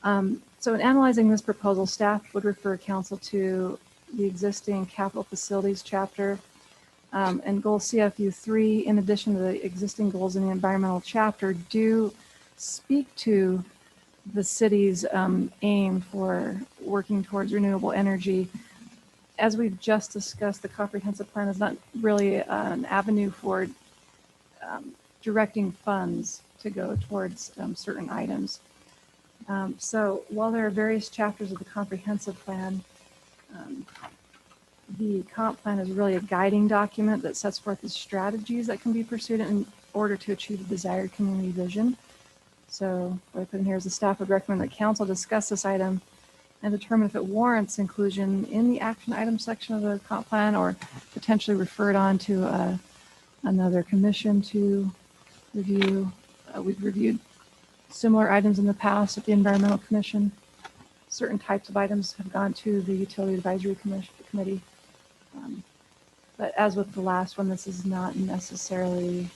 So in analyzing this proposal, staff would refer council to the existing capital facilities chapter and goal CFU 3, in addition to the existing goals in the environmental chapter, do speak to the city's aim for working towards renewable energy. As we've just discussed, the comprehensive plan is not really an avenue for directing funds to go towards certain items. So while there are various chapters of the comprehensive plan, the comp plan is really a guiding document that sets forth the strategies that can be pursued in order to achieve the desired community vision. So what I put in here is the staff would recommend that council discuss this item and determine if it warrants inclusion in the action item section of the comp plan, or potentially refer it on to another commission to review. We've reviewed similar items in the past at the Environmental Commission. Certain types of items have gone to the Utility Advisory Committee. But as with the last one, this is not necessarily,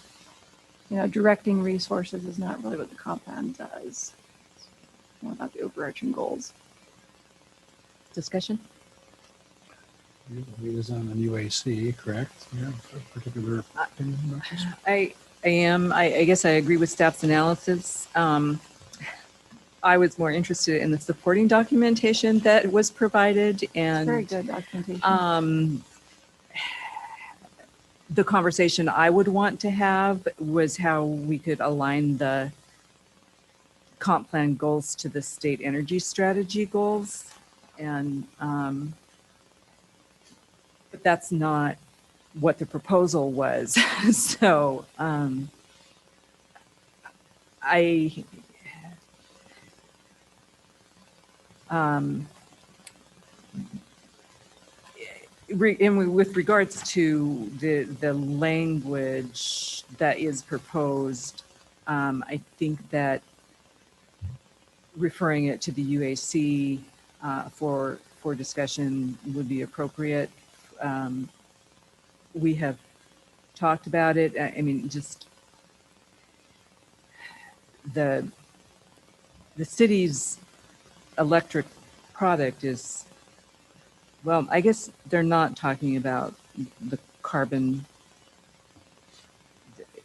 directing resources is not really what the comp plan does. It's more about the overarching goals. Discussion? He is on the UAC, correct? Yeah, a particular opinion about this? I am. I guess I agree with staff's analysis. I was more interested in the supporting documentation that was provided, and Very good documentation. The conversation I would want to have was how we could align the comp plan goals to the state energy strategy goals. And, but that's not what the proposal was. So, with regards to the language that is proposed, I think that referring it to the UAC for discussion would be appropriate. We have talked about it. I mean, just the city's electric product is, well, I guess they're not talking about the carbon.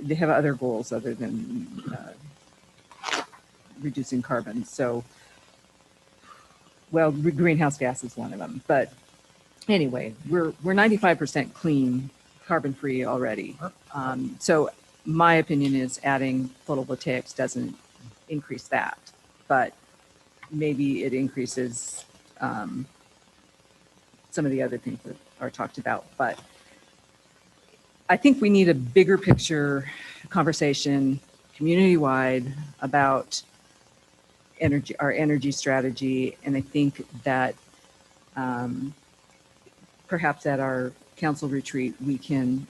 They have other goals other than reducing carbon. So, well, greenhouse gas is one of them. But anyway, we're 95% clean, carbon free already. So my opinion is adding photovoltaics doesn't increase that, but maybe it increases some of the other things that are talked about. But I think we need a bigger picture conversation community-wide about our energy strategy. And I think that perhaps at our council retreat, we can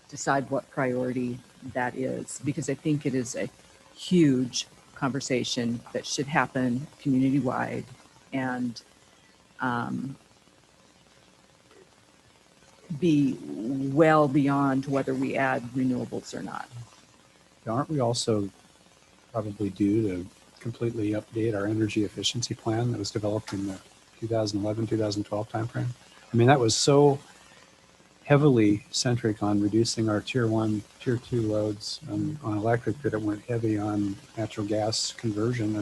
decide what priority that is, because I think it is a huge conversation that should happen community-wide and be well beyond whether we add renewables or not. Aren't we also probably due to completely update our energy efficiency plan that was developed in the 2011, 2012 timeframe? I mean, that was so heavily centric on reducing our tier 1, tier 2 loads on electric that it went heavy on natural gas conversion.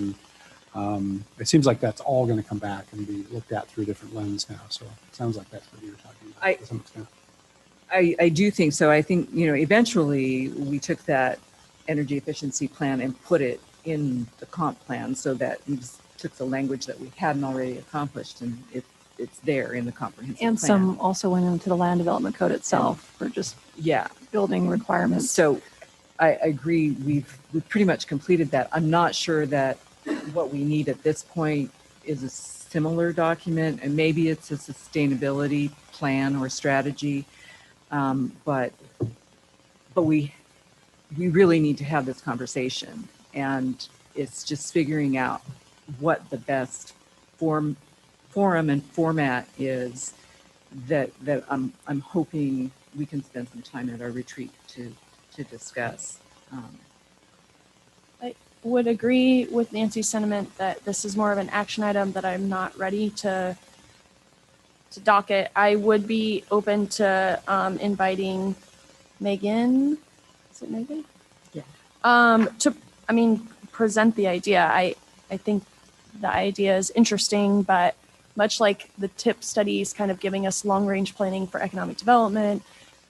And it seems like that's all going to come back and be looked at through a different lens now. So it sounds like that's what you were talking about to some extent. I do think so. I think, eventually we took that energy efficiency plan and put it in the comp plan so that we just took the language that we hadn't already accomplished and it's there in the comprehensive And plan. some also went into the land development code itself for just building requirements. So I agree. We've pretty much completed that. I'm not sure that what we need at this point is a similar document, and maybe it's a sustainability plan or strategy. But we really need to have this conversation, and it's just figuring out what the best forum and format is that I'm hoping we can spend some time at our retreat to discuss. I would agree with Nancy's sentiment that this is more of an action item that I'm not ready to docket. I would be open to inviting Megan. Is it Megan? Yeah. To present the idea. I think the idea is interesting, but much like the TIP studies kind of giving us long-range planning for economic development,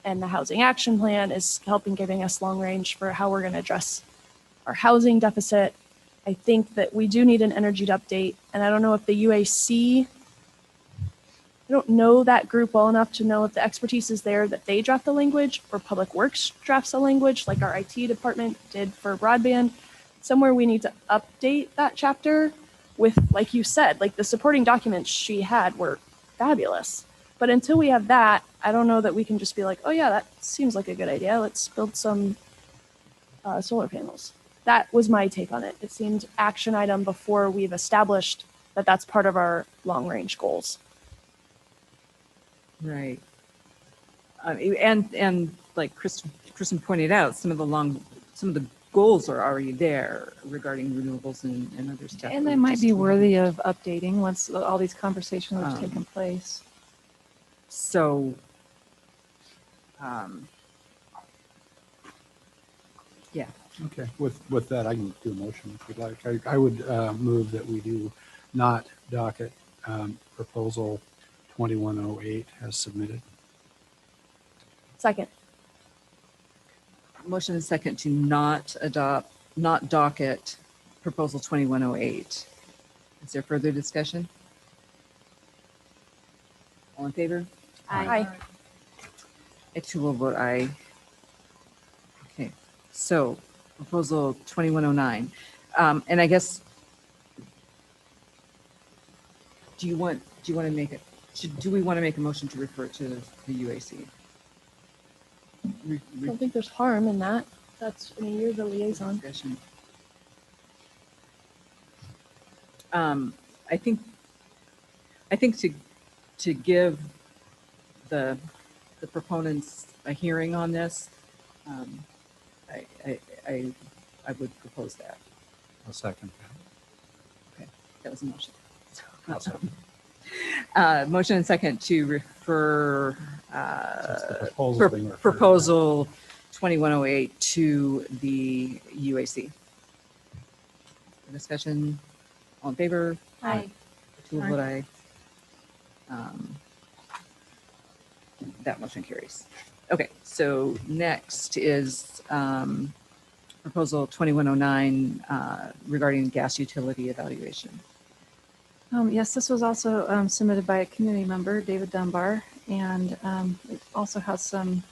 and the housing action plan is giving us long range for how we're going to address our housing deficit. I think that we do need an energy update, and I don't know if the UAC, I don't know that group well enough to know if the expertise is there that they draft the language, or Public Works drafts the language like our IT department did for broadband. Somewhere we need to update that chapter with, like you said, like the supporting documents she had were fabulous. But until we have that, I don't know that we can just be like, oh yeah, that seems like a good idea. Let's build some solar panels. That was my take on it. It seemed action item before we've established that that's part of our long range goals. Right. And like Kristen pointed out, some of the goals are already there regarding renewables and other stuff. And they might be worthy of updating once all these conversations have taken place. So, yeah. Okay. With that, I can do a motion if you'd like. I would move that we do not docket proposal 2108 as submitted. Second. Motion and second to not docket proposal 2108. Is there further discussion? All in favor? Aye. I too will vote aye. Okay, so proposal 2109. And I guess, do we want to make a motion to refer to the UAC? I don't think there's harm in that. You're the liaison. Discussion. I think to give the proponents a hearing on this, I would propose that. I'll second that. Okay, that was a motion. I'll second. Motion and second to refer proposal 2108 to the UAC. Discussion, all in favor? Aye. Two will vote aye. That motion carries. Okay, so next is proposal 2109 regarding gas utility evaluation. Yes, this was also submitted by a community member, David Dunbar, and it also has some,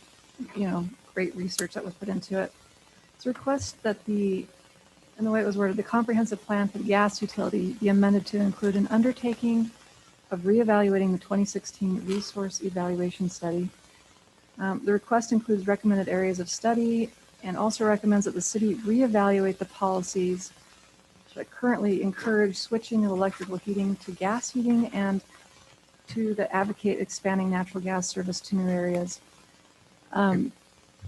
great research that was put into it. It's a request that and the way it was worded, the comprehensive plan for the gas utility be amended to include an undertaking of reevaluating the 2016 resource evaluation study. The request includes recommended areas of study and also recommends that the city reevaluate the policies that currently encourage switching of electrical heating to gas heating and that advocate expanding natural gas service to new areas.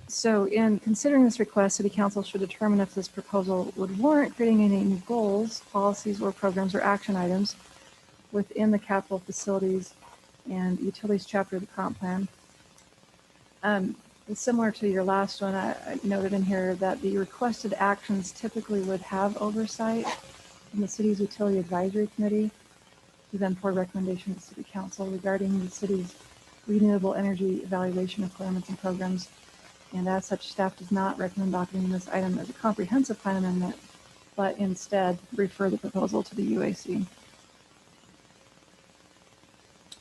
So in considering this request, City Council should determine if this proposal would warrant creating any new goals, policies, or programs or action items within the capital facilities and utilities chapter of the comp plan. Similar to your last one, I noted in here that the requested actions typically would have oversight from the city's utility advisory committee, who then forward recommendation to City Council regarding the city's renewable energy evaluation requirements and programs. And as such, staff does not recommend docketing this item as a comprehensive plan amendment, but instead refer the proposal to the UAC.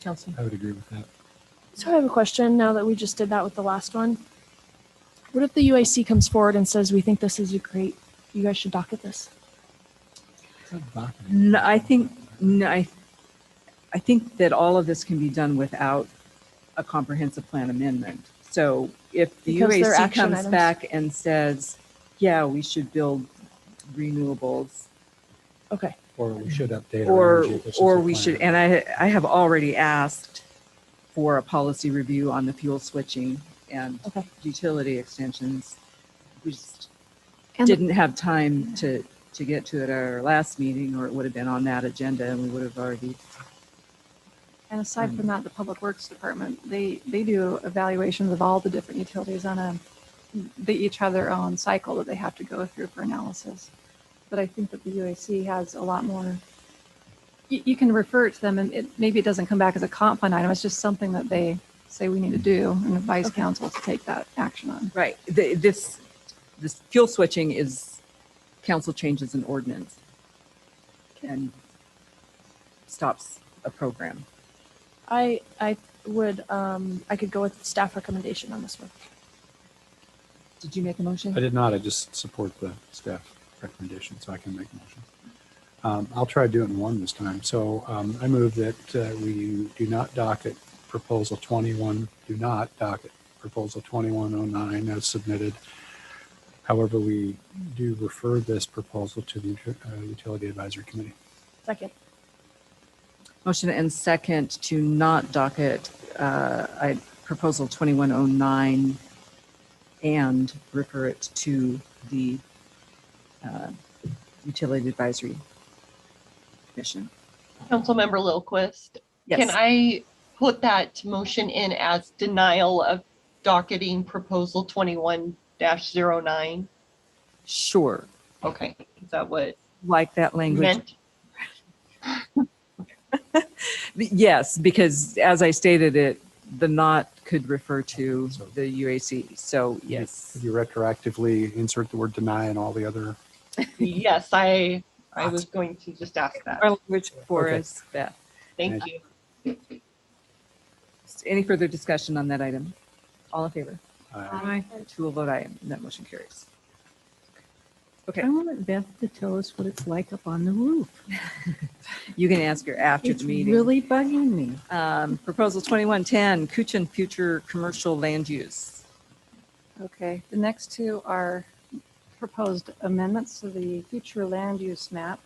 Council. I would agree with that. So I have a question now that we just did that with the last one. What if the UAC comes forward and says, we think this is you guys should docket this? No, I think that all of this can be done without a comprehensive plan amendment. So if the Because they're UAC action comes items. back and says, yeah, we should build renewables, Okay. Or we should update our energy efficiency or we plan. should, and I have already asked for a policy review on the fuel switching and utility extensions. We just didn't have time to get to it at our last meeting, or it would have been on that agenda and we would have already. And aside from that, the Public Works Department, they do evaluations of all the different utilities they each have their own cycle that they have to go through for analysis. But I think that the UAC has a lot more, you can refer it to them and maybe it doesn't come back as a comp plan item. It's just something that they say we need to do and advise council to take that action on. Right. This fuel switching is council changes an ordinance and stops a program. I could go with staff recommendation on this one. Did you make a motion? I did not. I just support the staff recommendation, so I can make a motion. I'll try to do it in one this time. So I move that we do not docket proposal 21, do not docket proposal 2109 as submitted. However, we do refer this proposal to the Utility Advisory Committee. Second. Motion and second to not docket proposal 2109 and refer it to the Utility Advisory Commission. Councilmember Lilquist, Yes. can I put that motion in as denial of docketing proposal 21-09? Sure. Okay, is that what Like that language. meant? Yes, because as I stated it, the not could refer to the UAC. So yes. Could you retroactively insert the word deny and all the other? Yes, I was going to just ask that. Our language for Okay. us, Beth. Thank you. Any further discussion on that item? All in favor? Aye. Two will vote aye, and that motion carries. Okay. I want Beth to tell us what it's like up on the roof. You can ask her after It's the meeting. really bugging me. Proposal 2110, Kuchen Future Commercial Land Use. Okay, the next two are proposed amendments to the future land use map.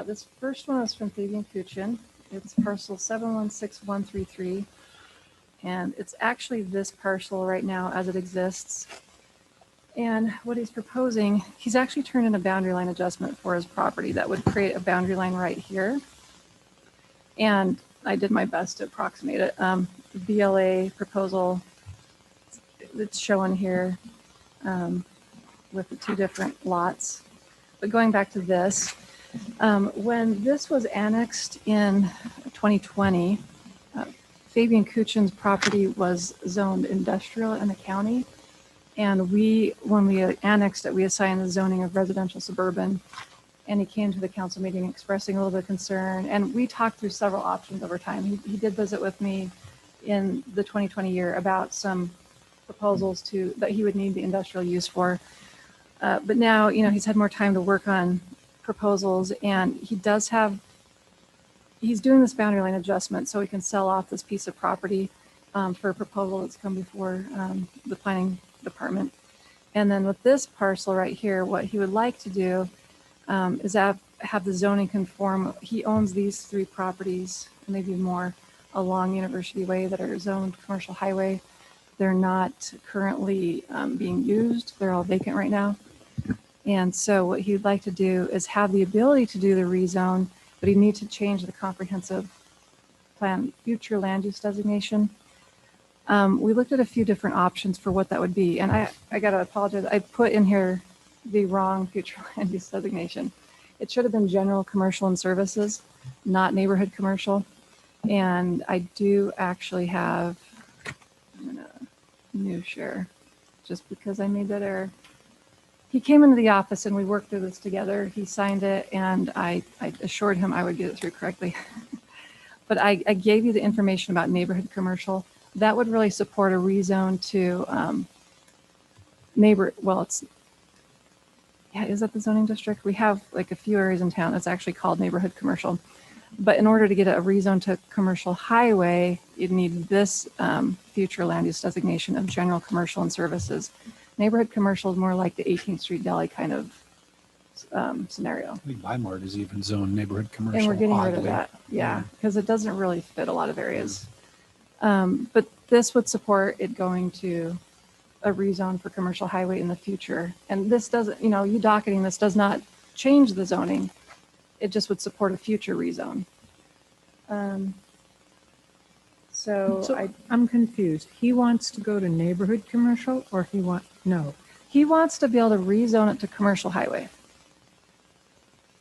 This first one is from Fabian Kuchen. It's parcel 716133. And it's actually this parcel right now as it exists. And what he's proposing, he's actually turned in a boundary line adjustment for his property that would create a boundary line right here. And I did my best to approximate it. The BLA proposal that's shown here with the two different lots. But going back to this, when this was annexed in 2020, Fabian Kuchen's property was zoned industrial in the county. And when we annexed it, we assigned the zoning of residential suburban. And he came to the council meeting expressing a little bit of concern. And we talked through several options over time. He did visit with me in the 2020 year about some proposals that he would need the industrial use for. But now, he's had more time to work on proposals, and he's doing this boundary line adjustment so he can sell off this piece of property for a proposal that's come before the planning department. And then with this parcel right here, what he would like to do is have the zoning conform. He owns these 3 properties, maybe more, along University Way that are zoned commercial highway. They're not currently being used. They're all vacant right now. And so what he'd like to do is have the ability to do the rezone, but he'd need to change the comprehensive plan future land use designation. We looked at a few different options for what that would be. And I got to apologize. I put in here the wrong future land use designation. It should have been general commercial and services, not neighborhood commercial. And I do actually have, I'm going to new share just because I made that error. He came into the office and we worked through this together. He signed it and I assured him I would get it through correctly. But I gave you the information about neighborhood commercial. That would really support a rezone to is that the zoning district? We have like a few areas in town that's actually called neighborhood commercial. But in order to get a rezone to commercial highway, you'd need this future land use designation of general commercial and services. Neighborhood commercial is more like the 18th Street Deli kind of scenario. I think Weimar is even zoned neighborhood commercial. And we're getting rid of oddly. that. Yeah, because it doesn't really fit a lot of areas. But this would support it going to a rezone for commercial highway in the future. And this doesn't, you docketing this does not change the zoning. It just would support a future rezone. So I'm confused. He wants to go to neighborhood commercial or no? He wants to be able to rezone it to commercial highway.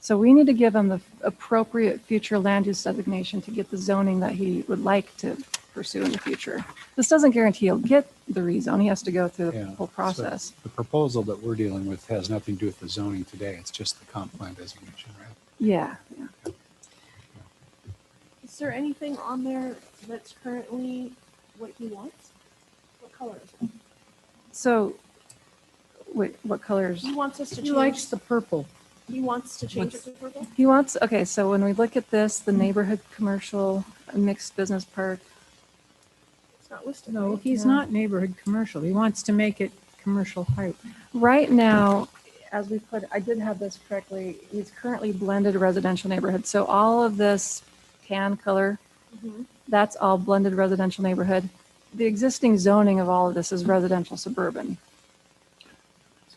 So we need to give him the appropriate future land use designation to get the zoning that he would like to pursue in the future. This doesn't guarantee he'll get the rezone. He has to go through the whole process. So the proposal that we're dealing with has nothing to do with the zoning today. It's just the comp plan designation, right? Yeah. Is there anything on there that's currently what he wants? What color is it? So, wait, what colors? He wants us to change. He likes the purple. He wants to change it to purple? He wants, okay, so when we look at this, the neighborhood commercial mixed business park. It's not listed. No, right? he's not neighborhood commercial. He wants to make it commercial height. Right now, as we put, I did have this correctly, he's currently blended residential neighborhood. So all of this tan color, that's all blended residential neighborhood. The existing zoning of all of this is residential suburban.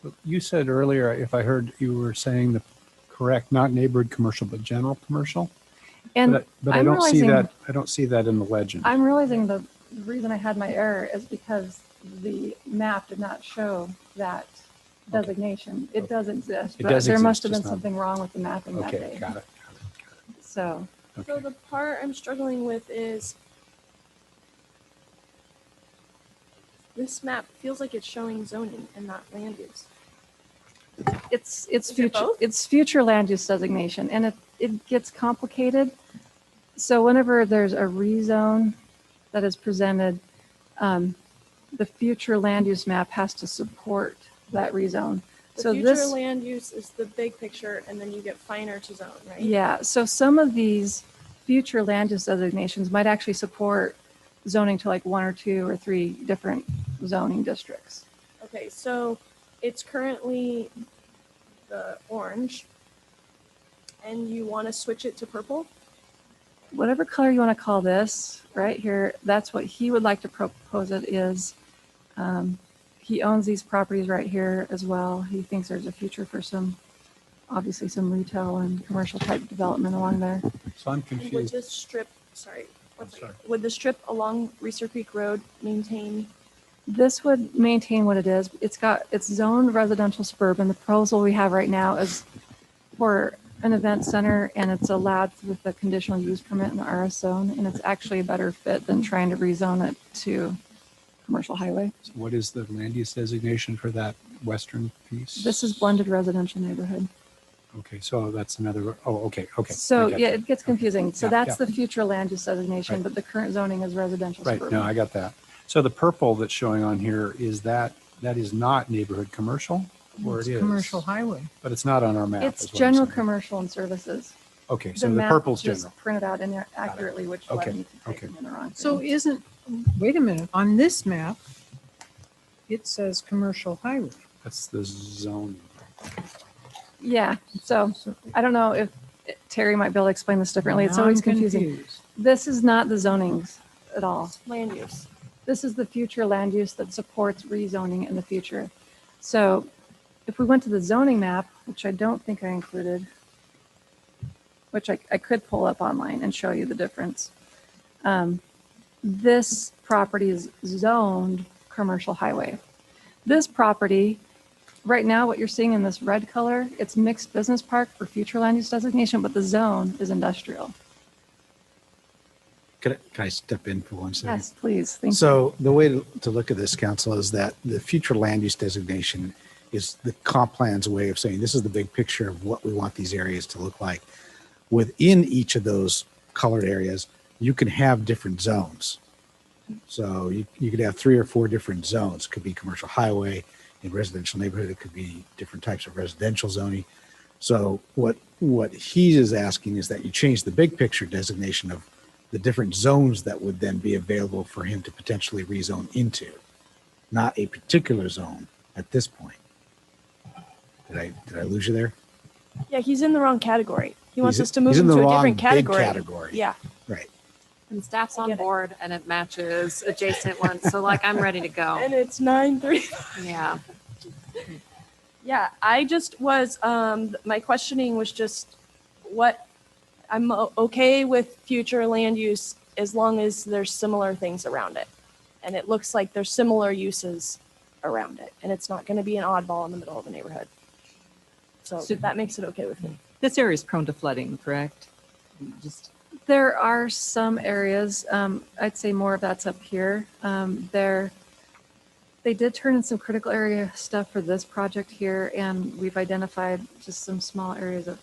So you said earlier, if I heard you were saying the correct, not neighborhood commercial, but general commercial. And but I don't see that. I don't see that in the legend. I'm realizing the reason I had my error is because the map did not show that designation. It does exist, but there must have been something wrong with the mapping that day. Got it. So. So the part I'm struggling with is this map feels like it's showing zoning and not land use. It's future land use designation, and it gets complicated. So whenever there's a rezone that is presented, the future land use map has to support that rezone. The future land use is the big picture, and then you get finer to zone, right? Yeah, so some of these future land use designations might actually support zoning to like 1 or 2 or 3 different zoning districts. Okay, so it's currently the orange, and you want to switch it to purple? Whatever color you want to call this, right here, that's what he would like to propose it is. He owns these properties right here as well. He thinks there's a future for obviously some retail and commercial type development along there. So I'm And confused. would this strip, would the strip along Reeser Creek Road maintain? This would maintain what it is. It's zoned residential suburban. The proposal we have right now is for an event center, and it's allowed with the conditional use permit in the RS zone, and it's actually a better fit than trying to rezone it to commercial highway. So what is the land use designation for that western piece? This is blended residential neighborhood. Okay, so that's another. Oh, okay. So I get yeah, that. it gets confusing. So Yeah, that's yeah. the future land use designation, Right. but the current zoning is residential Right. suburban. No, I got that. So the purple that's showing on here is that is not neighborhood commercial, where it It's is. commercial highway. But it's not on our map. It's is what I'm general saying. commercial and services. Okay, so the map purple's just general. printed out in there accurately, which led Okay, me to okay. typing in the wrong So thing. isn't, wait a minute, on this map, it says commercial highway. That's the zone. Yeah, so I don't know if Terry might be able to explain this differently. It's Now always I'm confusing. confused. This is not the zonings at all. Land use. This is the future land use that supports rezoning in the future. So if we went to the zoning map, which I don't think I included, which I could pull up online and show you the difference. This property is zoned commercial highway. This property, right now, what you're seeing in this red color, it's mixed business park for future land use designation, but the zone is industrial. Can I step in for 1 second? Yes, please. Thank you. So the way to look at this, council, is that the future land use designation is the comp plan's way of saying this is the big picture of what we want these areas to look like. Within each of those colored areas, you can have different zones. So you could have 3 or 4 different zones. Could be commercial highway. In residential neighborhood, it could be different types of residential zoning. So what he is asking is that you change the big picture designation of the different zones that would then be available for him to potentially rezone into, not a particular zone at this point. Did I lose you there? Yeah, he's in the wrong category. He wants He's- us to move he's in him the to a wrong different big category. category. Yeah. Right. And staff's on board and it matches adjacent ones. So like I'm ready to go. And it's 9:3. Yeah. Yeah, I just was, my questioning was just what, I'm okay with future land use as long as there's similar things around it. And it looks like there's similar uses around it. And it's not going to be an oddball in the middle of the neighborhood. So that makes it okay with me. This area is prone to flooding, correct? Just There are some areas, I'd say more of that's up here. They did turn in some critical area stuff for this project here, and we've identified just some small areas of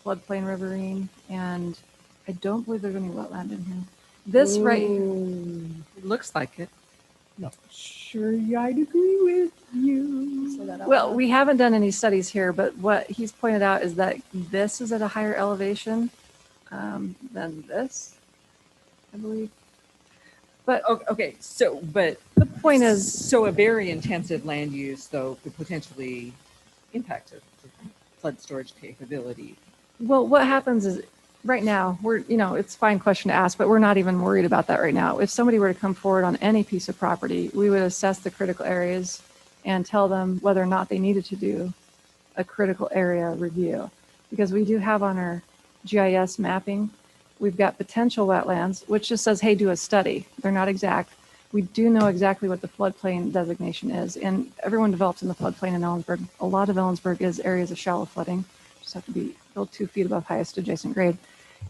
floodplain riverine, and I don't believe there's any wetland in here. This right, it looks like it. Sure, I'd agree with you. well, we haven't done any studies here, but what he's pointed out is that this is at a higher elevation than this, I believe. But Okay, so, but the point is, so a very intensive land use, though, could potentially impact the flood storage capability. well, what happens is right now it's a fine question to ask, but we're not even worried about that right now. If somebody were to come forward on any piece of property, we would assess the critical areas and tell them whether or not they needed to do a critical area review. Because we do have on our GIS mapping, we've got potential wetlands, which just says, hey, do a study. They're not exact. We do know exactly what the floodplain designation is, and everyone develops in the floodplain in Ellensburg. A lot of Ellensburg is areas of shallow flooding. Just have to be built 2 feet above highest adjacent grade.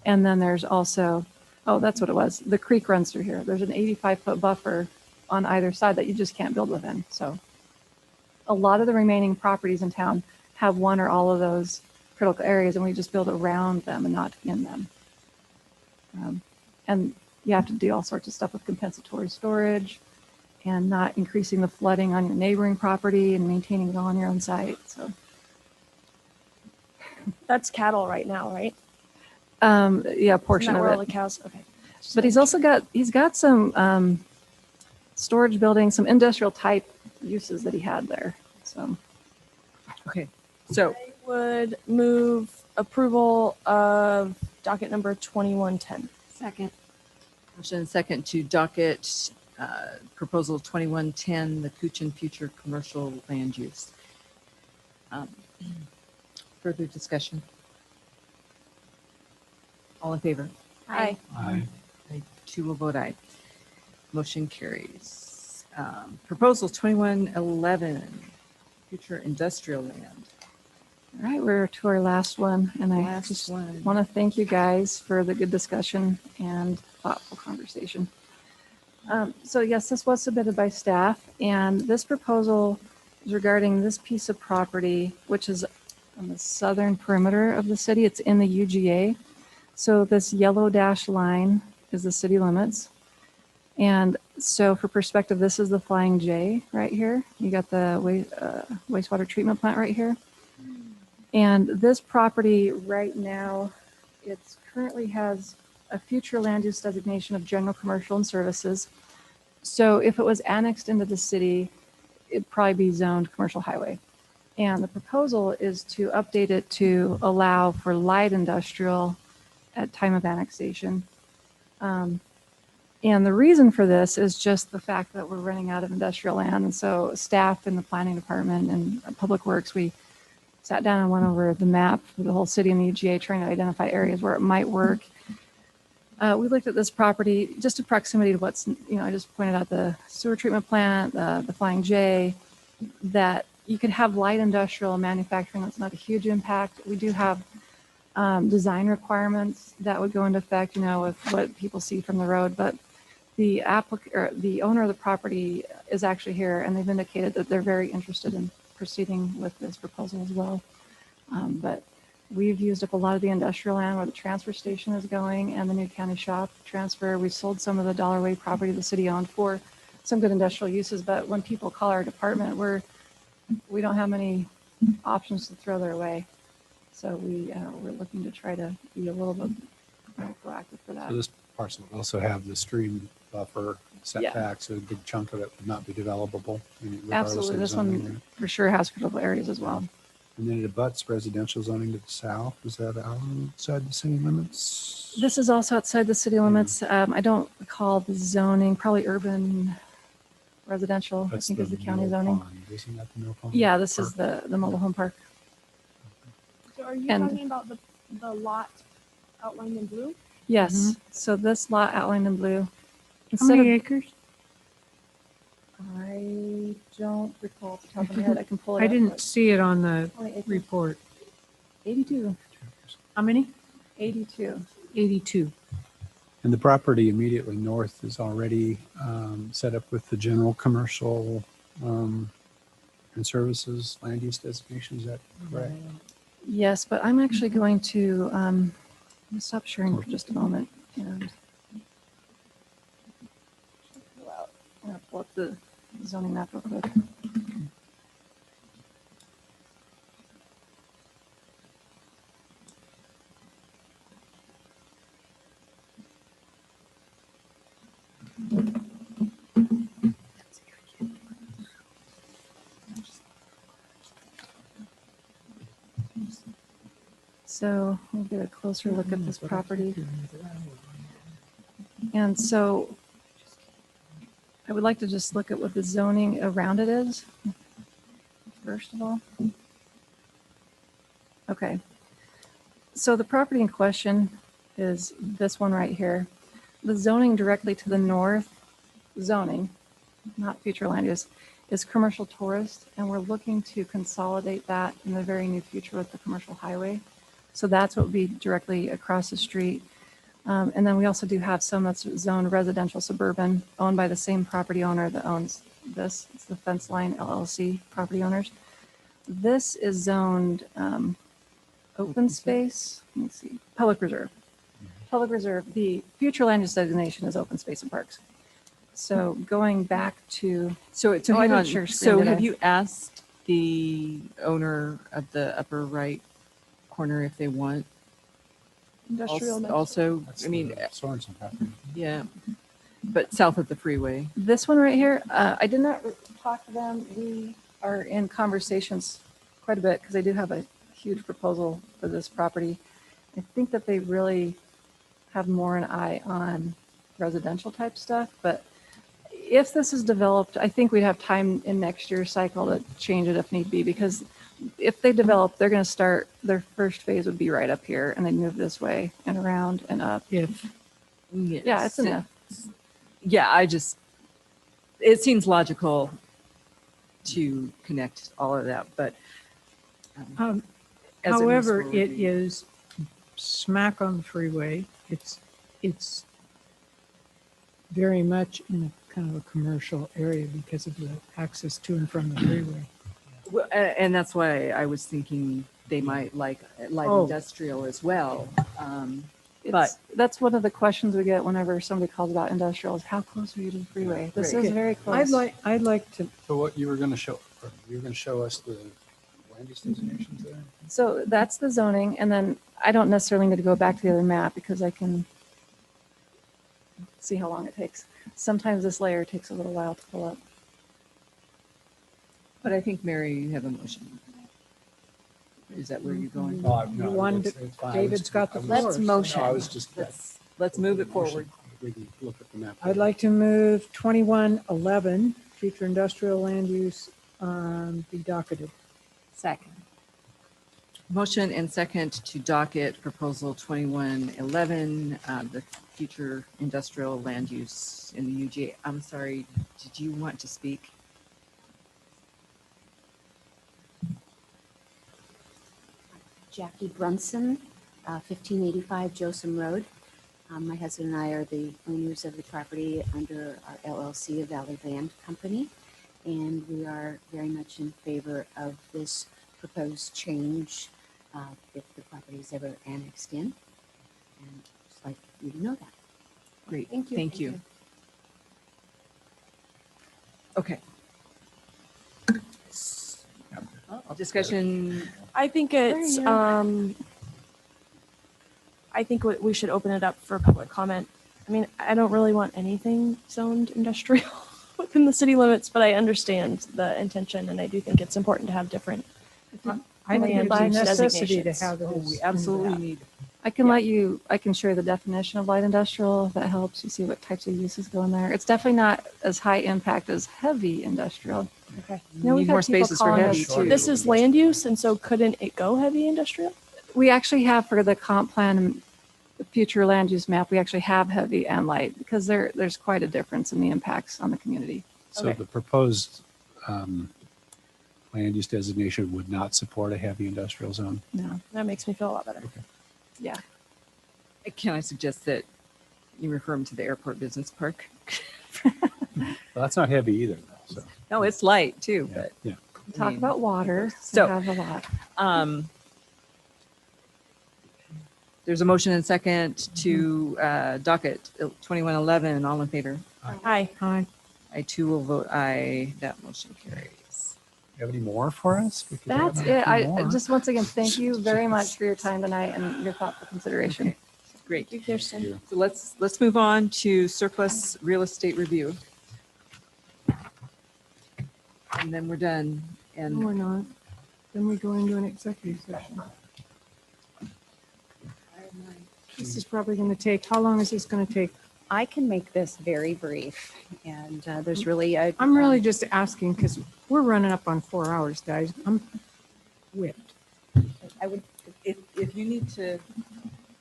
And then there's also, that's what it was. The creek runs through here. There's an 85-foot buffer on either side that you just can't build within. So a lot of the remaining properties in town have one or all of those critical areas, and we just build around them and not in them. And you have to do all sorts of stuff with compensatory storage and not increasing the flooding on your neighboring property and maintaining it all on your own site. So That's cattle right now, right? yeah, a portion Isn't that of where it. all the cows, okay. But he's got some storage buildings, some industrial type uses that he had there. So Okay, so I would move approval of docket number 2110. Second. motion and second to docket proposal 2110, the Coochin Future Commercial Land Use. Further discussion? All in favor? Aye. Aye. I too will vote aye. Motion carries. Proposal 2111, Future Industrial Land. all right, we're to our last one, and I Last just one. want to thank you guys for the good discussion and thoughtful conversation. So yes, this was submitted by staff, and this proposal is regarding this piece of property, which is on the southern perimeter of the city. It's in the UGA. So this yellow dashed line is the city limits. And So for perspective, this is the Flying J right here. You got the wastewater treatment plant right here. And this property right now, it currently has a future land use designation of general commercial and services. So if it was annexed into the city, it'd probably be zoned commercial highway. And the proposal is to update it to allow for light industrial at time of annexation. And the reason for this is just the fact that we're running out of industrial land. And so staff in the planning department and public works, we sat down and went over the map for the whole city and the UGA, trying to identify areas where it might work. We looked at this property, just a proximity to what's, I just pointed out the sewer treatment plant, the Flying J, that you could have light industrial manufacturing. That's not a huge impact. We do have design requirements that would go into effect, with what people see from the road. But the owner of the property is actually here, and they've indicated that they're very interested in proceeding with this proposal as well. But we've used up a lot of the industrial land where the transfer station is going and the new county shop transfer. We sold some of the Dollar Way property the city owned for some good industrial uses. But when people call our department, we don't have many options to throw their way. So we're looking to try to be a little bit more proactive for that. So this parcel would also have the stream buffer setback, so a big chunk of it would not be developable. Regardless Absolutely. of This zoning, one right? for sure has critical areas as well. And then it abuts residential zoning to the south. Is that outside the city limits? This is also outside the city limits. I don't recall the zoning, probably urban residential, That's I think is the county Mill zoning. Pond. Isn't that the Mill Pond? Yeah, this is Park? the mobile home park. So are you And- talking about the lot outlined in blue? Yes. So this lot outlined in blue. How Instead many of, acres? I don't recall off the top of my head. I can pull it I up. didn't but see it on the how many acres? report. 82. How many? 82. 82. And the property immediately north is already set up with the general commercial and services land use designation. Is that correct? Yes, but I'm actually going to stop sharing for just a moment. And I'm going to pull up the zoning map real quick. So we'll get a closer look at this property. And so I would like to just look at what the zoning around it is, first of all. Okay. So the property in question is this one right here. The zoning directly to the north, zoning, not future land use, is commercial tourist, and we're looking to consolidate that in the very near future with the commercial highway. So that's what would be directly across the street. And then we also do have some that's zoned residential suburban, owned by the same property owner that owns this. It's the Fence Line LLC property owners. This is zoned open space. Let me see, public reserve. Public reserve. The future land use designation is open space and parks. So going back to, So I hang didn't on. share So screen, did have I? you asked the owner of the upper right corner if they want Industrial next. also, That's I mean, the Sorensen property. yeah, but south of the freeway. This one right here, I did not talk to them. We are in conversations quite a bit because they do have a huge proposal for this property. I think that they really have more an eye on residential type stuff, but if this is developed, I think we'd have time in next year's cycle to change it if need be, because if they develop, they're going to start, their first phase would be right up here and they move this way and around and up. If Yeah, it's enough. Yeah, it seems logical to connect all of that, but as it moves however, forward, it is smack on the freeway. It's very much in a kind of a commercial area because of the access to and from the freeway. Well, and that's why I was thinking they might like light Oh. industrial as well. That's one of the questions we get whenever somebody calls about industrial is how close are you to the freeway? This Right. is very close. I'd like to, So what you were going to show, us the land use designations there? So that's the zoning, and then I don't necessarily need to go back to the other map because I can see how long it takes. Sometimes this layer takes a little while to pull up. But I think, Mary, you have a motion. Is that where you're going? No, you wanted, it's fine. David's got the floor. Let's so- motion. No, I was just. Let's move it forward. We can look at the map. I'd like to move 2111, future industrial land use, be docketed. Second. Motion and second to docket proposal 2111, the future industrial land use in the UGA. I'm sorry, did you want to speak? Jackie Brunson, 1585 Josem Road. My husband and I are the owners of the property under our LLC of Valley Land Company, and we are very much in favor of this proposed change if the property is ever annexed in. And just like you to know that. Great, Thank you. thank you. Okay. Discussion. I think it's, I think we should open it up for public comment. I mean, I don't really want anything zoned industrial within the city limits, but I understand the intention, and I do think it's important to have different. I think it's a land necessity to designations. have Oh, those. we absolutely need. I can I can share the definition of light industrial. If that helps you see what types of uses go in there. It's definitely not as high impact as heavy industrial. Okay. No, we've Need more had people spaces for calling heavy us too. This is land use, and so couldn't it go heavy industrial? We actually have for the comp plan, the future land use map, we actually have heavy and light because there's quite a difference in the impacts on the community. So Okay. the proposed land use designation would not support a heavy industrial zone? No. That makes me feel a lot better. Yeah. Can I suggest that you refer them to the airport business park? Well, that's not heavy either, though, so. No, it's light too, but. Yeah. Talk about water. So- I have a lot. There's a motion and second to docket 2111. All in favor? Hi. Hi. I too will vote aye. That motion carries. You have any more for us? We could That's have it. a few I more. just, once again, thank you very much for your time tonight and your thoughtful consideration. Great. Thank you, Kirsten. you. So let's move on to surplus real estate review. And then we're done. No, And we're not. Then we go into an executive session. This is probably going to take, how long is this going to take? I can make this very brief, and there's really a. I'm really just asking because we're running up on 4 hours, guys. I'm whipped. I would. if you need to,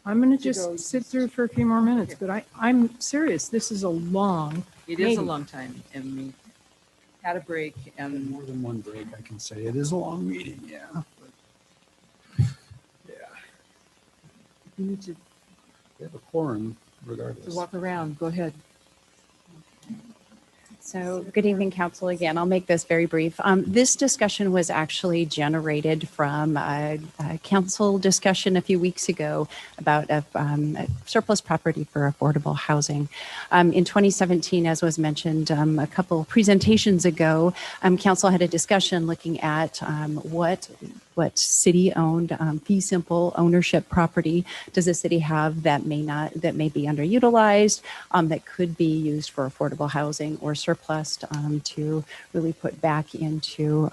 I'm going to go. just sit through for a few more minutes, but I'm serious. This is a long. it is a meeting. long time and we had a break and More than one break, I can say. It is a long meeting, yeah. but- Yeah, you need to we have a quorum regardless. walk around. Go ahead. So, good evening, Council. Again, I'll make this very brief. This discussion was actually generated from a council discussion a few weeks ago about a surplus property for affordable housing. In 2017, as was mentioned a couple presentations ago, council had a discussion looking at what city-owned fee simple ownership property does the city have that may be underutilized, that could be used for affordable housing or surplus to really put back into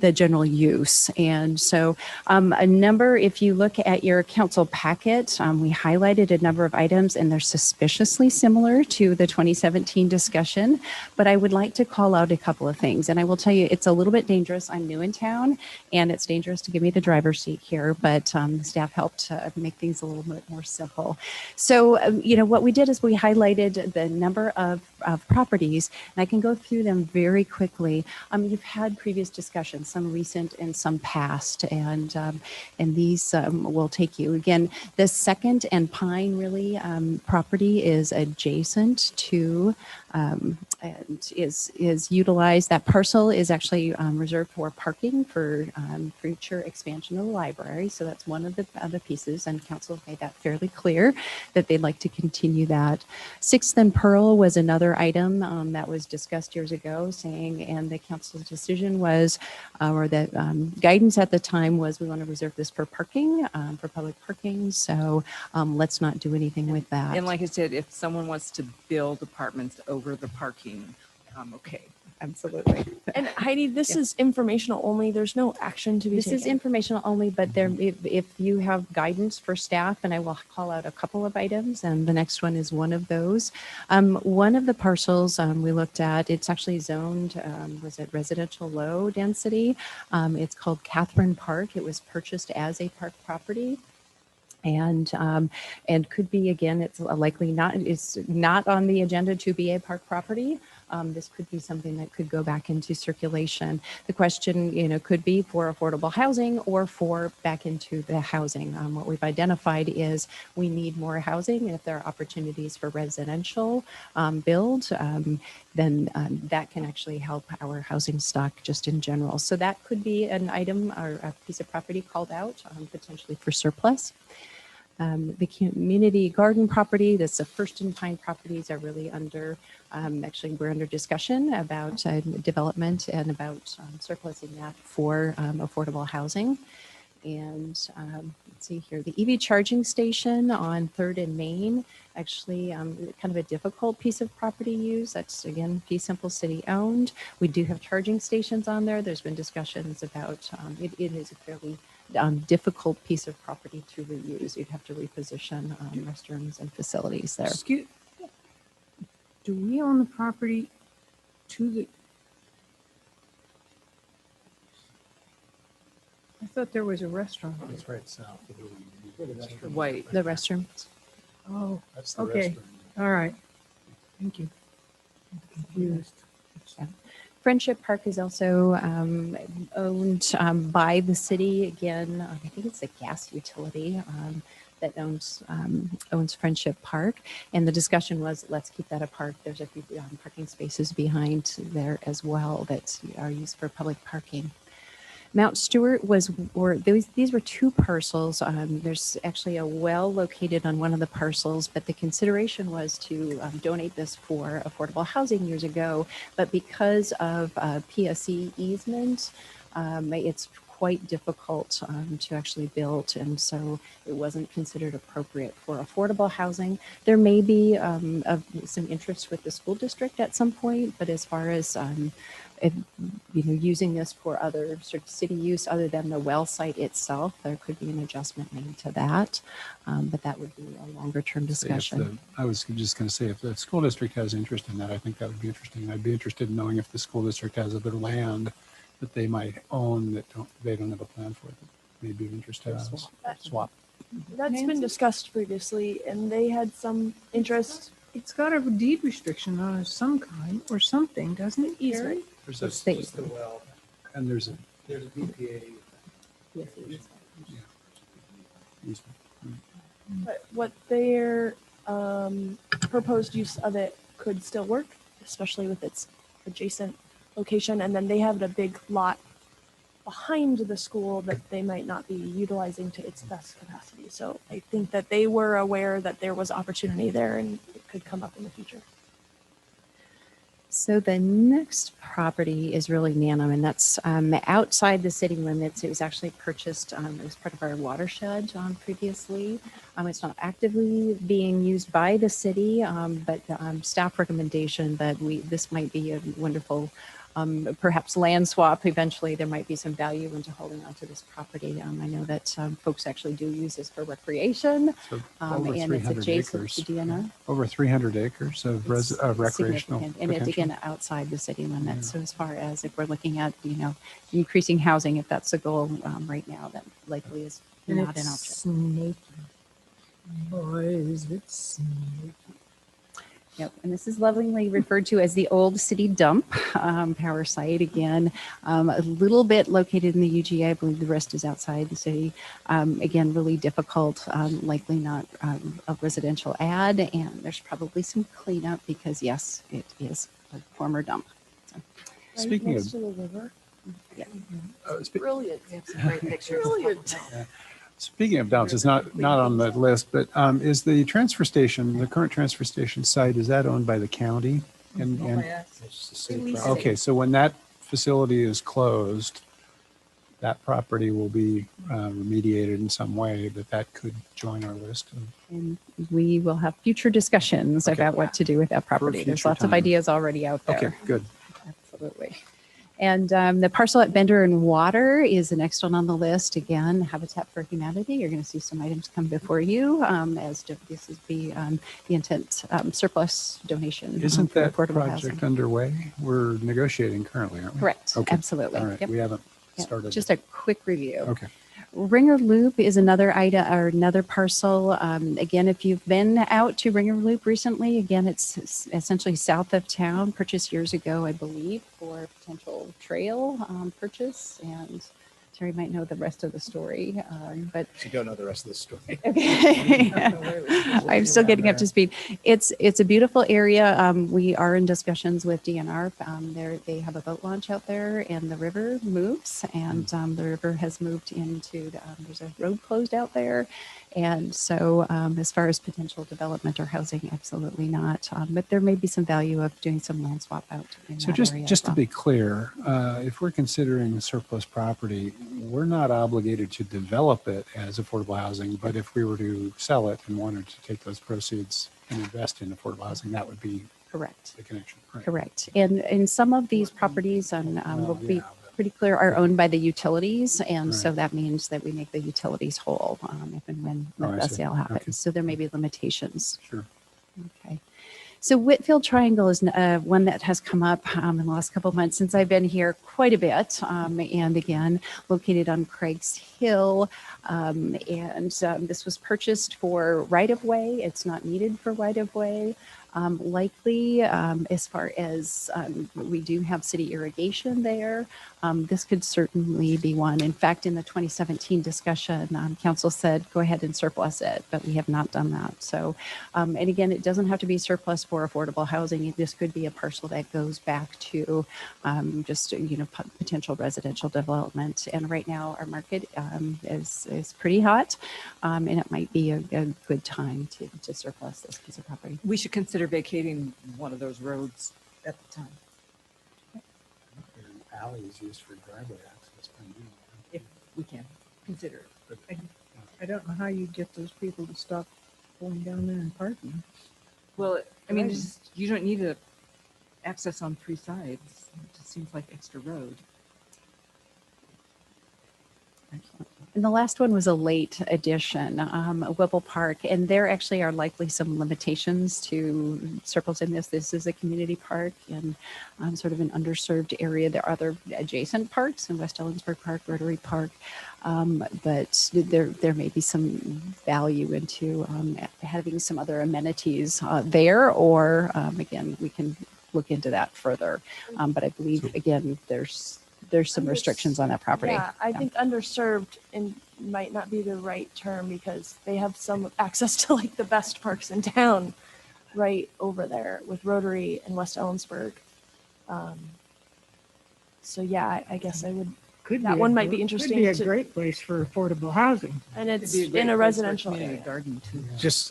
the general use. And so a number, if you look at your council packet, we highlighted a number of items and they're suspiciously similar to the 2017 discussion, but I would like to call out a couple of things. And I will tell you, it's a little bit dangerous. I'm new in town and it's dangerous to give me the driver's seat here, but the staff helped make things a little bit more simple. So, what we did is we highlighted the number of properties, and I can go through them very quickly. You've had previous discussions, some recent and some past, and these will take you. Again, the Second and Pine really property is adjacent to and is utilized. That parcel is actually reserved for parking for future expansion of the library. So that's one of the other pieces, and council have made that fairly clear that they'd like to continue that. Sixth and Pearl was another item that was discussed years ago, saying, and the council's decision was, or the guidance at the time was, we want to reserve this for parking, for public parking. So let's not do anything with that. And like I said, if someone wants to build apartments over the parking, okay. Absolutely. And Heidi, this is informational only. There's no action to be This taken. is informational only, but there, if you have guidance for staff, and I will call out a couple of items, and the next one is one of those. One of the parcels we looked at, it's actually zoned, was it residential low density? It's called Catherine Park. It was purchased as a park property. And could be, again, it's likely not, it's not on the agenda to be a park property. This could be something that could go back into circulation. The question, could be for affordable housing or for back into the housing. What we've identified is we need more housing, and if there are opportunities for residential build, then that can actually help our housing stock just in general. So that could be an item or a piece of property called out, potentially for surplus. The community garden property, that's the First and Pine properties, are really under, actually we're under discussion about development and about surplusing that for affordable housing. And let's see here, the EV charging station on 3rd and Main, actually kind of a difficult piece of property use. That's, again, fee simple city owned. We do have charging stations on there. There's been discussions about, it is a fairly difficult piece of property to reuse. You'd have to reposition restrooms and facilities there. Do we own the property to the? I thought there was a restaurant. It's right south of the White. The restrooms. Oh, That's the okay. restaurant. All right. Thank you. I'm confused. Yeah. Friendship Park is also owned by the city. Again, I think it's the gas utility that owns Friendship Park. And the discussion was, let's keep that a park. There's a few parking spaces behind there as well that are used for public parking. Mount Stewart these were two parcels. There's actually a well located on one of the parcels, but the consideration was to donate this for affordable housing years ago. But because of PSE easement, it's quite difficult to actually build, and so it wasn't considered appropriate for affordable housing. There may be some interest with the school district at some point, but as far as using this for other sort of city use other than the well site itself, there could be an adjustment made to that, but that would be a longer term discussion. I was just going to say, if the school district has interest in that, I think that would be interesting. I'd be interested in knowing if the school district has other land that they might own that they don't have a plan for, that may be of interest to us. Swap. That's been discussed previously, and they had some interest. It's got a deed restriction on it of some kind or something, doesn't it? Easement. There's It's just the well, and there's a BPA. But what their proposed use of it could still work, especially with its adjacent location. And then they have a big lot behind the school that they might not be utilizing to its best capacity. So I think that they were aware that there was opportunity there and it could come up in the future. So the next property is really Nanum, and that's outside the city limits. It was actually purchased as part of our watershed previously. It's not actively being used by the city, but staff recommendation that this might be a wonderful perhaps land swap. Eventually there might be some value into holding onto this property. I know that folks actually do use this for recreation, So and it's adjacent to DNR. Over 300 acres of recreational Significant. And it's potential. again outside the city limits. So as far as if we're looking at increasing housing, if that's the goal right now, that likely is And not an it's option. snaky. Boys, it's snaky. Yep, and this is lovingly referred to as the old city dump power site. Again, a little bit located in the UGA. I believe the rest is outside the city. Again, really difficult, likely not a residential ad, and there's probably some cleanup because yes, it is a former dump. So, Speaking next of, to the river. yeah. Brilliant. We have some great pictures. Brilliant. Speaking of dumps, it's not on the list, but is the transfer station, the current transfer station site, is that owned by the county? And okay, so when that facility is closed, that property will be remediated in some way, but that could join our list. And we will have future discussions about what to do with that property. There's future lots of time. ideas already out there. Okay, good. Absolutely. And the parcel at Bender and Water is the next one on the list. Again, Habitat for Humanity. You're going to see some items come before you this is the intent surplus donation. Isn't for that affordable project housing. underway? We're negotiating currently, aren't we? Correct. Okay. Absolutely. All right. Yep. We haven't Yep. started. Just a quick review. Okay. Ringer Loop is another item or another parcel. Again, if you've been out to Ringer Loop recently, again, it's essentially south of town, purchased years ago, I believe, for potential trail purchase. And Terry might know the rest of the story, but You don't know the rest of the story. okay. I'm still getting up to speed. It's a beautiful area. We are in discussions with DNR. They have a boat launch out there, and the river moves, and the river has moved into there's a road closed out there, and so as far as potential development or housing, absolutely not. But there may be some value of doing some land swap out. In So that area just as to well. be clear, if we're considering surplus property, we're not obligated to develop it as affordable housing, but if we were to sell it and wanted to take those proceeds and invest in affordable housing, that would be correct. the connection. Right. Correct. And some of these properties will be pretty clear are owned by the utilities. And so that means that we make the utilities whole if and when I the see. sale happens. Okay. So there may be limitations. Sure. Okay. So Whitfield Triangle is one that has come up in the last couple of months since I've been here quite a bit. And again, located on Craig's Hill. This was purchased for right-of-way. It's not needed for right-of-way. Likely, as far as we do have city irrigation there, this could certainly be one. In fact, in the 2017 discussion, council said, go ahead and surplus it, but we have not done that. So, and again, it doesn't have to be surplus for affordable housing. This could be a parcel that goes back to just, potential residential development. And right now our market is pretty hot, and it might be a good time to surplus this piece of property. We should consider vacating one of those roads at the time. Alley is used for driveway access. If we can consider it. I don't know how you get those people to stop going down there and parking. Well, I mean, Right. you don't need to access on three sides. It just seems like extra road. And the last one was a late addition, Whipple Park, and there actually are likely some limitations to circles in this. This is a community park and sort of an underserved area. There are other adjacent parks in West Ellensburg Park, Rotary Park, but there may be some value into having some other amenities there, or again, we can look into that further. But I believe, again, there's some restrictions on that property. Yeah, I think underserved and might not be the right term because they have some access to like the best parks in town right over there with Rotary and West Ellensburg. So yeah, I guess I would, that one might be interesting. Could be a great place for affordable housing. And it's It'd be a in great a place for residential community area. garden too.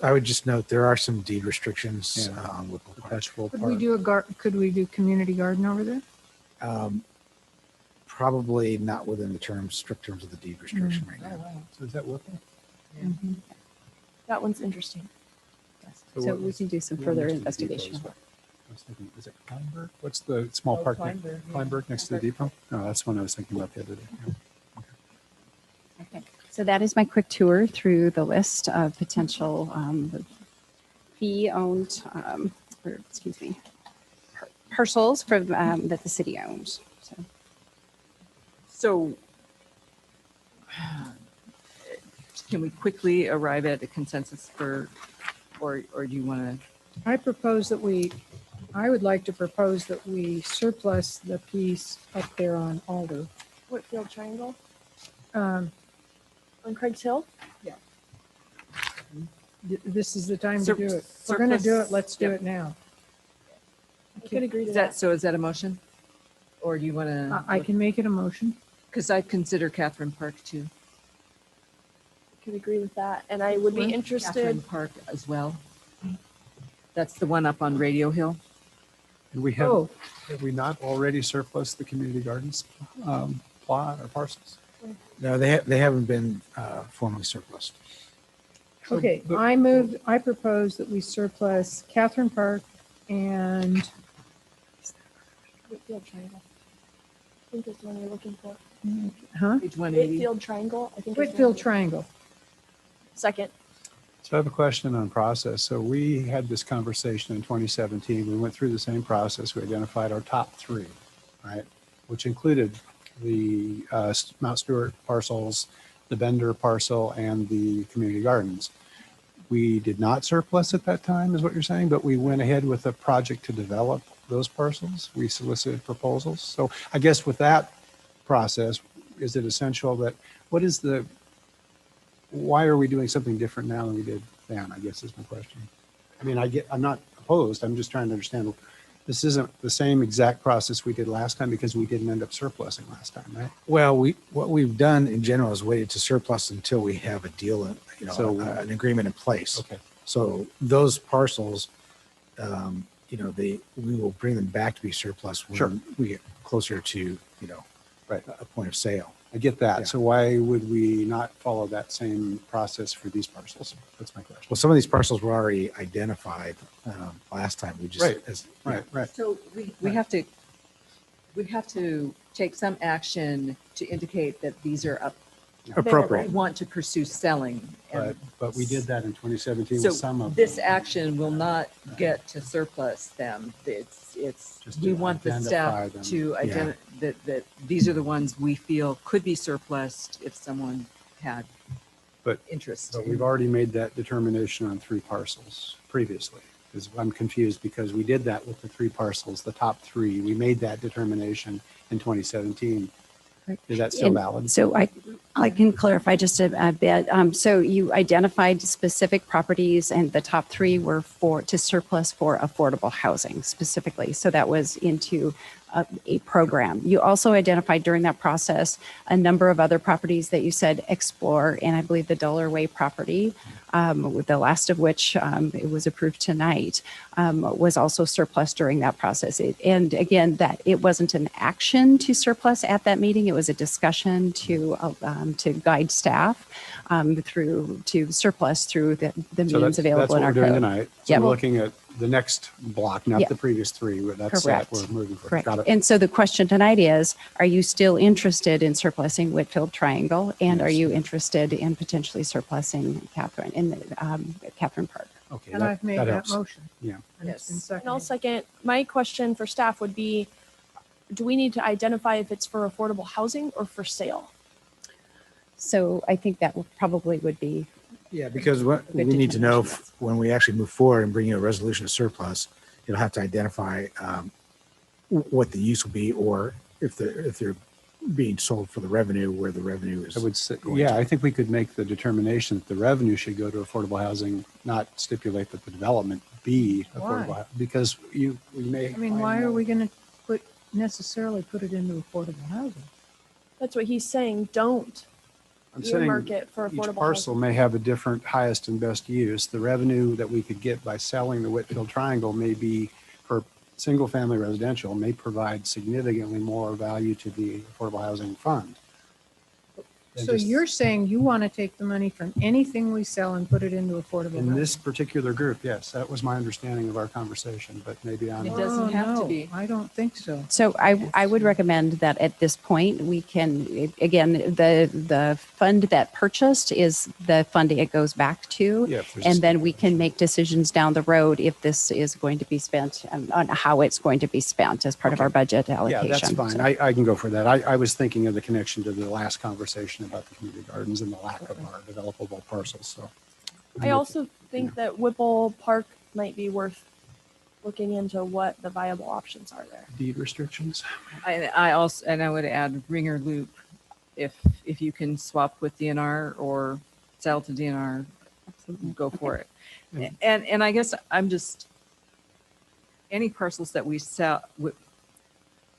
I would just note, there are some deed restrictions on Whipple Park. Could we do could we do community garden over there? Probably not within the strict terms of the deed restriction right now. So is that Whipple? Mhm. That one's interesting. So we can do some further investigation. I was thinking, is it Kleinberg? What's the small park? Kleinberg, yeah. Kleinberg next to the depot? No, that's one I was thinking about the other day. Yeah. Okay. So that is my quick tour through the list of potential fee-owned, parcels from that the city owns. So can we quickly arrive at a consensus or do you want to? I would like to propose that we surplus the piece up there on Alder. Whitfield Triangle Um, on Craig's Hill. This is the time to do it. If we're Surplus- going to do it, let's do yep. it now. I could agree to Is that. that a motion? Or do you want to? I can make it a motion. Because I consider Catherine Park too. Could agree with that. And I would be Catherine interested. Park as well. That's the one up on Radio Hill. And we have we not already surplus the community gardens plot or parcels? No, they haven't been formally surplused. Okay, I propose that we surplus Catherine Park and Whitfield Triangle. I think is the one you're looking for. Page 180. Whitfield Triangle. I think. Whitfield Triangle. Second. So I have a question on process. So we had this conversation in 2017. We went through the same process. We identified our top three, right? Which included the Mount Stewart parcels, the Bender parcel, and the community gardens. We did not surplus at that time, is what you're saying, but we went ahead with a project to develop those parcels. We solicited proposals. So I guess with that process, is it essential that, why are we doing something different now than we did then, I guess is my question. I mean, I'm not opposed. I'm just trying to understand. This isn't the same exact process we did last time because we didn't end up surplusing last time, right? Well, what we've done in general is waited to surplus until we have a deal, an agreement in place. Okay. So those parcels, we will bring them back to be surplus when we get closer to, a point of sale. I get that. Yeah. So why would we not follow that same process for these parcels? That's my question. Well, some of these parcels were already identified last time. We just Right. So we have to take some action to indicate that these are up. Appropriate. We want to pursue selling. But we did that in 2017 So with some of this action will not get to surplus them. Just We to want the identify staff them. to identify that these are the ones we feel could be surplused if someone had interest. But we've already made that determination on 3 parcels previously. Because I'm confused because we did that with the 3 parcels, the top 3. We made that determination in 2017. Is that still valid? So I can clarify just a bit. So you identified specific properties and the top 3 were to surplus for affordable housing specifically. So that was into a program. You also identified during that process a number of other properties that you said explore, and I believe the Dollar Way property, the last of which it was approved tonight, was also surplus during that process. And again, that it wasn't an action to surplus at that meeting; it was a discussion to guide staff to surplus through the means available in our code. That's what we're doing tonight. So Yep. we're looking at the next block, not Yeah. the previous 3. That's Correct. what we're moving for. Correct. Got it. And so the question tonight is, are you still interested in surplusing Whitfield Triangle? And are you interested in potentially surplusing Catherine Park? Okay. And I've made that helps. motion. Yeah. And it's been And I'll seconded. second. My question for staff would be, do we need to identify if it's for affordable housing or for sale? So I think that probably would be. Yeah, because what we need to know when we actually move forward and bring in a resolution of surplus, you'll have to identify what the use will be, or if they're being sold for the revenue, where the revenue is. I would say, going yeah, to. I think we could make the determination that the revenue should go to affordable housing, not stipulate that the development be affordable. Why? Because we may. I mean, why are we going to necessarily put it into affordable housing? That's what he's saying. Don't I'm saying earmark it for each affordable parcel housing. may have a different highest and best use. The revenue that we could get by selling the Whitfield Triangle may be for single family residential, may provide significantly more value to the affordable housing fund. So you're saying you want to take the money from anything we sell and put it into affordable In housing? this particular group, yes, that was my understanding of our conversation, but maybe I'm. It doesn't have to be. I don't think so. So I would recommend that at this point, we can, again, the fund that purchased is the funding it goes back to. Yeah, if there's a And then we can make decisions down the road if this is going to be spent, on how it's going to be spent as part of our budget allocation. Yeah, that's fine. So- I can go for that. I was thinking of the connection to the last conversation about the community gardens and the lack of our developable parcels, so. I also think that Whipple Park might be worth looking into what the viable options are there. Deed restrictions? I also, and I would add ringer loop, if you can swap with DNR or sell to DNR, go for it. And I guess I'm just, any parcels that we sell,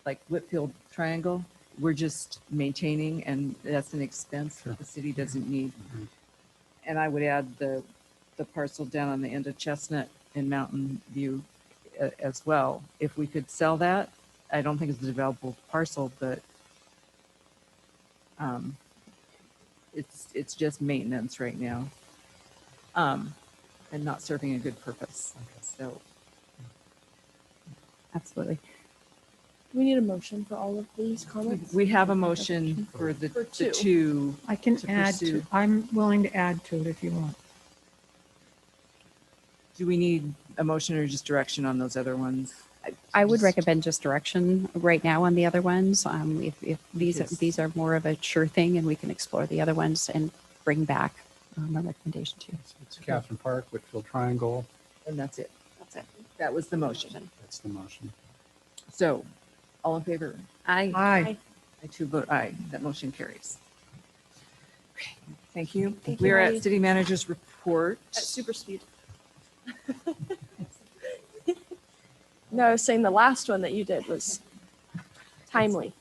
like Whitfield Triangle, we're just maintaining, and that's an expense that the city doesn't need. And I would add the parcel down on the end of Chestnut in Mountain View as well. If we could sell that, I don't think it's a developable parcel, but it's just maintenance right now, and not serving a good purpose. So Absolutely. Do we need a motion for all of these comments? we have a motion for the two. I can to add pursue. to, I'm willing to add to it if you want. Do we need a motion or just direction on those other ones? I would recommend just direction right now on the other ones. If these are more of a sure thing, and we can explore the other ones and bring back a recommendation to you. It's Catherine Park, Whitfield Triangle. And that's it. That's it. That was the motion. That's the motion. So, all in favor? Aye. Aye. I too vote aye. That motion carries. Okay, thank you. Thank We you, are Heidi. at city manager's report. At super speed. No, I was saying the last one that you did was timely.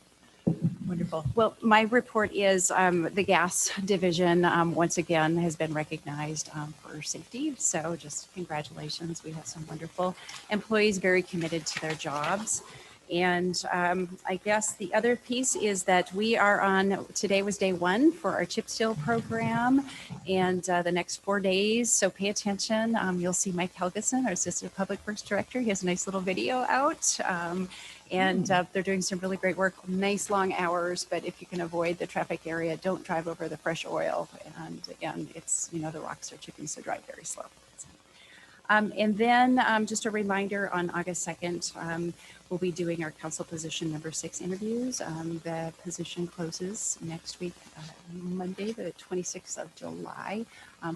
Wonderful. Well, my report is the gas division once again has been recognized for safety. So just congratulations. We have some wonderful employees very committed to their jobs. And I guess the other piece is that we are on, today was day one for our chip seal program, and the next 4 days. So pay attention. You'll see Mike Helgeson, our Assistant Public Works Director. He has a nice little video out. And they're doing some really great work, nice long hours, but if you can avoid the traffic area, don't drive over the fresh oil. And again, it's, you know, the rocks are chipping, so drive very slow. And then just a reminder, on August 2nd, we'll be doing our council position number 6 interviews. The position closes next week, Monday, the 26th of July,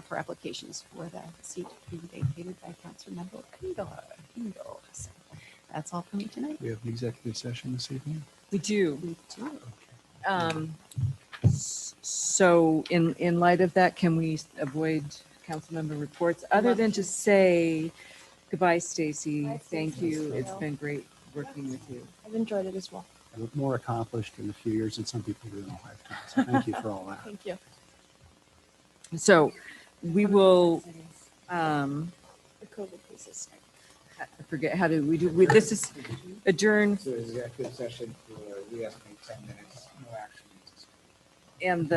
for applications for the seat being vacated by Councilor Member Engel. So that's all for me tonight. We have an executive session this evening. We do. We do. So in light of that, can we avoid council member reports other than to say goodbye, Stacy? Thank you. It's been great working with you. I've enjoyed it as well. We're more accomplished in a few years than some people do in a lifetime. So thank you for all that. Thank you. So we will, The COVID cases. I forget, how do we do, this is adjourn, So executive session for, we estimate 10 minutes, no action. and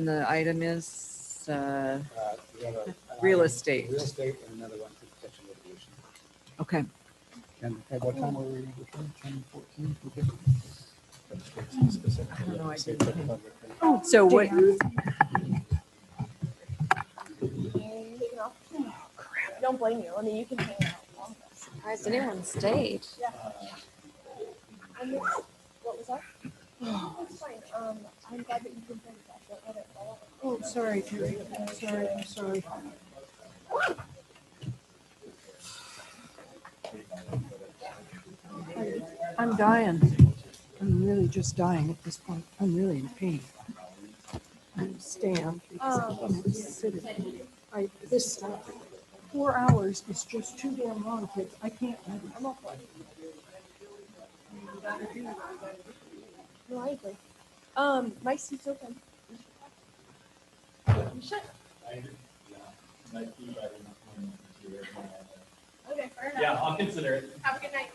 the item is We have a- real estate. Real estate and another one for potential litigation. Okay. And at what time are we returning? 10:14? Okay. I don't know, I didn't. Oh, so what? I don't blame you. I mean, you can hang out. Surprised anyone stayed. Yeah. What was that? It's fine. I'm glad that you can bring that. Don't let it fall. Oh, sorry, Terry. I'm sorry. I'm dying. I'm really just dying at this point. I'm really in pain. I stand because I can't sit it. This 4 hours is just too damn long, kids. I can't. I'm up like. No, I agree. My seat's open. You should. Okay, fair enough. Yeah, I'll consider it. Have a good night.